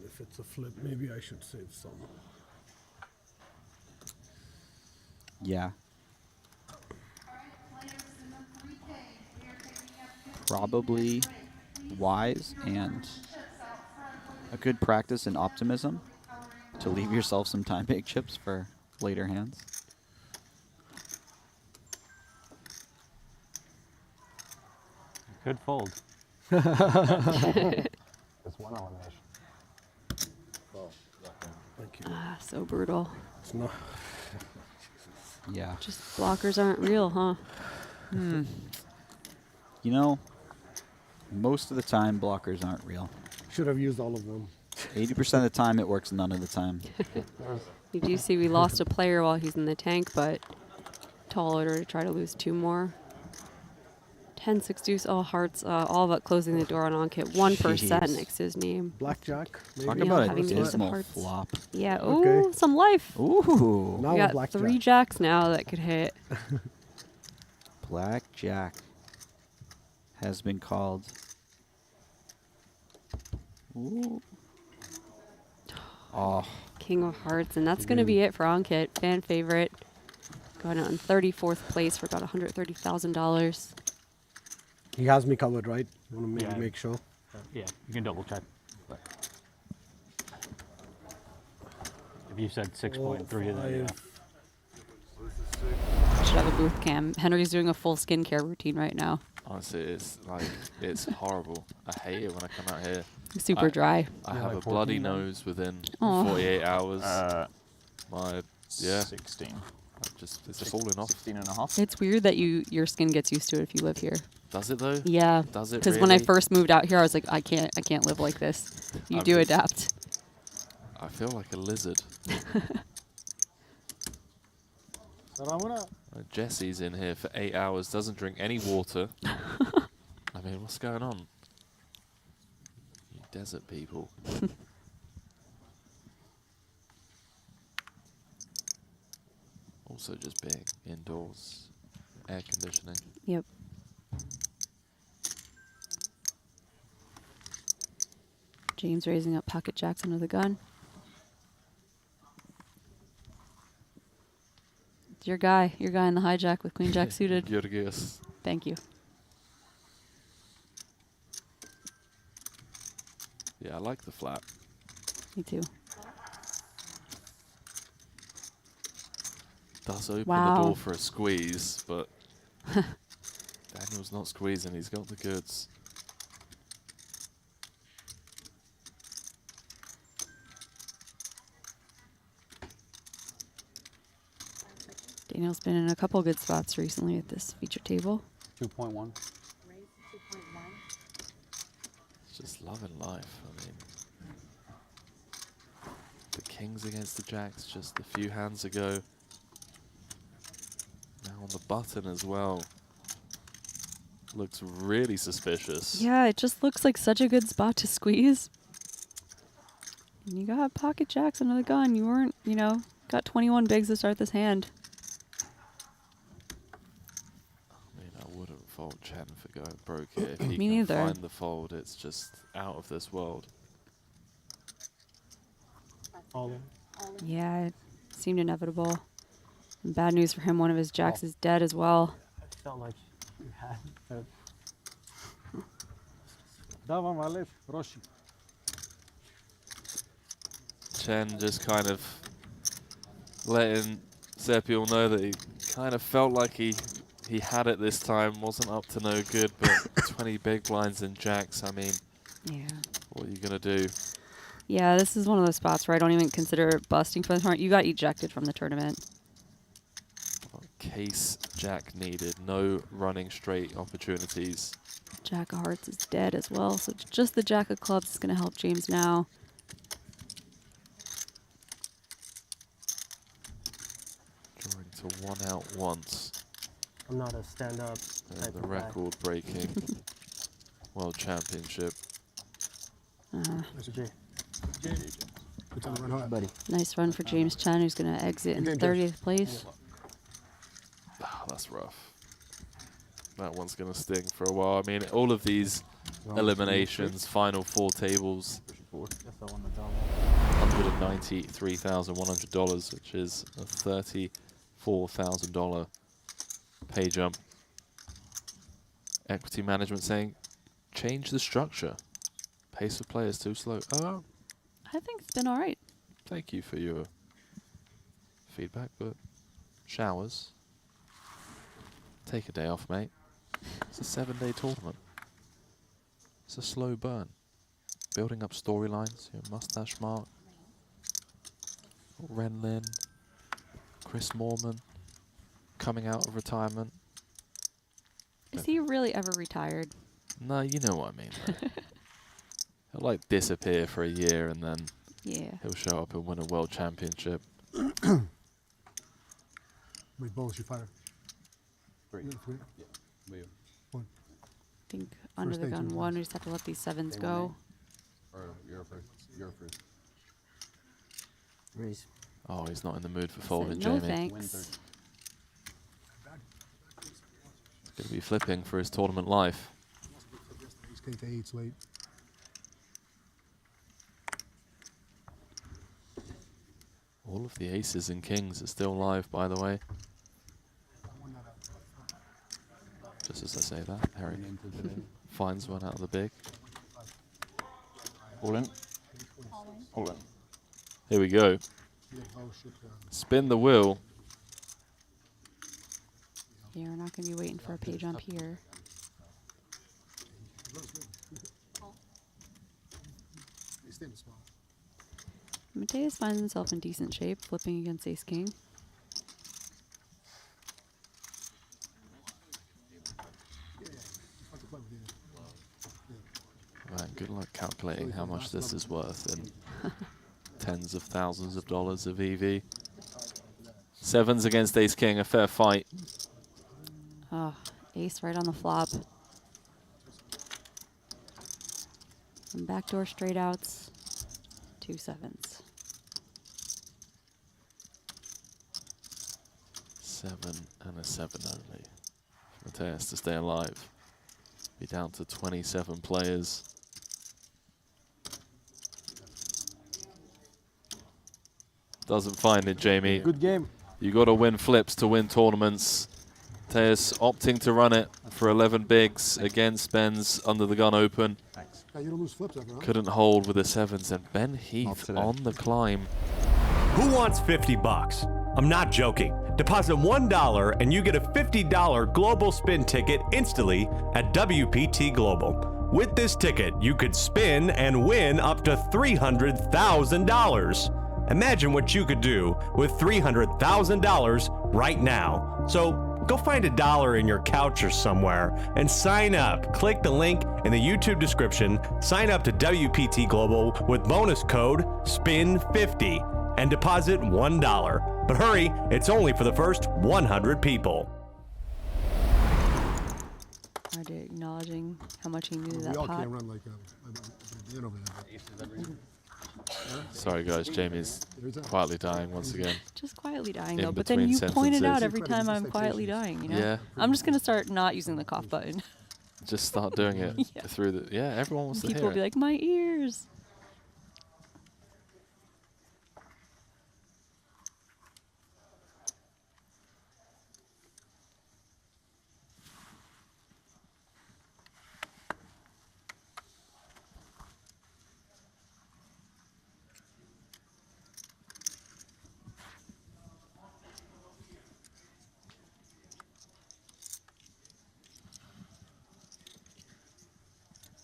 If it's a flip, maybe I should save some. Yeah. Probably wise and a good practice in optimism to leave yourself some time big chips for later hands. Could fold. It's one elimination. Thank you. Ah, so brutal. It's not. Yeah. Just blockers aren't real, huh? Hmm. You know, most of the time blockers aren't real. Should have used all of them. 80% of the time it works, none of the time. You do see we lost a player while he's in the tank, but tall order to try to lose 2 more. 10, 6 deuce, all hearts, all but closing the door on Onkit. 1% next to his name. Blackjack. Talk Maybe? about a having to use some dismal hearts. flop. Yeah, Okay. ooh, some life. Ooh. Now We with got blackjack. 3 jacks now that could hit. Blackjack has been called. Ooh. Oh. King of hearts, and that's going to be it for Onkit. Fan favorite. Going on 34th place for about $130,000. He has me covered, right? You want to maybe Yeah. make sure? Yeah, you can double check. But if you said 6.3, then yeah. Should have a booth cam. Henry's doing a full skincare routine right now. Honestly, it's like, it's horrible. I hate it when I come out here. Super dry. I You're have like a bloody 14 now? nose within Aw. 48 hours. My 16. It's falling off. 16 and a half. It's weird that your skin gets used to it if you live here. Does it though? Yeah. Does it Because when I really? first moved out here, I was like, I can't live like this. You I'm do just- adapt. I feel like a lizard. Jesse's in here for 8 hours, doesn't drink any water. I mean, what's going on? You desert people. Also just being indoors. Air conditioning. Yep. James raising up pocket jacks under the gun. It's your guy in the hijack with queen jack suited. Georgios. Thank you. Yeah, I like the flat. Me too. Does open Wow. the door for a squeeze, but Daniel's not squeezing, he's got the goods. Daniel's been in a couple good spots recently at this feature table. 2.1. It's just loving life. I mean, the kings against the jacks just a few hands ago. Now on the button as well. Looks really suspicious. Yeah, it just looks like such a good spot to squeeze. And you got pocket jacks under the gun. You weren't, got 21 bigs to start this hand. I mean, I wouldn't fault Chen for going broke here. If he Me can neither. find the fold, it's just out of this world. All in. Yeah, it seemed inevitable. And bad news for him, one of his jacks is dead as well. I felt like you had that. Davam Alef, Roshi. Chen just kind of letting Sepiel know that he kind of felt like he had it this time, wasn't up to no good, but 20 big blinds and jacks, I mean, Yeah. what are you going to do? Yeah, this is one of those spots where I don't even consider busting for the tournament. You got ejected from the tournament. Case jack needed, no running straight opportunities. Jack of hearts is dead as well, so just the jack of clubs is going to help James now. Drawing to one out once. I'm not a stand-up And type the of guy. record-breaking World Championship. Mr. J. Good time to run hard. Buddy. Nice run for James Chen, who's going to exit in Good game, 30th place. Ah, that's rough. That one's going to sting for a while. I mean, all of these eliminations, final 4 tables, $193,100, which is a $34,000 pay jump. Equity management saying change the structure. Pace of play is too slow. Oh, I think it's been all right. thank you for your feedback, but showers. Take a day off, mate. It's a 7-day tournament. It's a slow burn. Building up storylines. Mustache Mark, Renlin, Chris Moorman, coming out of retirement. Is he really ever retired? No, you know what I mean. Right? He'll like disappear for a year and then he'll show up and win a world championship. Wait, balls you fire. 3. Yeah, 3. Yeah. We have One. I think under the gun one, we just have to let these 7s go. Or you're first. You're first. Raise. Oh, he's not in the mood for folding, no Jamie. thanks. Going to be flipping for his tournament life. Ace king to 8's late. All of the aces and kings are still live, by the way. Just as I say that, Harry finds one out of the big. All in. All in. Here we go. Spin the wheel. Yeah, we're not going to be waiting for a page jump here. Mateus finds himself in decent shape, flipping against Ace King. Man, good luck calculating how much this is worth in tens of thousands of dollars of EV. 7s against Ace King, a fair fight. Oh, Ace right on the flop. Some backdoor straight outs. 2 7s. 7 and a 7 only. Mateus to stay alive. Be down to 27 players. Doesn't find it, Jamie. Good game. You got to win flips to win tournaments. Mateus opting to run it for 11 bigs against Ben's under the gun open. Thanks. Yeah, you don't lose flips ever, huh? Couldn't hold with the 7s, and Ben Heath on the climb. Who wants 50 bucks? I'm not joking. Deposit $1 and you get a $50 global spin ticket instantly at WPT Global. With this ticket, you could spin and win up to $300,000. Imagine what you could do with $300,000 right now. So go find $1 in your couch or somewhere and sign up. Click the link in the YouTube description. Sign up to WPT Global with bonus code SPIN50 and deposit $1. But hurry, it's only for the first 100 people. Already acknowledging how much he knew We that all pot. can't run like Dan over there. Sorry, guys. Jamie's quietly dying once again. Just quietly dying, In though. But then between you point it out sentences. every time I'm quietly dying, you know? Yeah. I'm just going to start not using the cough button. Just start doing it through the... Yeah, everyone wants to People hear will be it. like, my ears.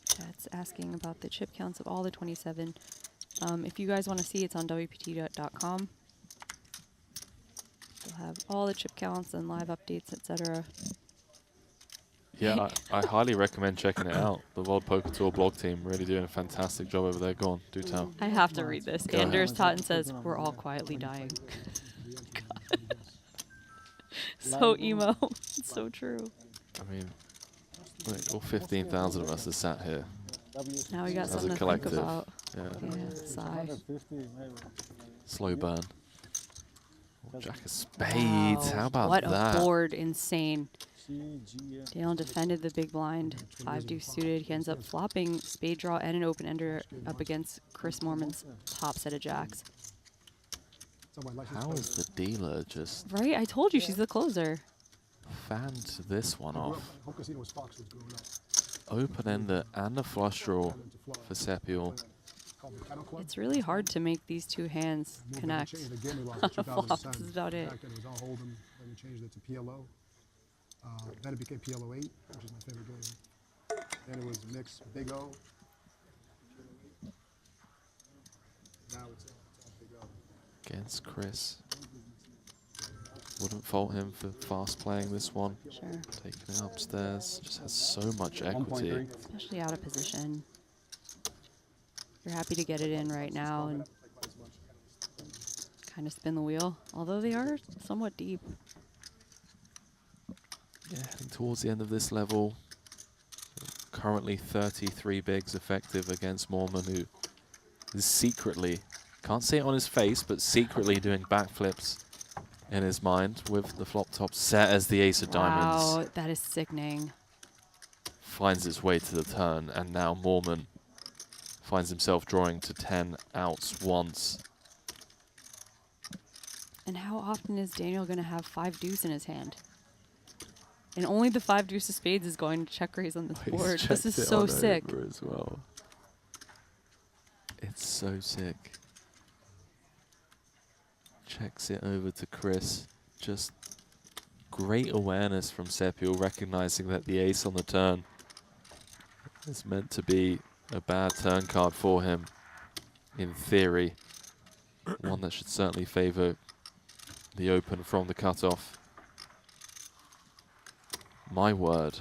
Chat's asking about the chip counts of all the 27. If you guys want to see, it's on WPT.com. We'll have all the chip counts and live updates, etc. Yeah, I highly recommend checking it out. The World Poker Tour blog team really doing a fantastic job over there. Go on, do tell. I have to read this. Go ahead. Anders Totten says, we're all quietly dying. So emo. It's so true. I mean, look, all 15,000 of us are sat here. Now we got as something a to collective. think about. Yeah. Yeah, sigh. Slow burn. Oh, Jack of Spades. How about what that? a board. Insane. Dalen defended the big blind. 5 deuce suited. He ends up flopping spade draw and an open ender up against Chris Moorman's top set of jacks. How is the dealer just Right? I told you she's the closer. fanned this one off? Home casino was Foxon growing up. open-ender and the flush draw for Sepiol. It's really hard to make these two hands connect. Flops is about it. Back then it was all Hold'em, then we changed it to PLO. Then it became PLO 8, which is my favorite game. Then it was mix Big O. Now it's all Big O. Against Chris. Wouldn't fault him for fast playing this one. Sure. Taking it upstairs. Just has so much equity. Especially out of position. You're happy to get it in right now and kind of spin the wheel, although they are somewhat deep. Yeah, heading towards the end of this level. Currently 33 bigs effective against Mormon, who is secretly, can't see it on his face, but secretly doing backflips in his mind with the flop top set as the ace of diamonds. Wow, that is sickening. Finds its way to the turn, and now Mormon finds himself drawing to 10 outs once. And how often is Daniel going to have 5 deuce in his hand? And only the 5 deuce of spades is going to check raise on this board. This is so sick. As well. It's so sick. Checks it over to Chris. Just great awareness from Sepiol, recognizing that the ace on the turn is meant to be a bad turn card for him, in theory. One that should certainly favor the open from the cutoff. My word.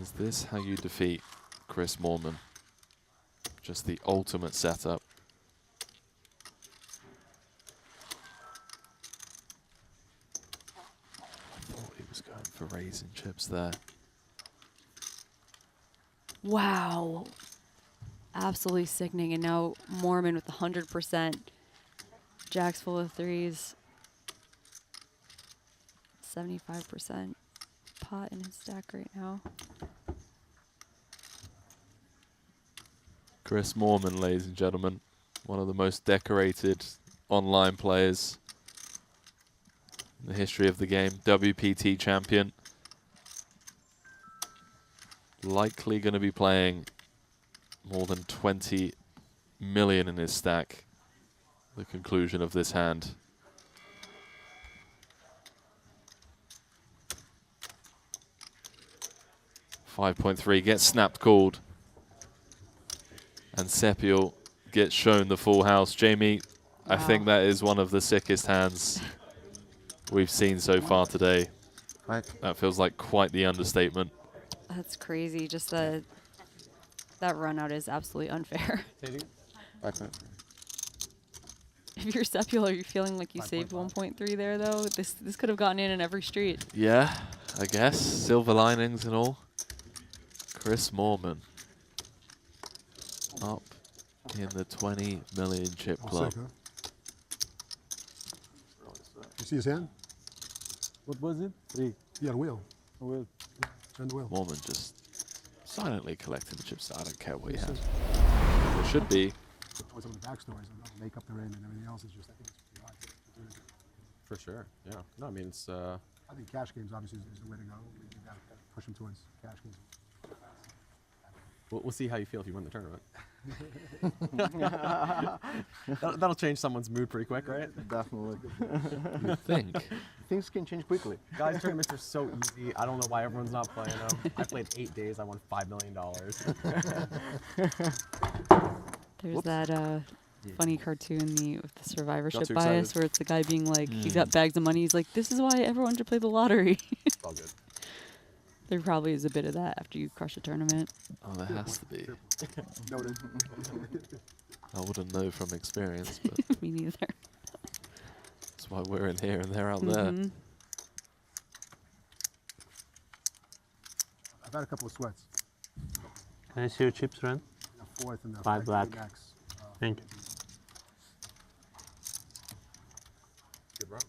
Is this how you defeat Chris Mormon? Just the ultimate setup. I thought he was going for raising chips there. Wow. Absolutely sickening. And now Mormon with 100%. Jacks full of threes. 75% pot in his stack right now. Chris Mormon, ladies and gentlemen. One of the most decorated online players in the history of the game. WPT champion. Likely going to be playing more than 20 million in his stack. The conclusion of this hand. .3 gets snapped called. And Sepiol gets shown the full house. Jamie, I think that is one of the sickest hands we've seen so far today. That feels like quite the understatement. That's crazy. Just that run out is absolutely unfair. If you're Sepiol, are you feeling like you saved 1.3 there, though? This could have gotten in every street. Yeah, I guess. Silver linings and all. Chris Mormon up in the 20 million chip club. Sick, huh? You see his hand? What was it? 3. He had a wheel. A wheel. Turn the wheel. Mormon just silently collecting the chips. I don't care what he has. It should be. Always on the backstories and the makeup they're in and everything else is just, I think it's pretty hard to do it. For sure, yeah. No, I mean, it's... I think cash games obviously is the way to go. You got to push them towards cash games. We'll see how you feel if you win the tournament. that'll change someone's mood pretty quick, right? Definitely. You think? Things can change quickly. Guys, tournaments are so easy. I don't know why everyone's not playing them. I played 8 days. I won $5 million. There's that funny cartoon with the survivorship Got too bias excited. where it's the guy being like, he's got bags of money. He's like, this is why everyone should play the lottery. It's all good. There probably is a bit of that after you crush a tournament. Oh, there has to be. Noted. I wouldn't know from experience, but Me neither. that's why we're in here and they're out there. I've had a couple of sweats. Can I see your chips, Ren? A fourth and a 5 black. max. Thank you. Good run.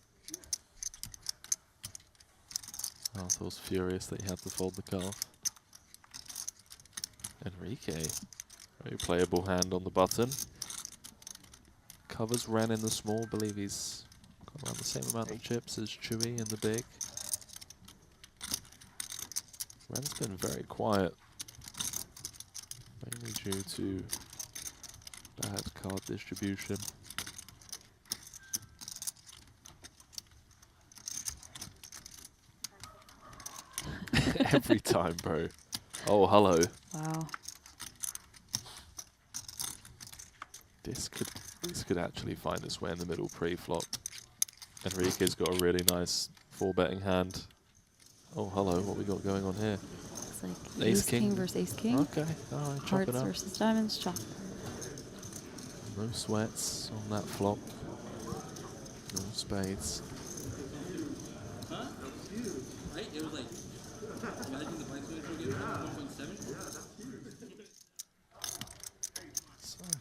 Arthur was furious that he had to fold the calf. Enrique, very playable hand on the button. Covers Ren in the small, believe he's got around the same amount of chips as Chewy in the big. Ren's been very quiet, mainly due to bad card distribution. Every time, bro. Oh, hello. Wow. This could actually find its way in the middle pre-flop. Enrique's got a really nice 4-betting hand. Oh, hello. What we got going on here? It's like Ace ace king versus ace king. Okay. All right. Chop Hearts it up. versus diamonds. Chop. No sweats on that flop. No spades. Huh? That was huge. Right? It was like, imagine the bike switch will get 1.7.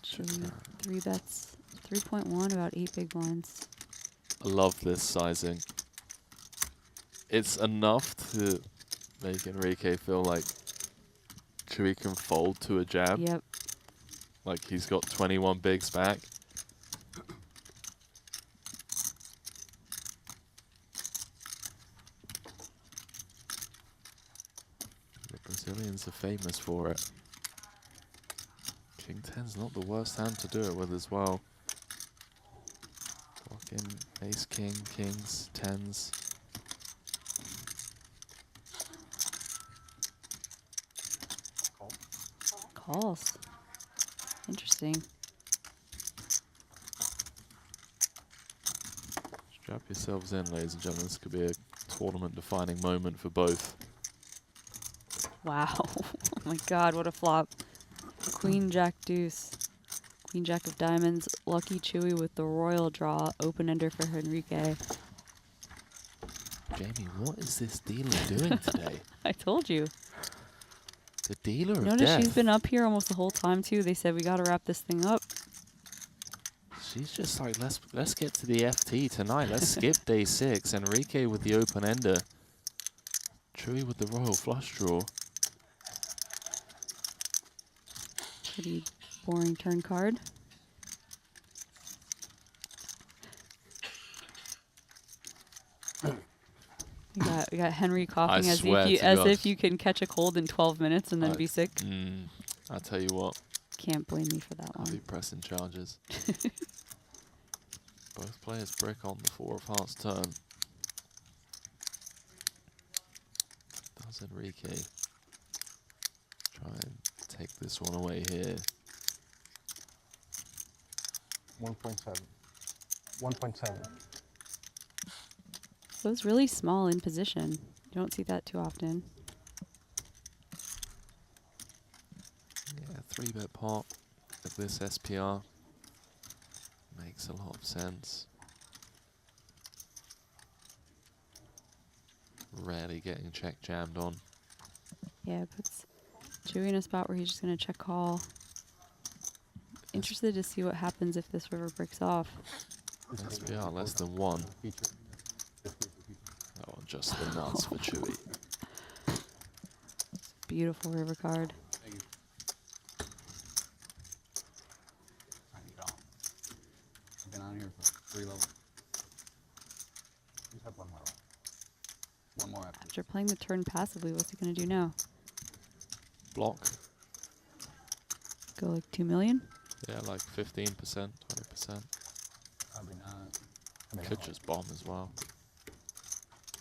Chewy, 3 bets. 3.1, about 8 big blinds. I love this sizing. It's enough to make Enrique feel like Chewy can fold to a jam. Yep. Like he's got 21 bigs back. The Brazilians are famous for it. King 10's not the worst hand to do it with as well. Walk in ace, king, kings, 10s. Calls. Interesting. Strap yourselves in, ladies and gentlemen. This could be a tournament-defining moment for both. Wow. Oh my god, what a flop. Queen, jack, deuce. Queen, jack of diamonds. Lucky Chewy with the royal draw. Open-ender for Enrique. Jamie, what is this dealer doing today? I told you. The dealer of Notice death. she's been up here almost the whole time too. They said we gotta wrap this thing up. She's just like, let's get to the FT tonight. Let's skip day 6. Enrique with the open ender. Chewy with the royal flush draw. Pretty boring turn card. We got Henry coughing as if you can catch a cold in 12 minutes and then be sick. I tell you what. Can't blame me for that I'll one. be pressing charges. Both players brick on the 4 of hearts turn. Does Enrique try and take this one away here? 1.7. 1.7. It was really small in position. You don't see that too often. Yeah, 3-bet pot of this SPR makes a lot of sense. Rarely getting check jammed on. Yeah, it puts Chewy in a spot where he's just going to check call. Interested to see what happens if this river breaks off. SPR less than 1. Oh, just the nuts for Chewy. Beautiful river card. Thank you. I've been on here for 3 levels. Just have one more. One more after. After playing the turn passively, what's he going to do now? Block. Go like 2 million? Yeah, like 15%, 20%. Probably not. Could just bomb as well.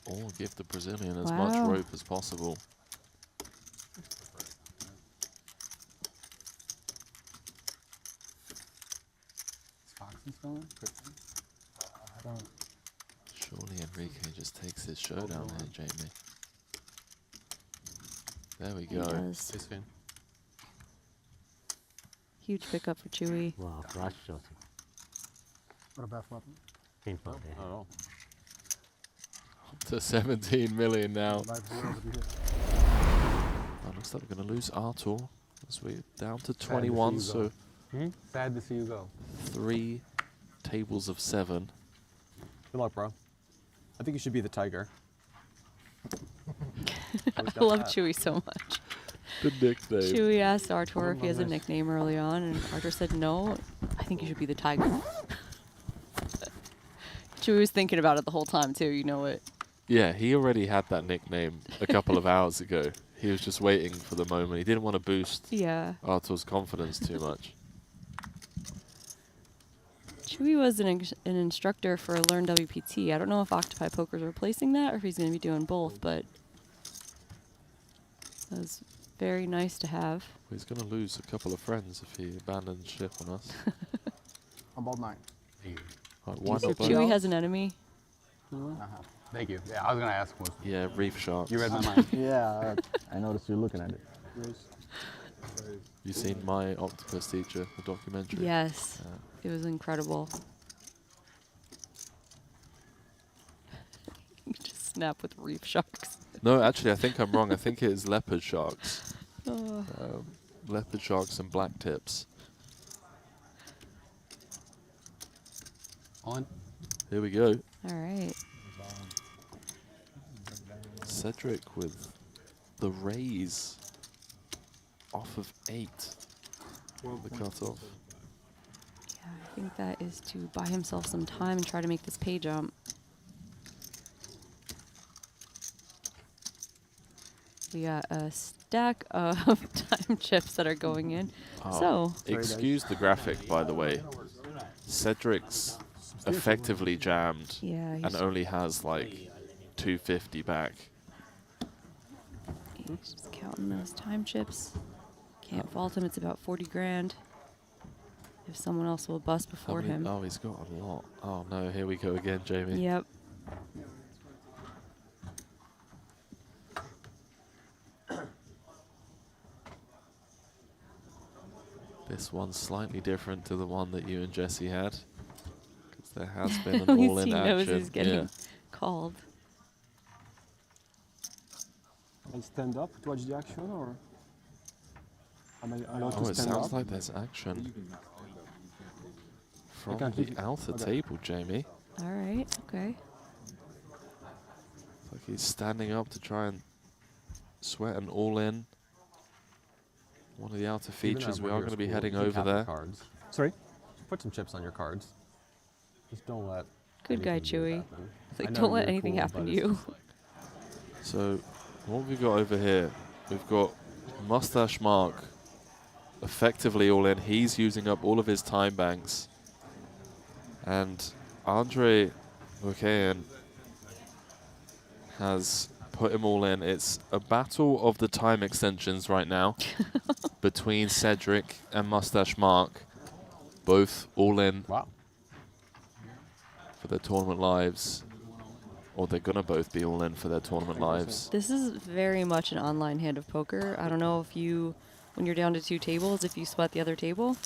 Or give the Brazilian as Wow. much rope as possible. Is Foxon still in? I don't. Surely Enrique just takes his showdown here, Jamie. There we He go. does. Huge pickup for Chewy. Wow, flash shot. What a bad flop. Painful. Oh. Up to 17 million now. Looks like we're going to lose Artur as we're down to 21, so Sad to see you go. 3 tables of 7. Good luck, bro. I think you should be the tiger. I love Chewy so much. The nickname. Chewy asked Artur if he has a nickname early on, and Artur said no. I think you should be the tiger. Chewy was thinking about it the whole time too. You know it. Yeah, he already had that nickname a couple of hours ago. He was just waiting for the moment. He didn't want to boost Artur's confidence too much. Chewy was an instructor for Learn WPT. I don't know if Octopi Poker's replacing that or if he's going to be doing both, but that was very nice to have. Well, he's going to lose a couple of friends if he abandons ship on us. I'm bald 9. Right, why not both? Chewy has an enemy. Thank you. Yeah, I was gonna ask. Yeah, reef sharks. You read my mind. Yeah, I noticed you're looking at it. You seen My Octopus Teacher, the documentary? Yes, it was incredible. You just snap with reef sharks. No, actually, I think I'm wrong. I think it is leopard sharks. Oh. Leopard sharks and black tips. On. Here we go. All right. Cedric with the raise off of 8. The cutoff. Yeah, I think that is to buy himself some time and try to make this pay jump. We got a stack of time chips that are going in. So, excuse the graphic, by the way. Cedric's effectively jammed and only has like 250 back. He's just counting those time chips. Can't fault him. It's about 40 grand. If someone else will bust before him. Oh, he's got a lot. Oh no, here we go again, Jamie. Yep. This one's slightly different to the one that you and Jesse had, because there has been an At least all-in he action. knows he's getting called. I stand up to watch the action, or am I allowed Oh, to it stand up? sounds like there's action from can't the leave- outer okay. table, Jamie. All right. Okay. It's like he's standing up to try and sweat an all-in. One of the outer features. We are going to be heading over there. Cards. Sorry? Put some chips on your cards. Just don't let. Good guy, anything Chewy. happen. It's like, I know don't let you're anything cool, happen but to you. So, what have we got over here? We've got Mustache Mark, effectively all in. He's using up all of his time banks. And Andre Buchanan has put him all in. It's a battle of the time extensions right now between Cedric and Mustache Mark. Both all in for their tournament lives. Or they're going to both be all in for their tournament lives. This is very much an online hand of poker. I don't know if you, when you're down to 2 tables, if you sweat the other table,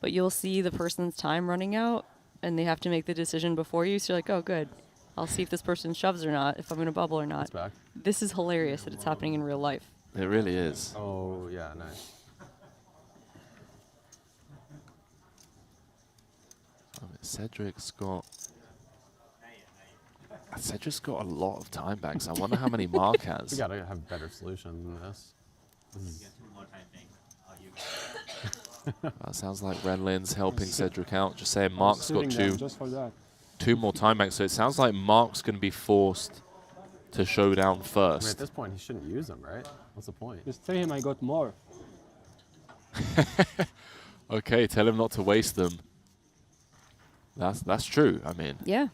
but you'll see the person's time running out and they have to make the decision before you. So you're like, oh, good. I'll see if this person shoves or not, if I'm going to bubble or not. This is hilarious that it's happening in real life. It really is. Oh, yeah, nice. Cedric's got a lot of time banks. I wonder how many Mark has. We gotta have better solutions than this. That sounds like Renlin's helping Cedric out. Just saying Mark's got just for that. 2 more time banks. So it sounds like Mark's going to be forced to showdown I mean, first. at this point, he shouldn't use them, right? What's the point? Just tell him I got more. Okay, tell him not to waste them. That's true. I mean, Yeah.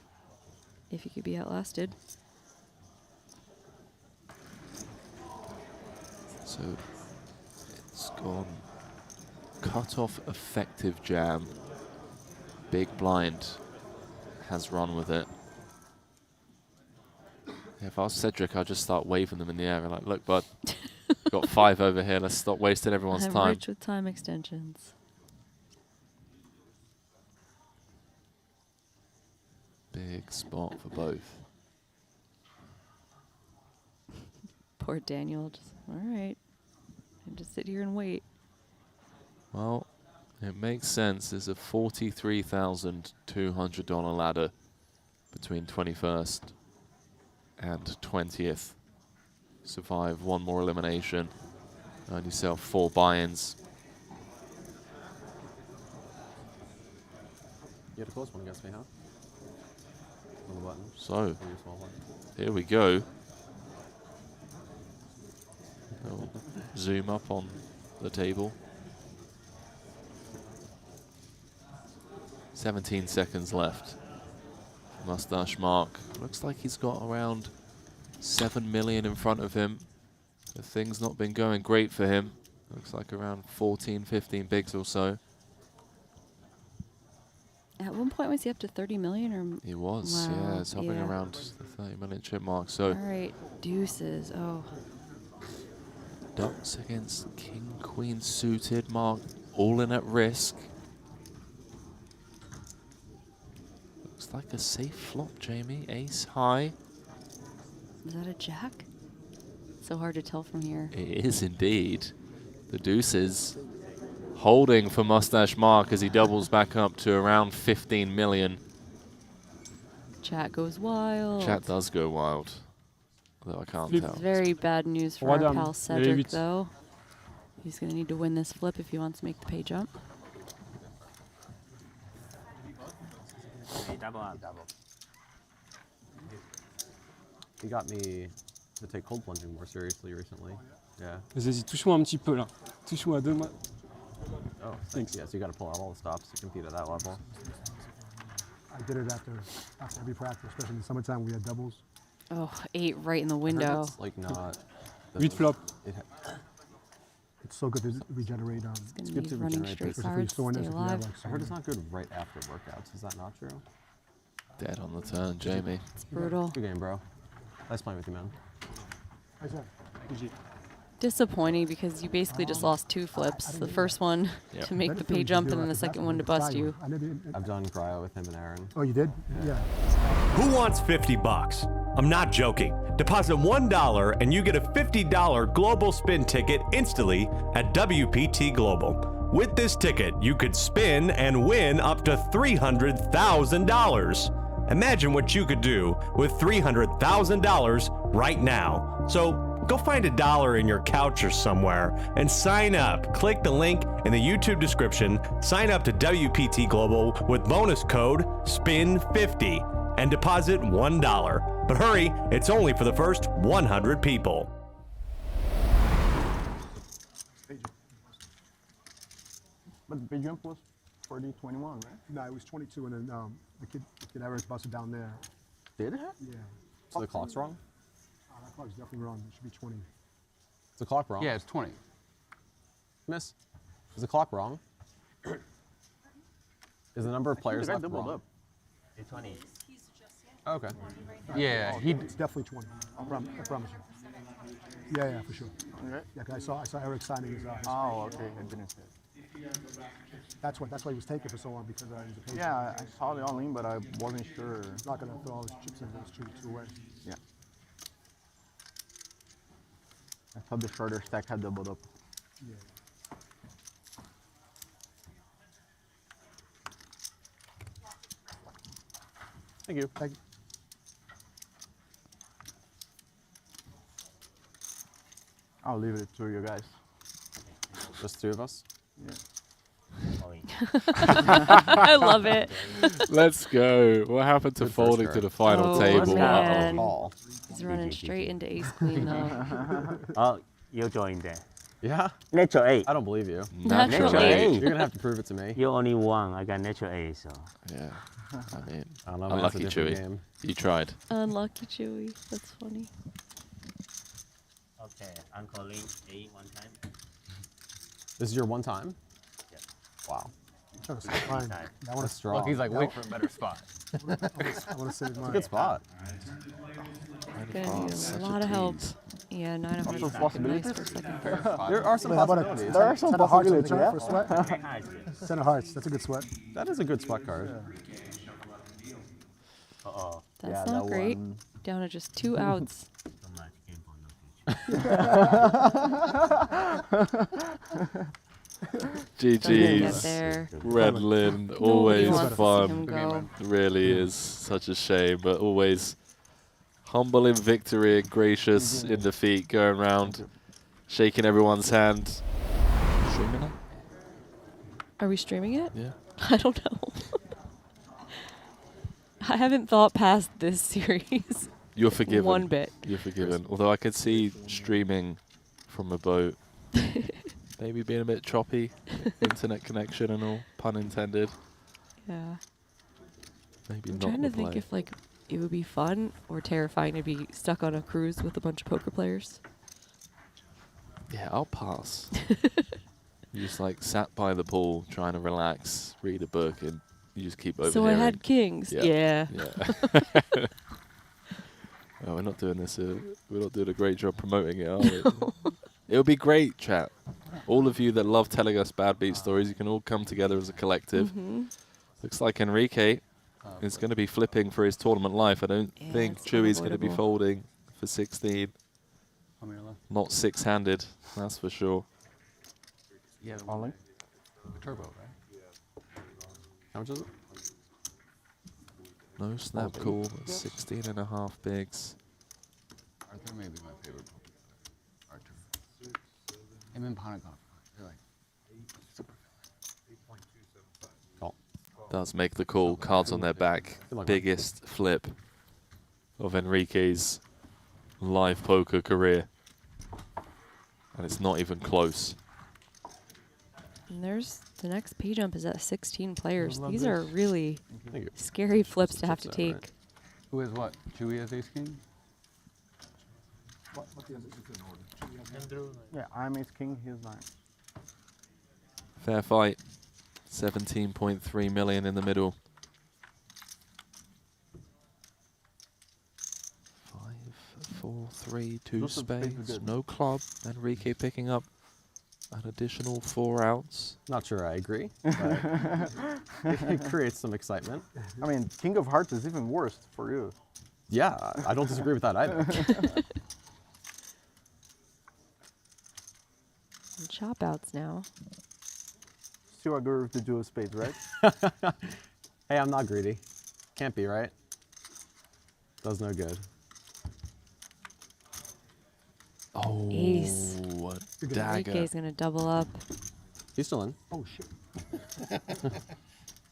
If he could be outlasted. so it's gone cut off effective jam. Big blind has run with it. If I was Cedric, I'd just start waving them in the air and like, look, bud, got 5 over here. Let's stop wasting everyone's I'm time. rich with time extensions. Big spot for both. Poor Daniel. Just, all right. And just sit here and wait. Well, it makes sense. There's a $43,200 ladder between 21st and 20th. Survive 1 more elimination. Earn yourself 4 buy-ins. You had a close one against me, huh? On the button. So, Or your small one. here we go. zoom up on the table. 17 seconds left. Mustache Mark. Looks like he's got around 7 million in front of him. The thing's not been going great for him. Looks like around 14, 15 bigs or so. At one point, was he up to 30 million? Or He was, wow, yeah. It's hovering around the 30 million chip mark. So, all right, deuces. Oh. Ducks against King, Queen suited. Mark all in at risk. Looks like a safe flop, Jamie. Ace high. Is that a jack? So hard to tell from here. It is indeed. The deuces holding for Mustache Mark as he doubles back up to around 15 million. Chat goes wild. Chat does go wild, although I can't tell. Very bad news for our pal Cedric, though. He's going to need to win this flip if he wants to make the pay jump. He got me to take cold plunging more seriously recently. Yeah. Vas-y, touche-moi un petit peu là. Touche-moi, donne-moi. Oh, thanks. Yeah, so you got to pull out all the stops to compete at that level. I did it after every practice, especially in the summertime when we had doubles. Oh, 8 right in the window. It's like not. 8 flop. It's so good to regenerate. It's good to regenerate. I heard it's not good right after workouts. Is that not true? Dead on the turn, Jamie. It's brutal. Good game, bro. Nice playing with you, man. Disappointing because you basically just lost 2 flips. The first one to make the pay jump and then the second one to bust you. I've done cryo with him and Aaron. Oh, you did? Yeah. Who wants 50 bucks? I'm not joking. Deposit $1 and you get a $50 global spin ticket instantly at WPT Global. With this ticket, you could spin and win up to $300,000. Imagine what you could do with $300,000 right now. So go find $1 in your couch or somewhere and sign up. Click the link in the YouTube description. Sign up to WPT Global with bonus code SPIN50 and deposit $1. But hurry, it's only for the first 100 people. But the big jump was 40-21, right? No, it was 22, and then the kid Eric busted down there. Did it? Yeah. So the clock's wrong? That clock's definitely wrong. It should be 20. Is the clock wrong? Yeah, it's 20. Miss, is the clock wrong? Is the number of players left wrong? Up. It's 20. Okay. Yeah, it's definitely 20. I promise you. Yeah, for sure. Okay. Yeah, 'cause I saw Eric signing his. Oh, okay. I didn't see it. That's why he was taking for so long, because he was a patient. Yeah, I saw the all-in, but I wasn't sure. He's not gonna throw all his chips in those two ways. Yeah. I thought the shorter stack had doubled up. Yeah. Thank you. Thank you. I'll leave it to you guys. Just 2 of us? Yeah. I love it. Let's go. What happened to folding to the final table? Man. He's running straight into ace queen though. Oh, you joined there. Yeah? Natural 8. I don't believe you. Natural 8. You're going to have to prove it to me. You only won. I got natural 8, so. Yeah. I mean, I don't know, man, unlucky it's a different Chewy. game. You tried. Unlucky Chewy. That's funny. Okay, I'm calling 8 one time. This is your one time? Yeah. Wow. I'm trying to save mine. I want That's strong. He's like, wait for a better spot. I want to save It's a mine. good spot. Gonna need a lot of help. Yeah, 9 of Also hearts. Nice possibilities? for a second. There are some Wait, how about possibilities. There are some Ten of hearts on the possibilities, turn yeah. for a sweat? 10 of hearts. That's a good sweat. That is a good spot card. Uh-oh. That's not great. Down to just 2 outs. So much game for no future. GG's. there. Red Lynn, Nobody always wants to see fun. him go. Really is such a shame, but always humble in victory and gracious in defeat, going around, shaking everyone's hand. Streaming it? Are we streaming it? Yeah. I don't know. I haven't thought past this series. You're forgiven. One bit. You're forgiven. Although I could see streaming from a boat Maybe being a bit choppy. Internet connection and all, pun intended. Yeah. Maybe I'm not trying to the think play. if like it would be fun or terrifying to be stuck on a cruise with a bunch of poker players. Yeah, I'll pass. You just like sat by the pool trying to relax, read a book, and you just keep overhearing. So I had kings. Yeah. Yeah. Oh, we're not doing this. We're not doing a great job promoting it, are we? It'll be great, chat. All of you that love telling us bad beat stories, you can all come together as a collective. Looks like Enrique is going to be flipping for his tournament life. I don't think Chewy's going to be folding for 16. Not six-handed, that's for sure. Yeah, all in. Turbo, right? How much is it? No snap call, 16.5 bigs. Arthur may be my favorite poker player. Arthur. Him and Panagon. They're like super Call. Does make the call, cards on their back. Biggest flip of Enrique's live poker career. And it's not even close. And there's the next pay jump is at 16 players. love These this. are really Thank you. scary flips to have to Chipset, take. right? Who is what? Chewy has ace king? Yeah, I'm ace king, he has 9. Fair fight. 17.3 million in the middle. 5, 4, 3, 2 Those are pretty spades. good. No club. Enrique picking up an additional 4 outs. Not sure I agree, but it creates some excitement. I mean, king of hearts is even worse for you. Yeah, I don't disagree with that either. And chop outs now. See what I go with the dual spades, right? Hey, I'm not greedy. Can't be, right? Does no good. Oh, Ace. a dagger. Enrique's going to double up. He's still in. Oh, shit.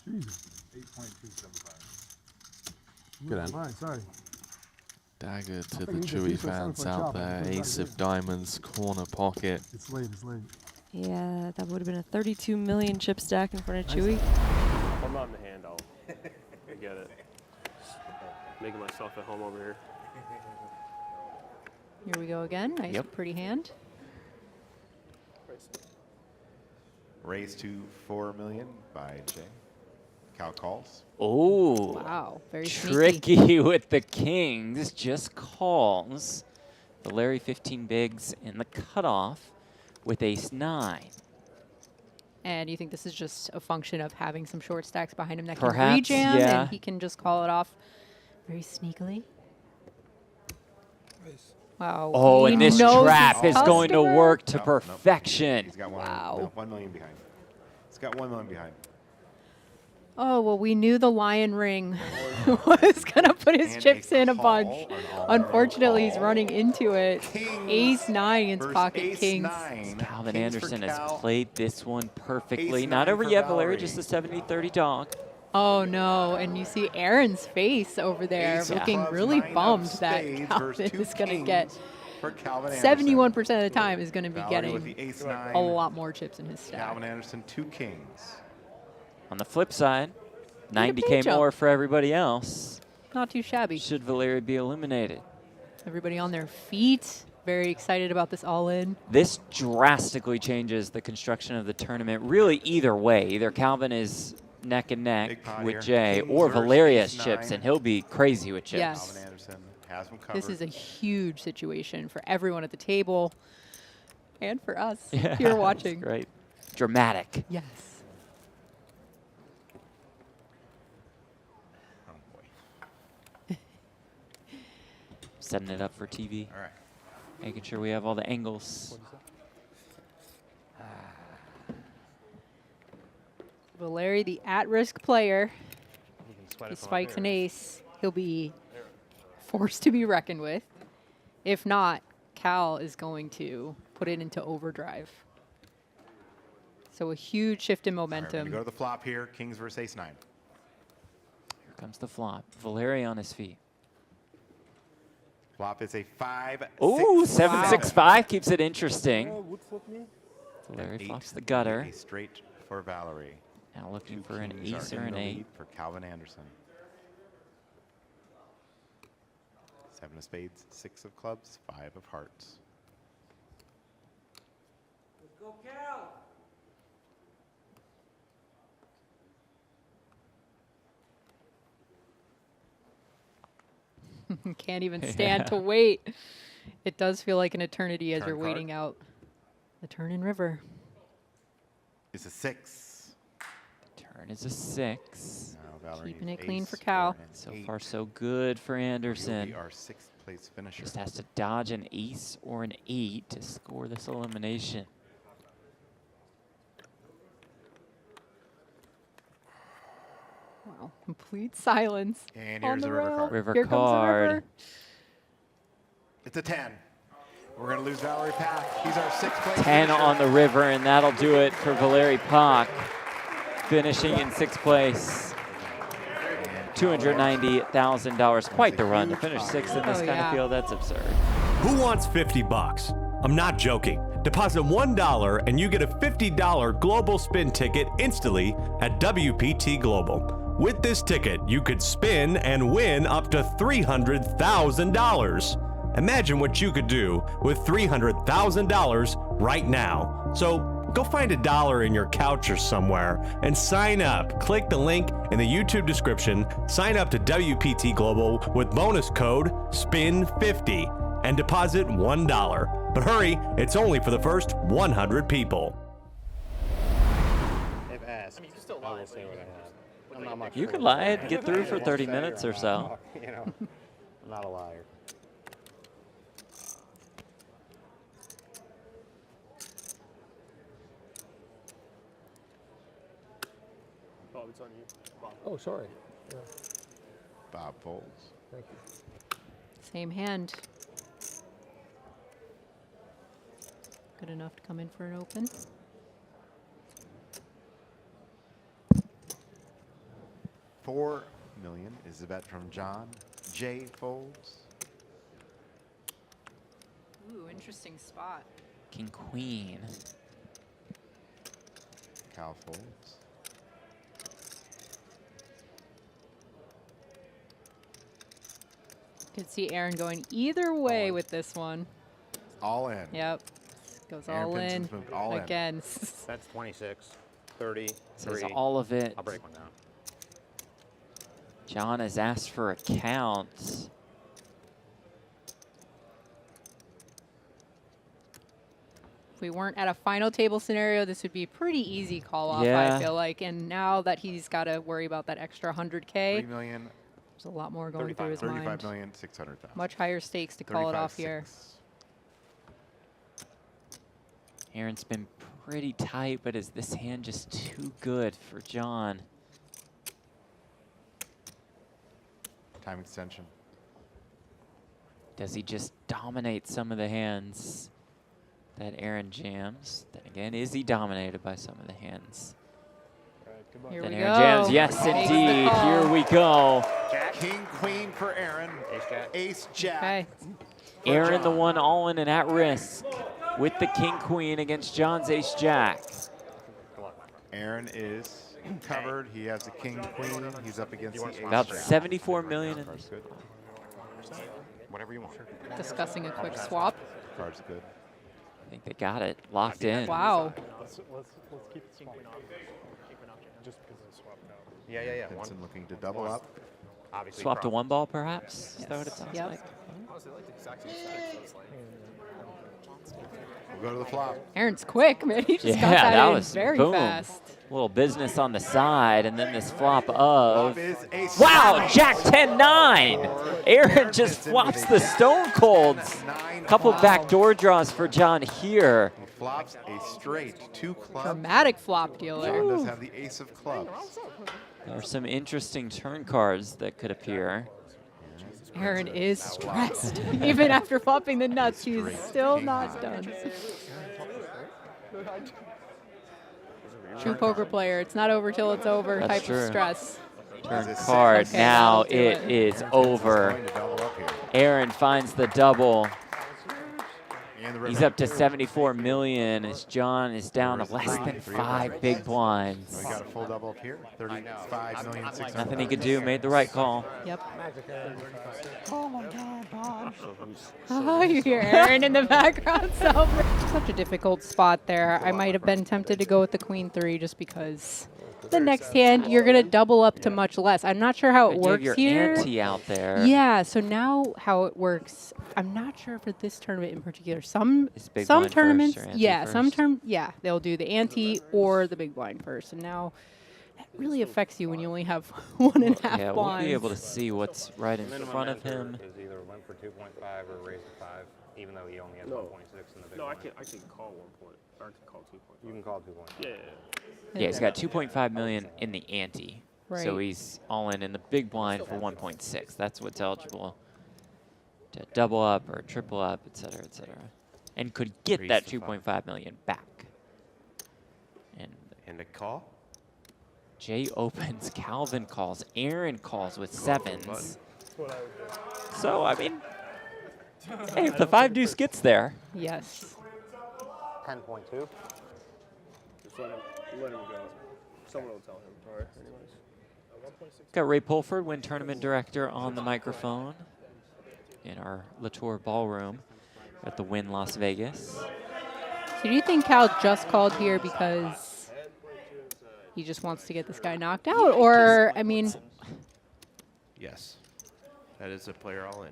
Jesus. 8.275. Good end. Fine, sorry. Dagger to the think he Chewy just fans for a out chop. there. It's Ace not of diamonds, corner pocket. It's late, it's late. Yeah, that would have been a 32 million chip stack in front of Chewy. If I'm not in the hand, I'll get it. Making myself at home over here. Here we go again. Nice, pretty hand. Raised to 4 million by Jay. Cal calls. Oh, Wow, very tricky with the kings. Just calls. Valeri 15 bigs in the cutoff with ace 9. And you think this is just a function of having some short stacks behind him that Perhaps, can rejam, yeah. and he can just call it off very sneakily? Wow. Oh, he and this knows trap his is going to customer? work to Nope, perfection. He's got Wow. 1 million behind. He's got 1 million behind. Oh, well, we knew the lion ring was going to put his And chips a in a call, bunch. an all-in Unfortunately, he's call. running into it. Ace 9 against versus pocket ace kings. 9. Calvin Kings for Anderson has Cal. played this one perfectly. Ace Not 9 over for yet, Valeri, Valerie. just a 70-30 dog. Oh, no. And you see Aaron's face over there Ace of looking clubs, really 9 of bummed that spades Calvin versus 2 is going to kings get for Calvin Anderson. 71% of the time is going to be Valerie with getting the ace 9. a lot more chips in his stack. Calvin Anderson, 2 kings. On the flip side, pay 90K jump. more for everybody else. Not too shabby. Should Valeri be eliminated? Everybody on their feet. Very excited about this all-in. This drastically changes the construction of the tournament. Really, either way. Either Calvin is neck and neck pot with here. Jay, Kings or versus Valeri has ace chips, 9. and he'll be crazy with chips. Yes. Calvin Anderson has him covered. This is a huge situation for everyone at the table and for us Yeah, here that's watching. great. Dramatic. Yes. Oh, boy. Setting it up for TV. All right. Making sure we have all the angles. Valeri, the at-risk player. Sweat He it from up spikes an here. ace. He'll be forced to be reckoned with. If not, Cal is going to put it into overdrive. So a huge shift in All right, we're momentum. gonna go to the flop here. Kings versus ace 9. Here comes the flop. Valeri on his feet. Flop is a 5. Ooh, 6, 7-6-5 keeps it interesting. Would flip me? Larry Eight, flops the gutter. A straight for Valerie. Now looking 2 for an kings ace are or in an the 8. lead for Calvin Anderson. 7 of spades, 6 of clubs, 5 of hearts. Let's go, Cal. Can't even stand to wait. It does feel like an eternity as Turn you're card. waiting out the turn in river. It's a 6. Turn is a 6. Now Valerie Keeping needs it clean ace for or Cal. an So 8. far, so good for He'll Anderson. be our 6th place finisher. Just has to dodge an ace or an 8 to score this elimination. Wow, complete silence. And on here's the the river row. card. River Here comes the card. river. It's a 10. We're going to lose Valerie Pack. He's our 6th place 10 finisher. on the river, and that'll do it for Valeri Pak, finishing in 6th place. $290,000. Quite the run to finish 6th in this Oh, kind yeah. of field. That's absurd. Who wants 50 bucks? I'm not joking. Deposit $1 and you get a $50 global spin ticket instantly at WPT Global. With this ticket, you could spin and win up to $300,000. Imagine what you could do with $300,000 right now. So go find $1 in your couch or somewhere and sign up. Click the link in the YouTube description. Sign up to WPT Global with bonus code SPIN50 and deposit $1. But hurry, it's only for the first 100 people. If asked, I will say what I have. I'm not much You for could it. lie and get through for Won't 30 say minutes or not. so. You know, I'm not a liar. Bob, it's on you. Bob. Oh, sorry. Yeah, Bob folds. thank you. Same hand. Good enough to come in for an open. $4 million is the bet from John. J folds. Ooh, interesting spot. King Queen. Cal folds. Could see Aaron going either way with this one. All in. Yep. Goes Aaron all in. Pinson's moved all in. Again. That's 26, 30, Says 3. all of it. I'll break one down. John has asked for a count. If we weren't at a final table scenario, this would be a pretty easy call off, Yeah. I feel like. And now that he's got to worry about that extra 100K, $3 million. there's a lot more going through his mind. $35,600,000. Much higher stakes to call it off here. Aaron's been pretty tight, but is this hand just too good for John? Time extension. Does he just dominate some of the hands that Aaron jams? Then again, is he dominated by some of the hands Here that we Aaron go. jams? Yes, Makes the indeed. call. Here we go. King, queen for Aaron. Ace jack. Ace jack. Okay. Aaron the one all in and at risk with the king queen against John's ace jack. Aaron is covered. He has the king, queen. He's up against the ace About jack. 74 million in Card's good. Whatever you want. Discussing a quick swap. Card's good. I think they got it locked in. Wow. Let's keep it swapping off. Just because it's swapped out. Yeah. Pinson looking to double up. Obviously, Swap to problem. one ball, perhaps? Is that what it sounds Yep. like? We'll go to the flop. Aaron's quick, man. He just got Yeah, that in was very boom. fast. Little business on the side, and then this flop of. Flop is ace Wow, nine. Jack 10-9. Aaron just flops the stone colds. Couple backdoor draws for John here. He flops a straight, 2 clubs. Dramatic flop dealer. John does have the ace of clubs. There are some interesting turn cards that could appear. Aaron is stressed. Even after flopping the nuts, he's still not done. True poker player. It's not over till it's over That's type true. of stress. Turn Is it card. Okay, Now that'll do it is over. Going to double up here. Aaron finds the double. And the He's river. up to 74 million as John is down to less than Three 5 of big them. blinds. We got a full double up here. 35,600,000. Nothing he could do, made the right call. Yep. Oh my God, Bob. Oh, you hear Aaron in the background. So such a difficult spot there. I might have been tempted to go with the queen 3 just because the next hand you're gonna double up to much less. I'm not sure how it You have works your here. ante out there. Yeah. So now how it works, I'm not sure for this tournament in particular. Some big blind first tournaments, or ante yeah, first? they'll do the ante or the big blind first, and now that really affects you when you only have 1.5 Yeah, blinds. we'll be able to see what's right in front of him. Is either win for 2.5 or raise to 5, even though he only has 1.6 in the big No, I blind. can call 1 point. Or I can call 2 points. You can call 2 points. Yeah. Yeah, he's got 2.5 million in the ante. So Right. he's all in the big blind for 1.6. That's what's eligible to double up or triple up, et cetera, and could get Raise that to 2.5 million back. And a call. Jay opens, Calvin calls, Aaron calls with 7s. So I mean, hey, if the 5 deuce gets there, Yes. 10.2. Just let him go. Someone will tell him. All right. Anyways. got Ray Pulford, win tournament director, on the microphone in our Latour ballroom at the Wynn Las Vegas. So do you think Cal just called here because he just wants to get this guy knocked out, or I mean, Yes. That is a player all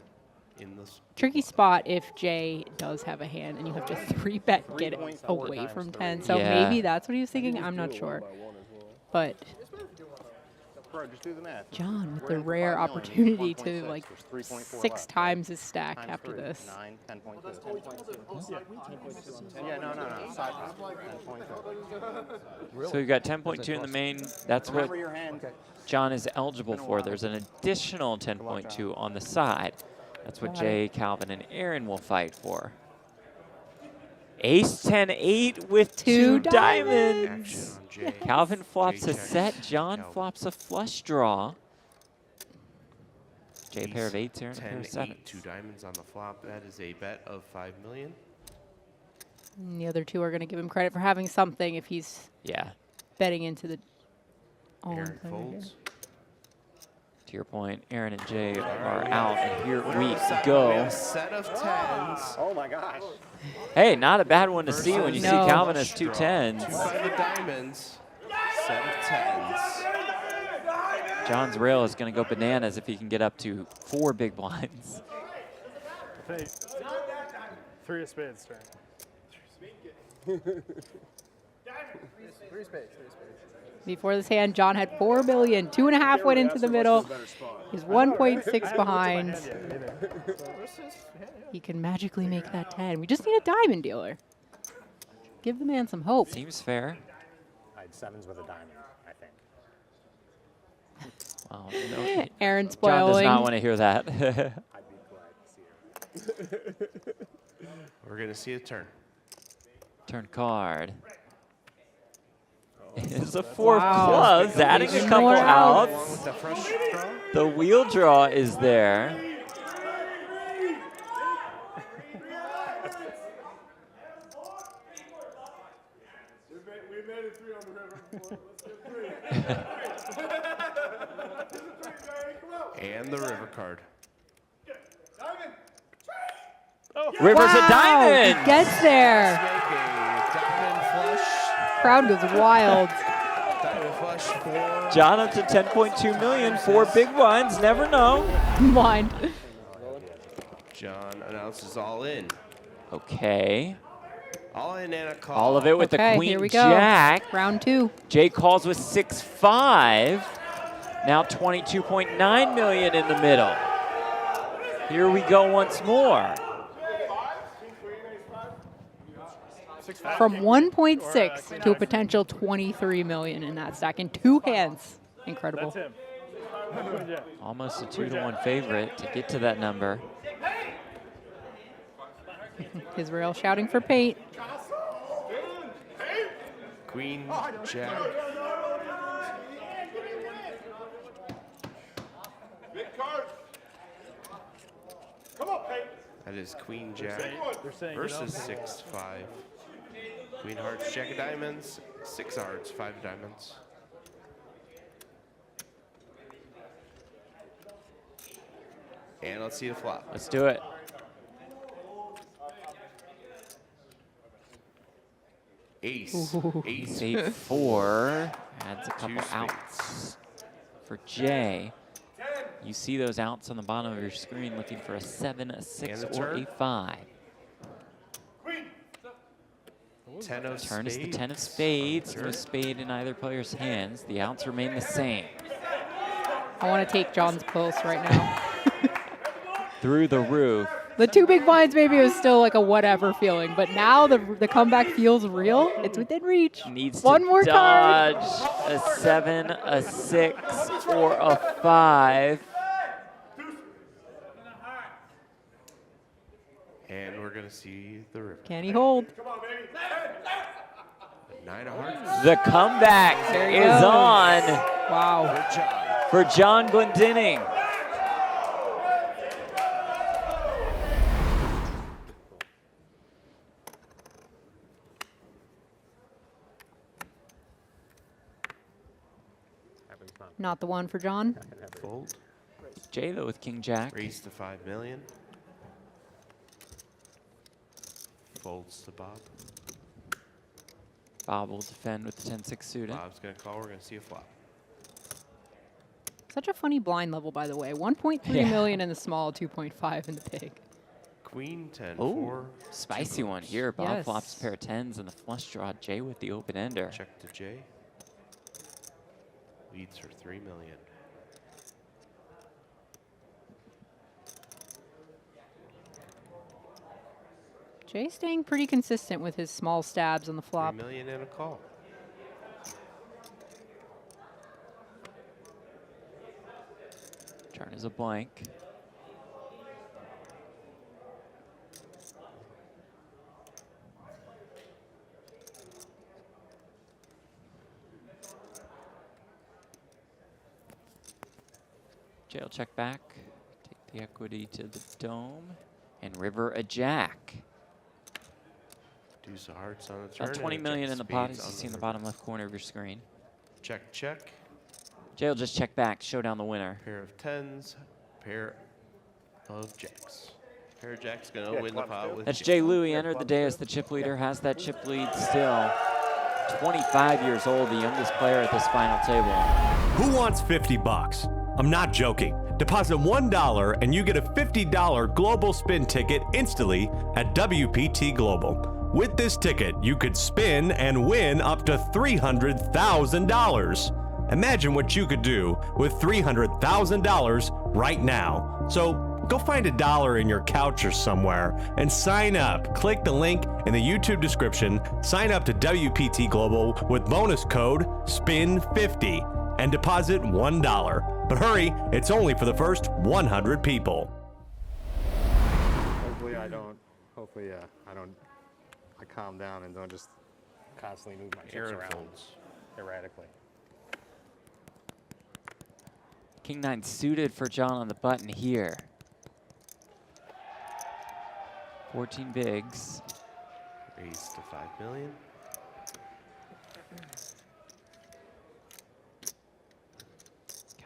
in this. tricky spot if Jay does have a hand and you have to 3-bet get it away from 10. So Yeah. maybe that's what he was thinking. I'm not sure, but. Bro, just do the math. John with We're the in for rare 5 million, opportunity 1.6, to like there's 3.4 6 left. times his stack Times after 3, this. 9, 10.2. Yeah, no. Side 10.2. So we've got 10.2 in the main. That's what Remember your hand. John is eligible for. There's an additional 10.2 on the side. That's what Jay, Calvin, and Aaron will fight for. Ace 10-8 with 2 diamonds. Calvin flops a set. John flops a flush draw. Jay, a pair of 8s, Aaron, a pair of 7s. 2 diamonds on the flop. That is a bet of 5 million. And the other 2 are going to give him credit for having something if he's betting into the Aaron folds. To your point, Aaron and Jay are out, and here we go. A set of 10s. Oh my gosh. Hey, not a bad one to see when you see Calvin has 2 10s. 2 by the diamonds. Set of 10s. John's rail is going to go bananas if he can get up to 4 big blinds. Hey. 3 of spades, turn. 3 spades. Before this hand, John had 4 million. 2.5 went into the middle. He's 1.6 behind. He can magically make that 10. We just need a diamond dealer. Give the man some hope. Seems fair. I had 7s with a diamond, I think. Wow, no, Aaron John spoiling. does not want to hear that. I'd be glad to see it. We're going to see a turn. Turn card. It's a 4 of clubs, adding a couple outs. The wheel draw is there. And the river card. River's a diamond. He gets there. Diamond flush. Crowd goes wild. Diamond flush for John up to 10.2 million. 4 big blinds. Never know. Blind. John announces all in. Okay. All in and a call. All of it with the Okay, queen here we go. jack. Round 2. Jay calls with 6-5. Now 22.9 million in the middle. Here we go once more. From 1.6 to a potential 23 million in that stack in 2 hands. Incredible. Almost a 2-to-1 favorite to get to that number. Israel shouting for paint. Queen, jack. That is Queen They're Jack saying, you know, versus 6-5. Queen Hearts, Jack of Diamonds, 6 Hearts, 5 Diamonds. And let's see the flop. Let's do it. Ace. Ooh. Ace. 8-4. Adds a couple Two spades. outs for Jay. You see those outs on the bottom of your screen looking for a 7, a 6, And the or turn. a 5. 10 of Turn is the spades. 10 of spades. Sure. No spade in either player's hands. The outs remain the same. I want to take John's pulse right now. Through the roof. The 2 big blinds maybe was still like a whatever feeling, but now the comeback feels real. It's within reach. Needs one to more dodge card. a 7, a 6, or a 5. And we're going to see the river. Can he hold? 9 of Hearts. The comeback There he is goes. on. Wow. For John Glendinning. Not the one for John. Fold. Jay, though, with King Jack. Raise to 5 million. Folds to Bob. Bob will defend with the 10-6 suited. Bob's going to call. We're going to see a flop. Such a funny blind level, by the way. 1.3 million in the small, 2.5 in the big. Queen 10 Oh, 4. spicy one here. Bob Yes. flops a pair of 10s and the flush draw. Jay with the open ender. Check to Jay. Leads for 3 million. Jay staying pretty consistent with his small stabs on the 3 flop. million and a call. Turn is a blank. Jay will check back, take the equity to the dome, and river a jack. Deuce of Hearts on the turn. About 20 million in the pot, as you see in the bottom left corner of your screen. Check, check. Jay will just check back, show down the winner. Pair of 10s, pair of jacks. Pair of jacks going to win the pot with That's Jay. Jay Louie, entered the day as the chip leader, has that chip lead still. 25 years old, the youngest player at this final table. Who wants 50 bucks? I'm not joking. Deposit $1 and you get a $50 global spin ticket instantly at WPT Global. With this ticket, you could spin and win up to $300,000. Imagine what you could do with $300,000 right now. So go find a dollar in your couch or somewhere and sign up. Click the link in the YouTube description, sign up to WPT Global with bonus code SPIN50 and deposit $1. But hurry, it's only for the first 100 people. Hopefully I don't calm down and don't just constantly move my chips Aaron around folds. erratically. King 9 suited for John on the button here. 14 bigs. Raise to 5 million.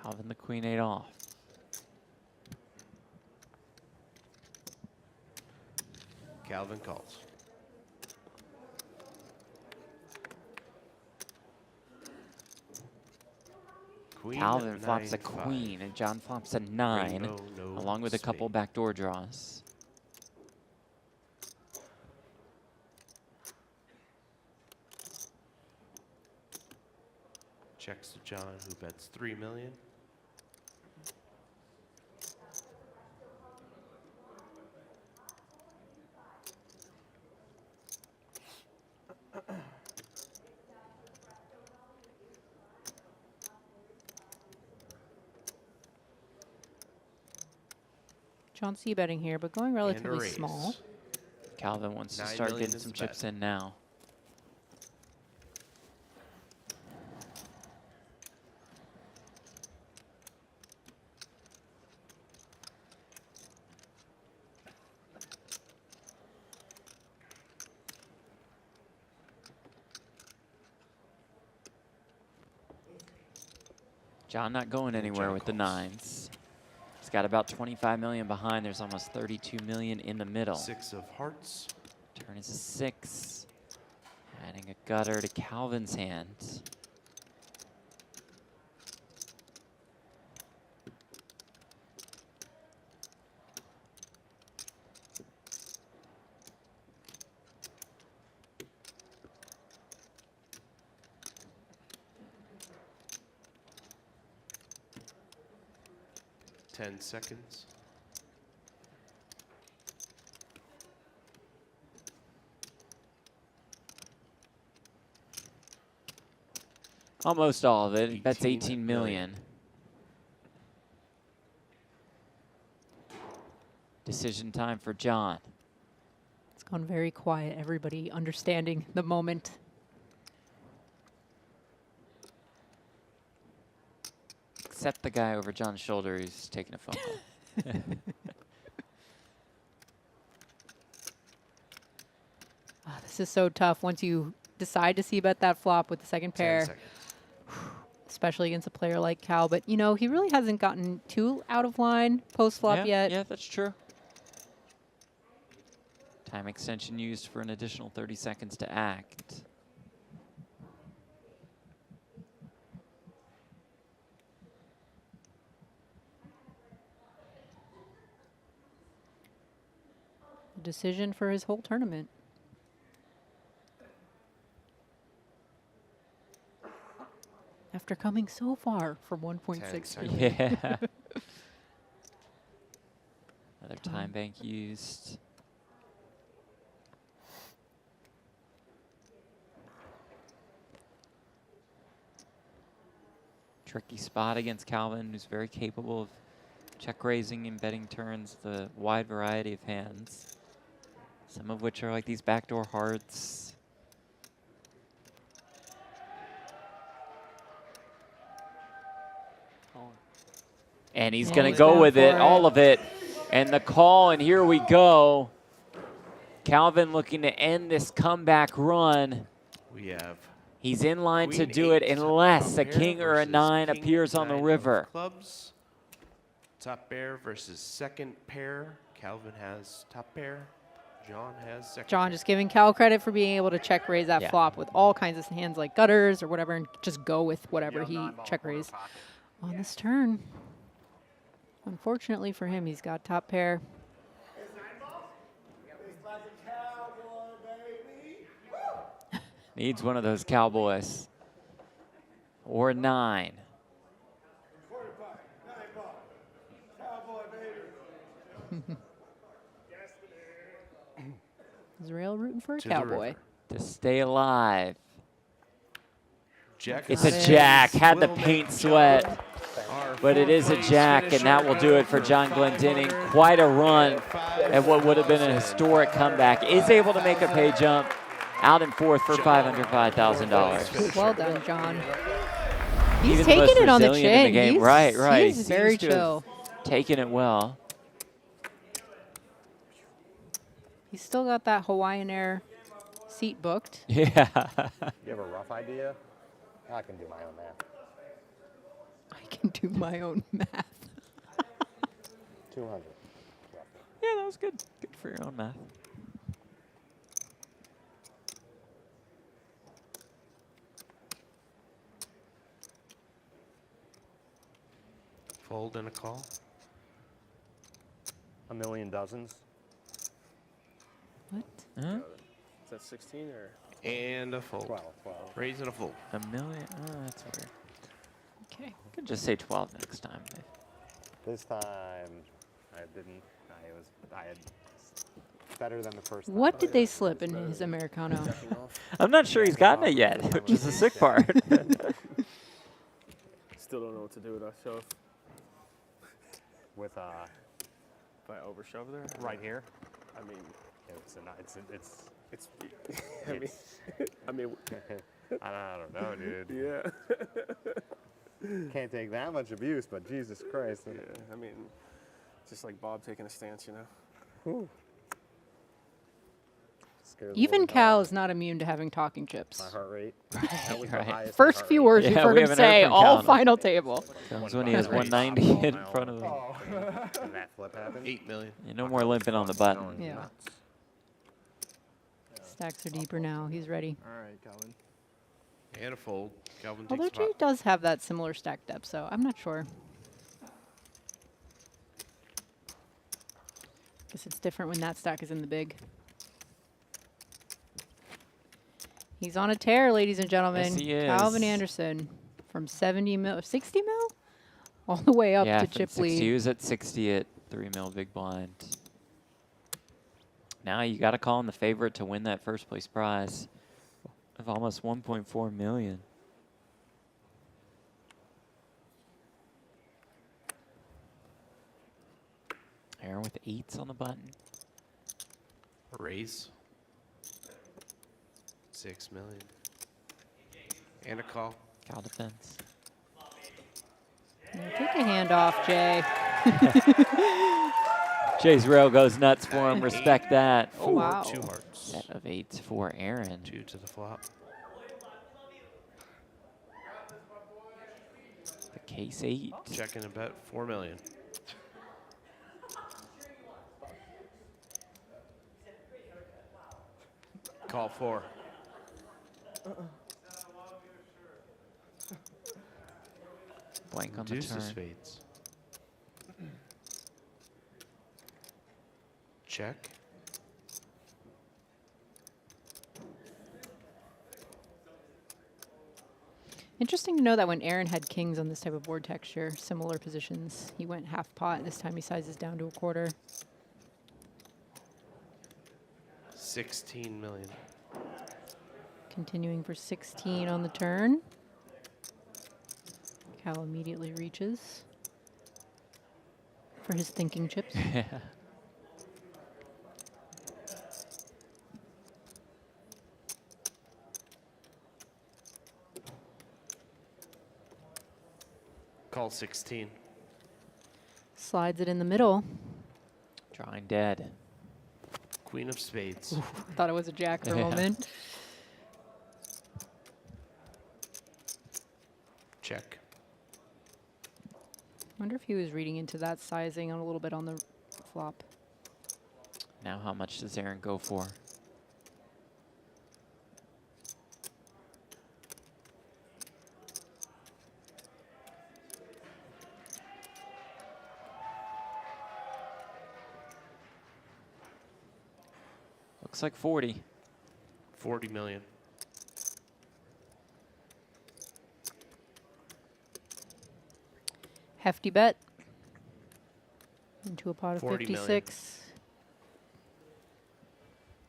Calvin the Queen 8 off. Calvin calls. Queen Calvin at flops a 9-5. queen and John flops a 9, Rainbow, no along with a couple spade. backdoor draws. Checks to John, who bets 3 million. John C betting here, but going relatively raise. small. Calvin wants to 9 start million getting is some the chips bet. in now. John not going anywhere with the nines. He's got about 25 million behind. There's almost 32 million in the middle. 6 of hearts. Turn is a 6. Adding a gutter to Calvin's hand. Ten seconds. Almost all of it. That's 18 million. Decision time for John. It's gone very quiet. Everybody understanding the moment. Except the guy over John's shoulder who's taking a phone call. This is so tough once you decide to see bet that flop with the second pair. Especially against a player like Cal. But, you know, he really hasn't gotten too out of line post-flop yet. Yeah, that's true. Time extension used for an additional 30 seconds to act. Decision for his whole tournament. After coming so far from 1.6. Yeah. Another time bank used. Tricky spot against Calvin, who's very capable of check raising and betting turns, the wide variety of hands. Some of which are like these backdoor hearts. And he's going to go with it, all of it. And the call, and here we go. Calvin looking to end this comeback run. We have. He's in line to do it unless a king or a 9 appears on the river. Clubs. Top pair versus second pair. Calvin has top pair. John has second. John just giving Cal credit for being able to check raise that flop with all kinds of hands like gutters or whatever and just go with whatever he check raised on this turn. Unfortunately for him, he's got top pair. Needs one of those cowboys. Or 9. Israel rooting for a cowboy. To stay alive. Jack it's a jack. Had the paint sweat. But it is a jack, and that will do it for John Glendinning. Quite a run at what would have been a historic comeback. Is able to make a pay jump. Out in fourth for $505,000. Well done, John. He's taking it on the chin. In the game. Right. He's very chill. Taking it well. He's still got that Hawaiian Air seat booked. Yeah. You have a rough idea? I can do my own math. I can do my own math. 200. Yeah, that was good. Good for your own math. Fold and a call. A million dozens. What? Huh? Is that 16 or? And a fold. 12. Raise and a fold. $1 million? Oh, that's weird. Okay. Could just say 12 next time. This time, I didn't. I had better than the first time. What did they slip in his Americano? I'm not sure he's gotten it yet, which is the sick part. Still don't know what to do with that shove. With if I overshove there? right here. I mean, it's I mean, I don't know, dude. Yeah. Can't take that much abuse, but Jesus Christ. Yeah, I mean, just like Bob taking a stance, you know. Whew. scares the Even living Cal is not immune to having talking chips. My heart rate. That was the Right. highest First heart few rate. words you've heard we him haven't heard say, from all Cal in a- final table. Comes when he has 190 in front of him. And that flip happened. 8 million. Yeah, no more limping on the button. Yeah. Stacks are deeper now. He's ready. All right, Calvin. And a fold. Calvin Although takes Jay pot. does have that similar stack depth, so I'm not sure. Guess it's different when that stack is in the big. He's on a tear, ladies and gentlemen. Yes, he is. Calvin Anderson from 60 mil, all the way up Yeah, to from chip 60, lead. he was at 60 at 3 mil big blind. Now you got to call him the favorite to win that first place prize of almost 1.4 million. Aaron with 8s on the button. Raise. 6 million. And a call. Cal defense. Yeah, take a hand off, Jay. Jay's rail goes nuts for him. Respect that. Oh, wow. 2 hearts. Set of 8s for Aaron. 2 to the flop. The case 8. Checking a bet 4 million. Call 4. Blank on the Deuce of turn. spades. Check. Interesting to know that when Aaron had kings on this type of board texture, similar positions, he went half pot. This time he sizes down to a quarter. 16 million. Continuing for 16 on the turn. Cal immediately reaches for his thinking chips. Yeah. Call 16. Slides it in the middle. Drawing dead. Queen of spades. I thought it was a jack for a Yeah. moment. Check. Wonder if he was reading into that sizing a little bit on the flop. Now how much does Aaron go for? Looks like 40. 40 million. Hefty bet. Into a pot of 40 million. 56.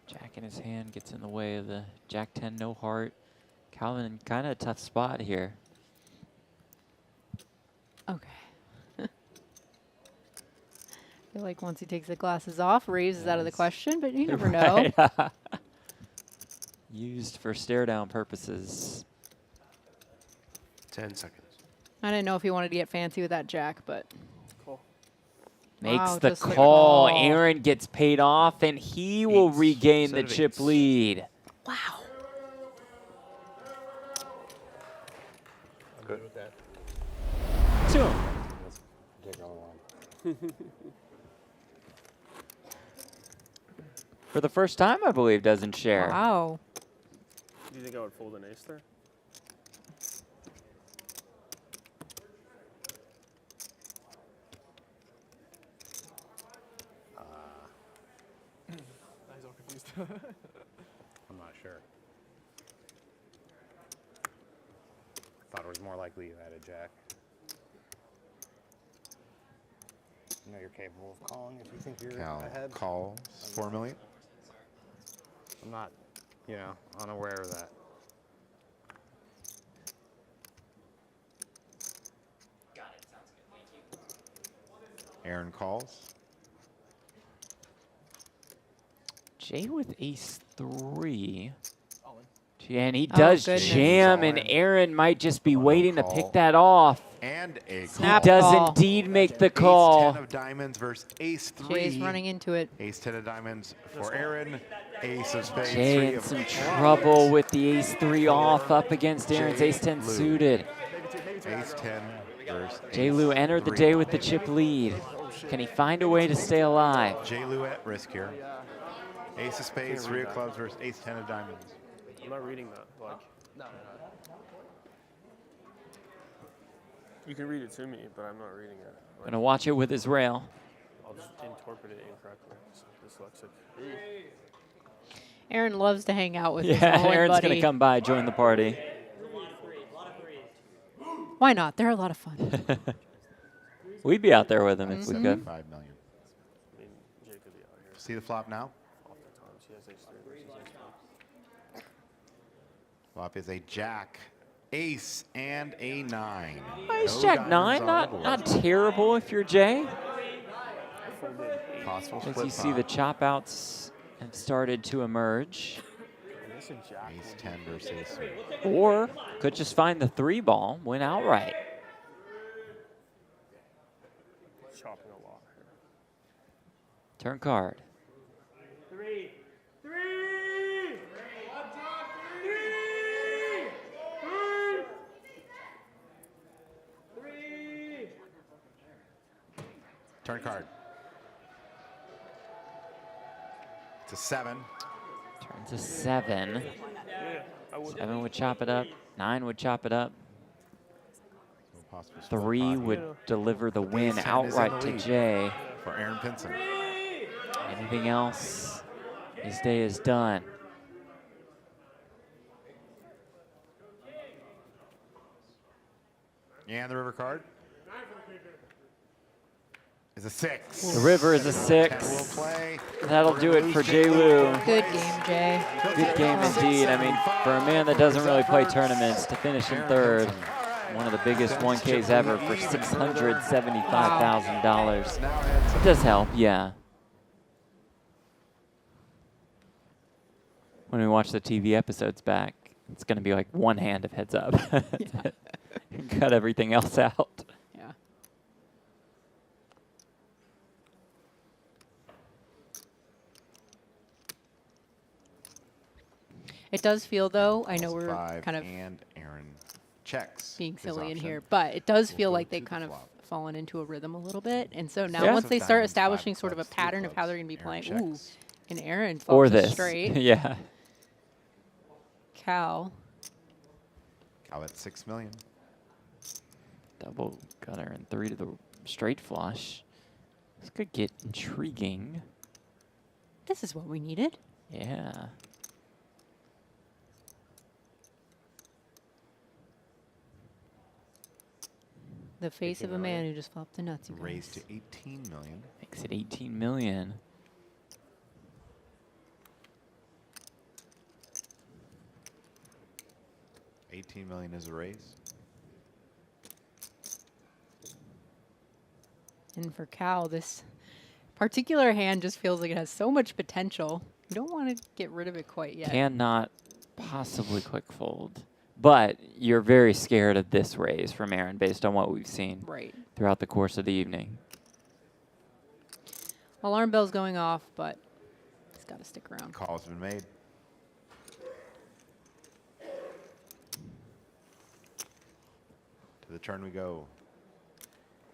Jack in his hand gets in the way of the Jack 10, no heart. Calvin, kind of a tough spot here. Okay. I feel like once he takes the glasses off, raise is out of the question, but you never know. Right. Used for stare down purposes. 10 seconds. I didn't know if he wanted to get fancy with that jack, but Cool. Makes Wow, the just the call. call. Aaron gets paid off, and he will Eights. regain Set the of chip eights. lead. wow. Good with that. Two. Take all one. For the first time, I believe, doesn't share. Wow. Do you think I would fold an ace there? He's all confused. I'm not sure. Thought it was more likely you had a jack. You know you're capable of calling if you think you're ahead. Calls 4 million. I'm not, unaware of that. Aaron calls. Jay with ace 3. All in. And he Oh, does goodness. jam, All and in. Aaron might just be Oh, no waiting to call. pick that off. And a He call. does indeed make the call. Ace 10 of diamonds versus ace 3. Jay's running into it. Ace 10 of diamonds for Aaron. Ace of spades. Jay 3 in of some clubs. trouble with the ace 3 off up against Aaron's Jay ace 10 Lou. suited. Ace 10 versus Jay ace Lou entered the 3. day with the chip lead. Can he find a way to stay alive? Jay Lou at risk here. Ace of spades, 3 of clubs versus ace 10 of diamonds. I'm not reading that. Like, you can read it to me, but I'm not reading it. Like, Gonna watch it with his rail. I'll just interpret it incorrectly. It's dyslexic. Aaron loves to hang out with his Yeah, Owen Aaron's buddy. gonna come by, join the party. Why not? They're a lot of fun. We'd be out there with him if we could. 5 million. See the flop now? Flop is a jack, ace, and a 9. Nice No jack diamonds 9, on the not board. terrible if you're Jay. Possible As split you see, the pot. chop outs have started to emerge. Ace 10 versus ace 3. Or could just find the 3 ball, win outright. Chopping a lot here. Turn card. Turn card. It's a 7. Turns a 7. 7 would chop it up. 9 would chop it up. 3 would deliver the win Ace 10 is in outright the to lead Jay. For Aaron Pinson. Anything else? His day is done. And the river card is a 6. The river is a 6. 10 will play. That'll do it for Jay Lou. Good game, Jay. Good game indeed. I mean, for a man that doesn't really play tournaments, to finish in third, one of the biggest 1Ks ever for $675,000. It does help, yeah. When we watch the TV episodes back, it's going to be like one hand of heads up. Cut everything else out. Yeah. It does feel, though, I know we're 5 kind of and Aaron checks. being his silly in option. here, but it does We'll feel go like to they've the kind of flop. fallen into a rhythm a little bit. And so now Yeah. once they Ace of start diamonds, 5 establishing sort of a clubs, 3 pattern of how clubs. they're going to be Aaron playing, ooh, checks. and Aaron Or falls this. straight. Yeah. Cal. Cal at 6 million. Double gutter and 3 to the straight flush. This could get intriguing. This is what we needed. Yeah. The face of a man who just flopped the nuts. You Raised guys. to 18 million. Makes it 18 million. $18 million is a raise. And for Cal, this particular hand just feels like it has so much potential. You don't want to get rid of it quite yet. Cannot possibly quick fold. But you're very scared of this raise from Aaron based on what we've seen Right. throughout the course of the evening. Alarm bell's going off, but it's got to stick around. Call's been made. To the turn we go.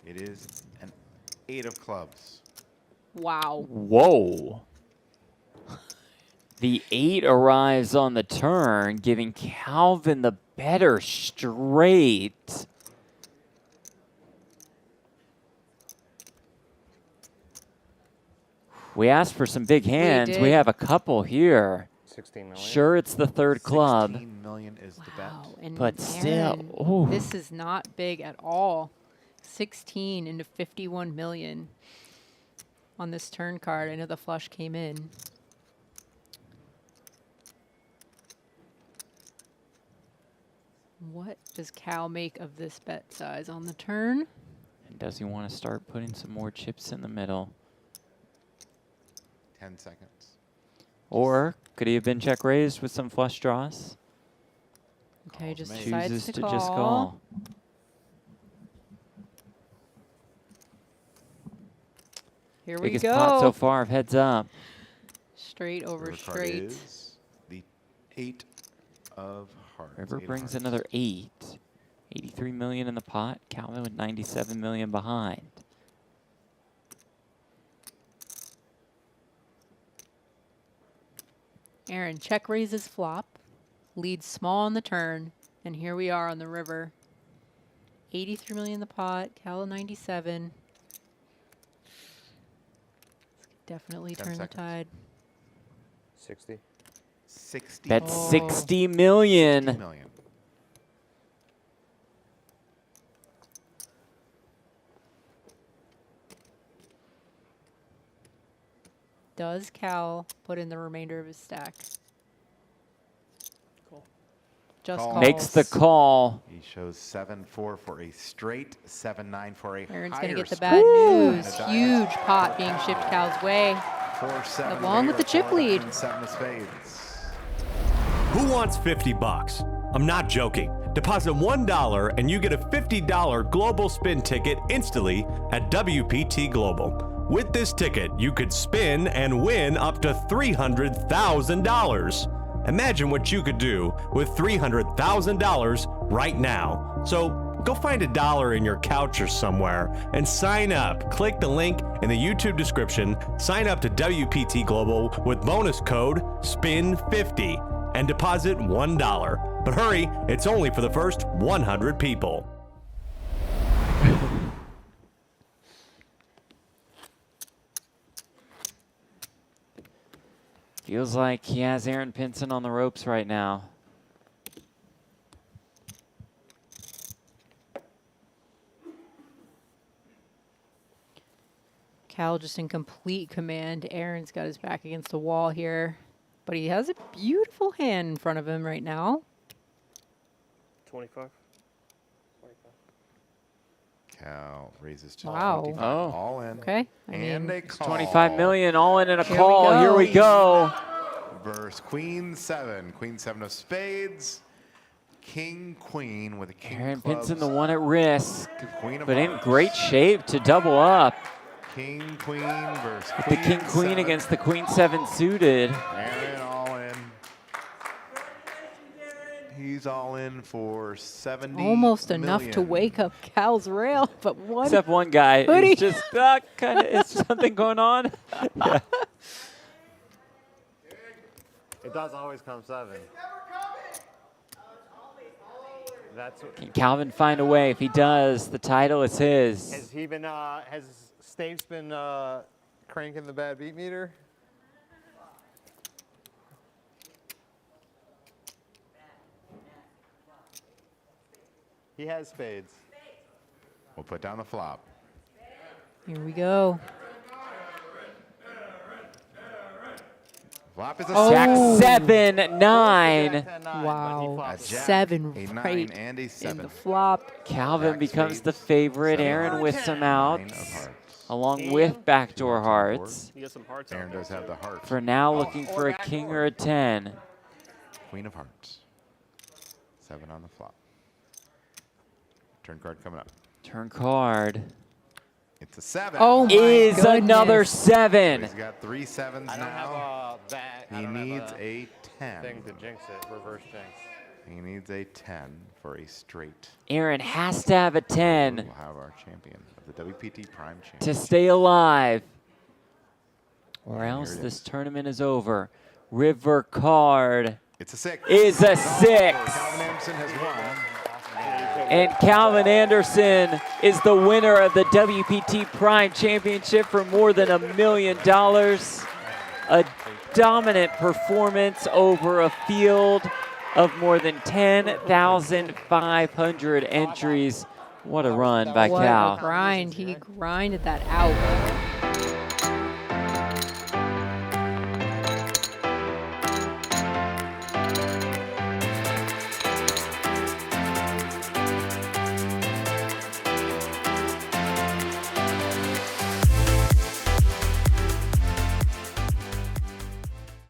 It is an 8 of clubs. Wow. Whoa. The 8 arrives on the turn, giving Calvin the better straight. We asked for some big hands. We did. have a couple here. 16 million. Sure, it's the third club. 16 million is the bet. And But still, Aaron, ooh. this is not big at all. 16 into 51 million on this turn card. I know the flush came in. What does Cal make of this bet size on the turn? And does he want to start putting some more chips in the middle? 10 seconds. Or could he have been check raised with some flush draws? Okay, just made. decides Chooses to to call. just call. Here we Biggest go. pot so far of heads up. Straight over River card straight. is the 8 of hearts. River 8 of brings hearts. another 8. 83 million in the pot. Calvin with 97 million behind. Aaron check raises flop, leads small on the turn, and here we are on the river. 83 million in the pot, Cal 97. Definitely 10 turn the seconds. tide. 60. 60. That's Oh. 60 million. 60 million. Does Cal put in the remainder of his stack? Cool. Just Call. calls. Makes the call. He shows 7-4 for a straight, 7-9 for a Aaron's higher going to get the score. bad news. And a diamond. Huge pot being shipped Cal's way. 4-7 Along with the chip here, lead. 7 of spades. Who wants 50 bucks? I'm not joking. Deposit $1 and you get a $50 global spin ticket instantly at WPT Global. With this ticket, you could spin and win up to $300,000. Imagine what you could do with $300,000 right now. So go find $1 in your couch or somewhere and sign up. Click the link in the YouTube description, sign up to WPT Global with bonus code SPIN50 and deposit $1. But hurry, it's only for the first 100 people. Feels like he has Aaron Pinson on the ropes right now. Cal just in complete command. Aaron's got his back against the wall here. But he has a beautiful hand in front of him right now. 25. Cal raises to Wow. 25. Oh. All in. Okay. I And mean, a call. 25 million, all in and a Here we call. go. Here we go. Versus Queen 7. Queen 7 of spades. King, Queen with a king Aaron clubs. Pinson, the one at risk, Queen of but in hearts. great shape to double up. King, Queen versus With the King, Queen 7. against the Queen 7 suited. Aaron all in. He's all in for 70 almost enough to million. wake up Cal's rail, but one. Except one guy hoodie. is just kind of, is something going on? Yeah. It does always come 7. That's what, Can Calvin find a way? If he does, the title is his. has he been, has Staves been cranking the bad beat meter? He has spades. We'll put down the flop. Here we go. Flop is a Oh. Jack six. 7-9. Wow. A jack, 7 a 9, right and a in 7. the flop. Calvin Jack becomes spades, the favorite. 7 Aaron hearts, with some outs, 9 of hearts. along with backdoor hearts. You get some hearts Aaron out there, does have too. the heart. For now, looking for a king or a 10. Queen of hearts. 7 on the flop. Turn card coming up. Turn card It's a 7. Oh my is goodness. another 7. He's got 3 7s I don't now. have a bat. He needs a 10. thing to jinx it, reverse jinx. He needs a 10 for a straight. Aaron has to have a 10 We'll have our champion of the WPT Prime to Championship. stay alive, or And else here it this is. tournament is over. River card It's a 6. is a 6. Calvin Anderson has won. And Calvin Anderson is the winner of the WPT Prime Championship for more than $1 million. A dominant performance over a field of more than 10,500 entries. What a run by What Cal. a grind. He grinded that out.